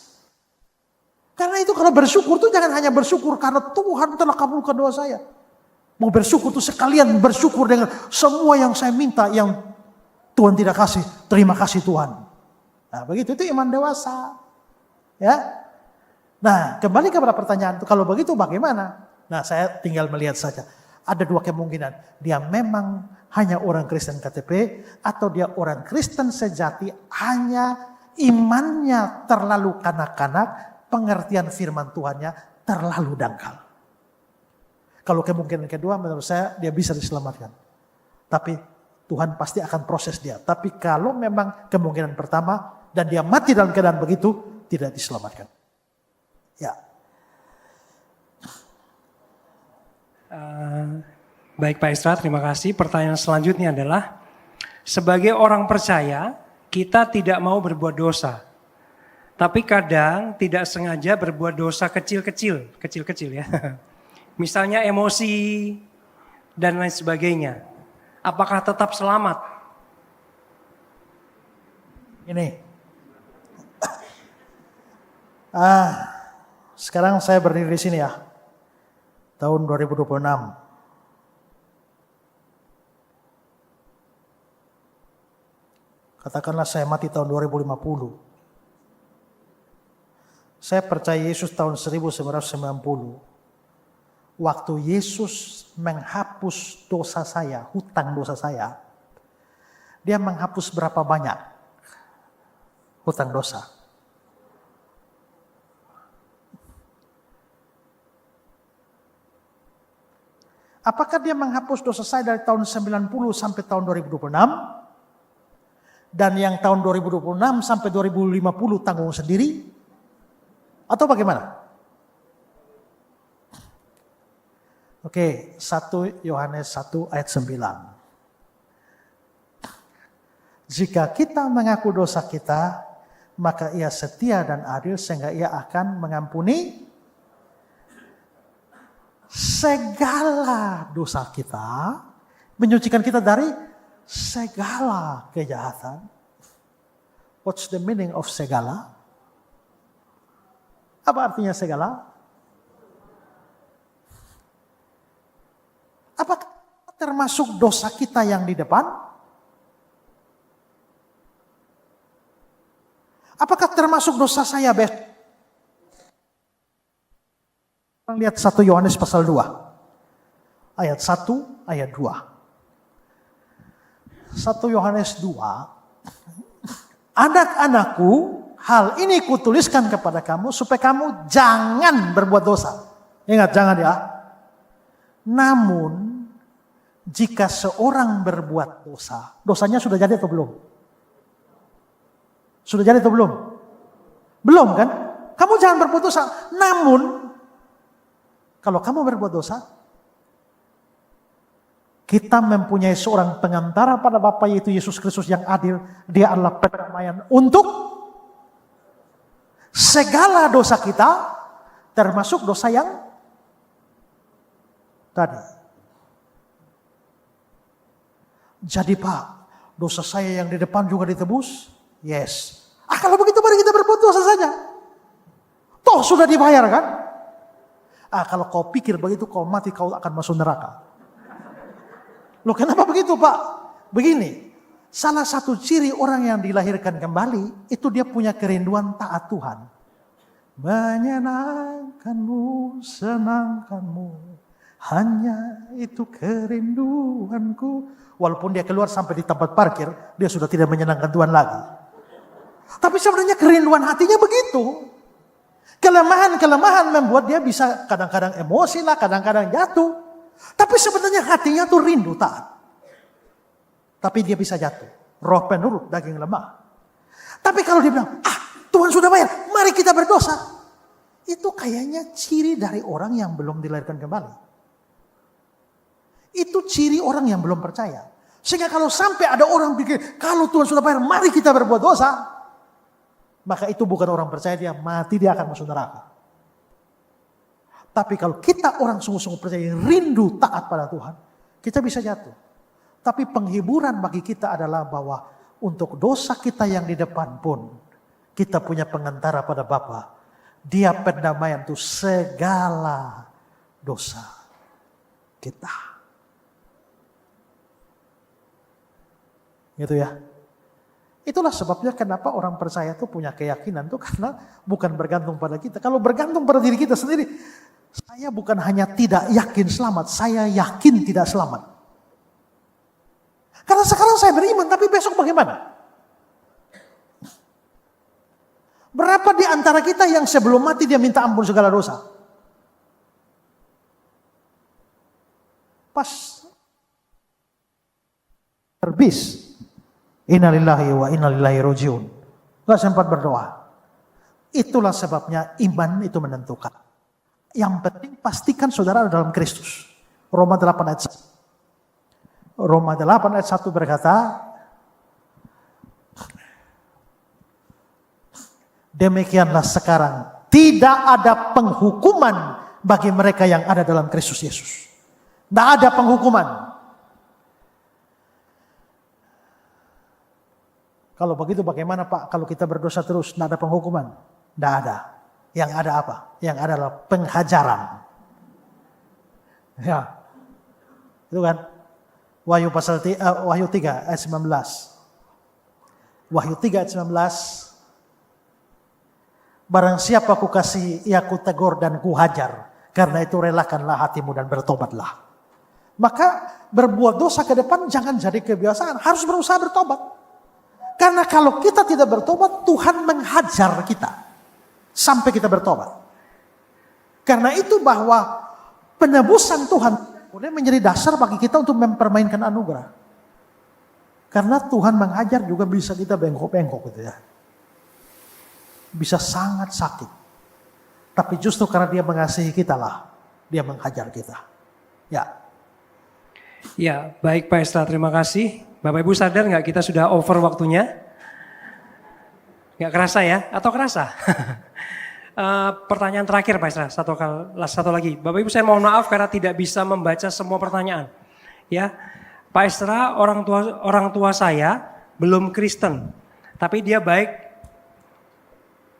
[SPEAKER 1] Karena itu kalau bersyukur tuh jangan hanya bersyukur karena Tuhan telah kabulkan doa saya. Mau bersyukur itu sekalian bersyukur dengan semua yang saya minta yang Tuhan tidak kasih. Terima kasih Tuhan. Nah begitu, itu iman dewasa. Ya. Nah kembali kepada pertanyaan itu, kalau begitu bagaimana? Nah saya tinggal melihat saja. Ada dua kemungkinan. Dia memang hanya orang Kristen KTP atau dia orang Kristen sejati, hanya imannya terlalu kanak-kanak, pengertian firman Tuhannya terlalu dangkal. Kalau kemungkinan kedua menurut saya dia bisa diselamatkan. Tapi Tuhan pasti akan proses dia. Tapi kalau memang kemungkinan pertama dan dia mati dalam keadaan begitu, tidak diselamatkan. Ya.
[SPEAKER 2] Baik Pak Isra, terima kasih. Pertanyaan selanjutnya adalah, sebagai orang percaya, kita tidak mau berbuat dosa. Tapi kadang tidak sengaja berbuat dosa kecil-kecil ya. Misalnya emosi dan lain sebagainya. Apakah tetap selamat?
[SPEAKER 1] Ini. Sekarang saya berdiri di sini ya. Tahun 2026. Katakanlah saya mati tahun 2050. Saya percaya Yesus tahun 1990. Waktu Yesus menghapus dosa saya, hutang dosa saya, dia menghapus berapa banyak hutang dosa? Apakah dia menghapus dosa saya dari tahun 90 sampai tahun 2026? Dan yang tahun 2026 sampai 2050 tanggung sendiri? Atau bagaimana? Oke, 1 Yohanes 1 ayat 9. Jika kita mengaku dosa kita, maka ia setia dan adil sehingga ia akan mengampuni segala dosa kita, menyucikan kita dari segala kejahatan. What's the meaning of segala? Apa artinya segala? Apakah termasuk dosa kita yang di depan? Apakah termasuk dosa saya besok? Lihat 1 Yohanes pasal 2. Ayat 1, ayat 2. 1 Yohanes 2. Anak-anakku, hal ini kutuliskan kepada kamu supaya kamu jangan berbuat dosa. Ingat, jangan ya. Namun, jika seorang berbuat dosa, dosanya sudah jadi atau belum? Sudah jadi atau belum? Belum kan? Kamu jangan berbuat dosa. Namun, kalau kamu berbuat dosa, kita mempunyai seorang pengantara pada Bapa, yaitu Yesus Kristus yang adil. Dia adalah perdamaian untuk segala dosa kita, termasuk dosa yang tadi. Jadi Pak, dosa saya yang di depan juga ditebus? Yes. Kalau begitu mari kita berbuat dosa saja. Toh sudah dibayar kan? Kalau kau pikir begitu kau mati kau akan masuk neraka. Loh kenapa begitu Pak? Begini, salah satu ciri orang yang dilahirkan kembali, itu dia punya kerinduan taat Tuhan. Menyenangkanmu, senangkanmu, hanya itu kerinduanku. Walaupun dia keluar sampai di tempat parkir, dia sudah tidak menyenangkan Tuhan lagi. Tapi sebenarnya kerinduan hatinya begitu. Kelemahan-kelemahan membuat dia bisa kadang-kadang emosi lah, kadang-kadang jatuh. Tapi sebenarnya hatinya tuh rindu taat. Tapi dia bisa jatuh. Roh penurut, daging lemah. Tapi kalau dia bilang, Tuhan sudah bayar, mari kita berdosa. Itu kayaknya ciri dari orang yang belum dilahirkan kembali. Itu ciri orang yang belum percaya. Sehingga kalau sampai ada orang pikir, kalau Tuhan sudah bayar, mari kita berbuat dosa. Maka itu bukan orang percaya, dia mati, dia akan masuk neraka. Tapi kalau kita orang sungguh-sungguh percaya, rindu taat pada Tuhan, kita bisa jatuh. Tapi penghiburan bagi kita adalah bahwa untuk dosa kita yang di depan pun, kita punya pengantara pada Bapa. Dia pendamaian untuk segala dosa kita. Gitu ya. Itulah sebabnya kenapa orang percaya itu punya keyakinan itu karena bukan bergantung pada kita. Kalau bergantung pada diri kita sendiri, saya bukan hanya tidak yakin selamat, saya yakin tidak selamat. Karena sekarang saya beriman, tapi besok bagaimana? Berapa di antara kita yang sebelum mati dia minta ampun segala dosa? Pas terbis. Innalillahi wa innalillahi rojiun. Gak sempat berdoa. Itulah sebabnya iman itu menentukan. Yang penting pastikan saudara ada dalam Kristus. Roma 8 ayat 1. Roma 8 ayat 1 berkata, demikianlah sekarang tidak ada penghukuman bagi mereka yang ada dalam Kristus Yesus. Tidak ada penghukuman. Kalau begitu bagaimana Pak kalau kita berdosa terus tidak ada penghukuman? Tidak ada. Yang ada apa? Yang ada adalah penghajaran. Ya. Itu kan. Wahyu 3 ayat 19. Wahyu 3 ayat 19. Barang siapa ku kasih, ia ku tegur dan ku hajar. Karena itu relakanlah hatimu dan bertobatlah. Maka berbuat dosa ke depan jangan jadi kebiasaan. Harus berusaha bertobat. Karena kalau kita tidak bertobat, Tuhan menghajar kita. Sampai kita bertobat. Karena itu bahwa penebusan Tuhan boleh menjadi dasar bagi kita untuk mempermainkan anugerah. Karena Tuhan menghajar juga bisa kita bengkok-bengkok gitu ya. Bisa sangat sakit. Tapi justru karena dia mengasihi kita lah, dia menghajar kita. Ya.
[SPEAKER 2] Ya, baik Pak Estra, terima kasih. Bapak Ibu sadar nggak kita sudah over waktunya? Nggak kerasa ya? Atau kerasa? Pertanyaan terakhir Pak Estra, satu lagi. Bapak Ibu saya mohon maaf karena tidak bisa membaca semua pertanyaan. Ya, Pak Estra orang tua saya belum Kristen, tapi dia baik,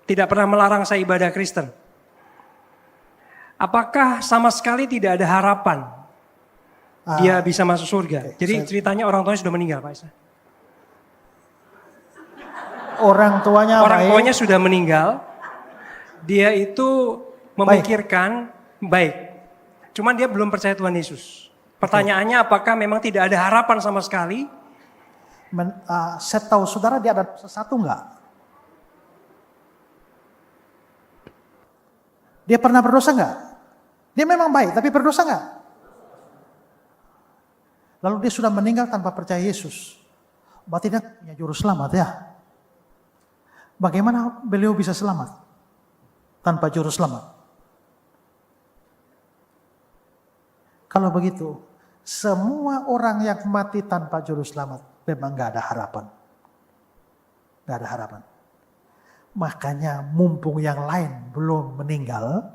[SPEAKER 2] tidak pernah melarang saya ibadah Kristen. Apakah sama sekali tidak ada harapan dia bisa masuk surga? Jadi ceritanya orang tuanya sudah meninggal Pak Estra.
[SPEAKER 1] Orang tuanya
[SPEAKER 2] sudah meninggal. Dia itu memikirkan baik. Cuman dia belum percaya Tuhan Yesus. Pertanyaannya apakah memang tidak ada harapan sama sekali?
[SPEAKER 1] Saya tahu saudara dia ada sesuatu enggak? Dia pernah berdosa enggak? Dia memang baik tapi berdosa enggak? Lalu dia sudah meninggal tanpa percaya Yesus. Berarti dia punya juru selamat ya. Bagaimana beliau bisa selamat tanpa juru selamat? Kalau begitu, semua orang yang mati tanpa juru selamat memang gak ada harapan. Gak ada harapan. Makanya mumpung yang lain belum meninggal,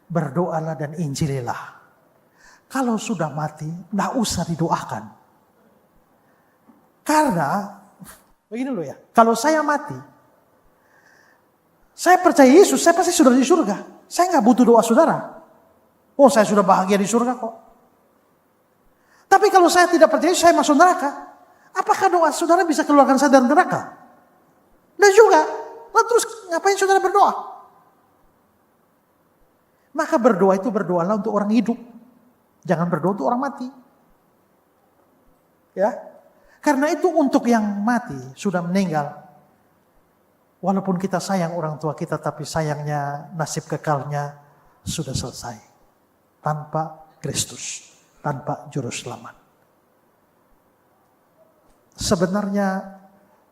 [SPEAKER 1] berdoalah dan injililah. Kalau sudah mati, gak usah didoakan. Karena, begini loh ya, kalau saya mati, saya percaya Yesus, saya pasti sudah di surga. Saya gak butuh doa saudara. Oh saya sudah bahagia di surga kok. Tapi kalau saya tidak percaya Yesus, saya masuk neraka. Apakah doa saudara bisa keluarkan saya dari neraka? Dan juga, lalu terus ngapain saudara berdoa? Maka berdoa itu berdoalah untuk orang hidup. Jangan berdoa untuk orang mati. Ya. Karena itu untuk yang mati, sudah meninggal. Walaupun kita sayang orang tua kita, tapi sayangnya nasib kekalnya sudah selesai. Tanpa Kristus, tanpa juru selamat. Sebenarnya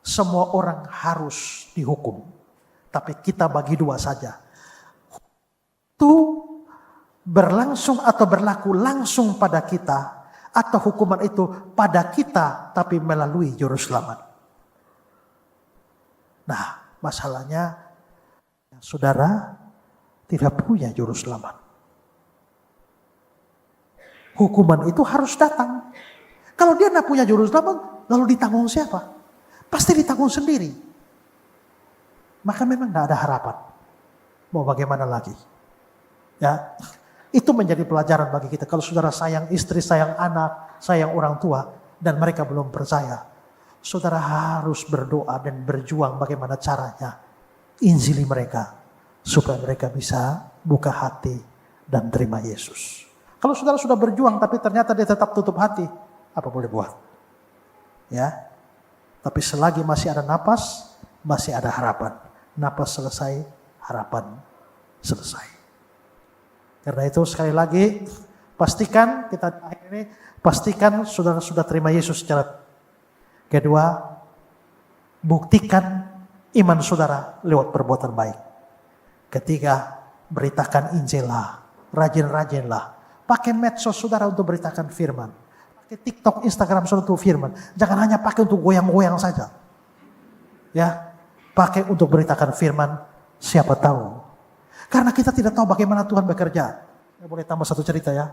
[SPEAKER 1] semua orang harus dihukum. Tapi kita bagi dua saja. Itu berlangsung atau berlaku langsung pada kita, atau hukuman itu pada kita tapi melalui juru selamat. Nah, masalahnya saudara tidak punya juru selamat. Hukuman itu harus datang. Kalau dia tidak punya juru selamat, lalu ditanggung siapa? Pasti ditanggung sendiri. Maka memang tidak ada harapan. Mau bagaimana lagi? Ya. Itu menjadi pelajaran bagi kita. Kalau saudara sayang istri, sayang anak, sayang orang tua, dan mereka belum percaya, saudara harus berdoa dan berjuang bagaimana caranya injili mereka, supaya mereka bisa buka hati dan terima Yesus. Kalau saudara sudah berjuang tapi ternyata dia tetap tutup hati, apa boleh buat? Ya, tapi selagi masih ada napas, masih ada harapan. Napas selesai, harapan selesai. Karena itu sekali lagi, pastikan kita akhir ini, pastikan saudara sudah terima Yesus secara. Kedua, buktikan iman saudara lewat perbuatan baik. Ketiga, beritakan Injil lah, rajin-rajinlah. Pakai medsos saudara untuk beritakan firman. Pakai TikTok, Instagram saudara untuk firman. Jangan hanya pakai untuk goyang-goyang saja. Ya, pakai untuk beritakan firman, siapa tahu. Karena kita tidak tahu bagaimana Tuhan bekerja. Saya boleh tambah satu cerita ya.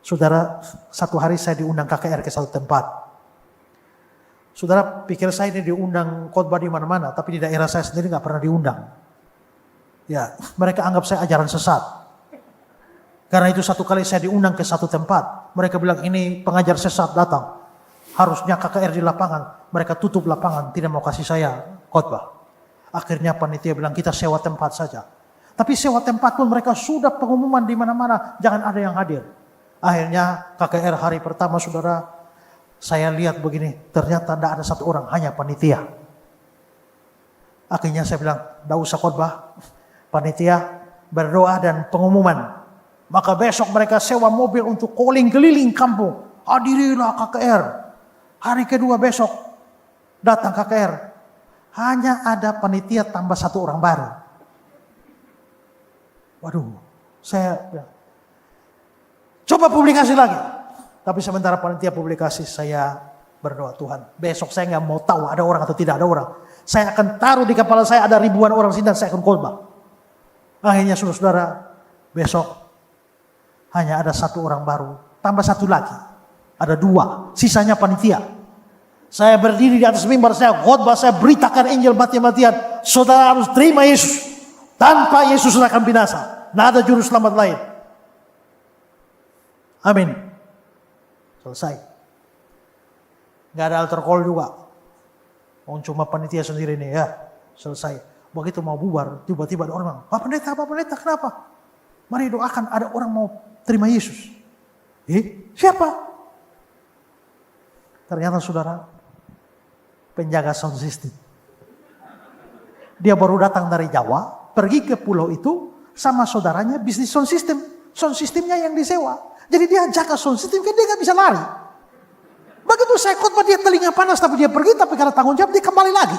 [SPEAKER 1] Saudara, satu hari saya diundang KKR ke satu tempat. Saudara pikir saya ini diundang khotbah di mana-mana, tapi di daerah saya sendiri nggak pernah diundang. Ya, mereka anggap saya ajaran sesat. Karena itu satu kali saya diundang ke satu tempat, mereka bilang ini pengajar sesat datang. Harusnya KKR di lapangan, mereka tutup lapangan, tidak mau kasih saya khotbah. Akhirnya panitia bilang kita sewa tempat saja. Tapi sewa tempat pun mereka sudah pengumuman di mana-mana, jangan ada yang hadir. Akhirnya KKR hari pertama saudara, saya lihat begini, ternyata tidak ada satu orang, hanya panitia. Akhirnya saya bilang, tidak usah khotbah, panitia berdoa dan pengumuman. Maka besok mereka sewa mobil untuk calling keliling kampung. Hadirilah KKR. Hari kedua besok datang KKR. Hanya ada panitia tambah satu orang baru. Waduh, saya coba publikasi lagi. Tapi sementara panitia publikasi, saya berdoa, Tuhan, besok saya nggak mau tahu ada orang atau tidak ada orang. Saya akan taruh di kepala saya ada ribuan orang sini dan saya akan khotbah. Akhirnya saudara-saudara, besok hanya ada satu orang baru, tambah satu lagi. Ada dua, sisanya panitia. Saya berdiri di atas mimbar, saya khotbah, saya beritakan Injil mati-matian. Saudara harus terima Yesus. Tanpa Yesus akan binasa. Tidak ada juru selamat lain. Amin. Selesai. Gak ada altar call juga. Cuma panitia sendiri nih ya. Selesai. Begitu mau bubar, tiba-tiba ada orang, Pak Pendeta, kenapa? Mari doakan, ada orang mau terima Yesus. Siapa? Ternyata saudara, penjaga sound system. Dia baru datang dari Jawa, pergi ke pulau itu sama saudaranya bisnis sound system. Sound systemnya yang disewa. Jadi dia jaga sound system, kan dia gak bisa lari. Begitu saya khotbah dia telinga panas, tapi dia pergi, tapi karena tanggung jawab dia kembali lagi.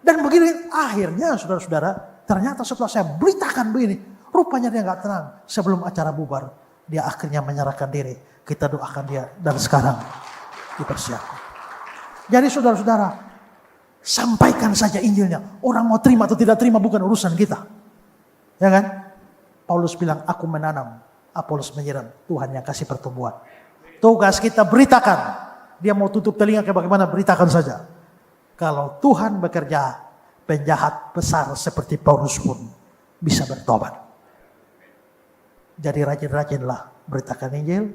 [SPEAKER 1] Dan begini akhirnya saudara-saudara, ternyata setelah saya beritakan begini, rupanya dia gak tenang. Sebelum acara bubar, dia akhirnya menyerahkan diri. Kita doakan dia dan sekarang dipersiapkan. Jadi saudara-saudara, sampaikan saja Injilnya. Orang mau terima atau tidak terima bukan urusan kita. Ya kan? Paulus bilang, aku menanam, Apolos menyiram, Tuhan yang kasih pertumbuhan. Tugas kita beritakan. Dia mau tutup telinga kayak bagaimana, beritakan saja. Kalau Tuhan bekerja, penjahat besar seperti Paulus pun bisa bertobat. Jadi rajin-rajinlah beritakan Injil.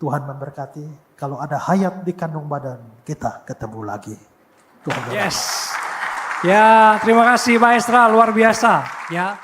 [SPEAKER 1] Tuhan memberkati. Kalau ada hayat di kandung badan, kita ketemu lagi. Tuhan
[SPEAKER 2] yes. Ya, terima kasih Pak Estra, luar biasa. Ya.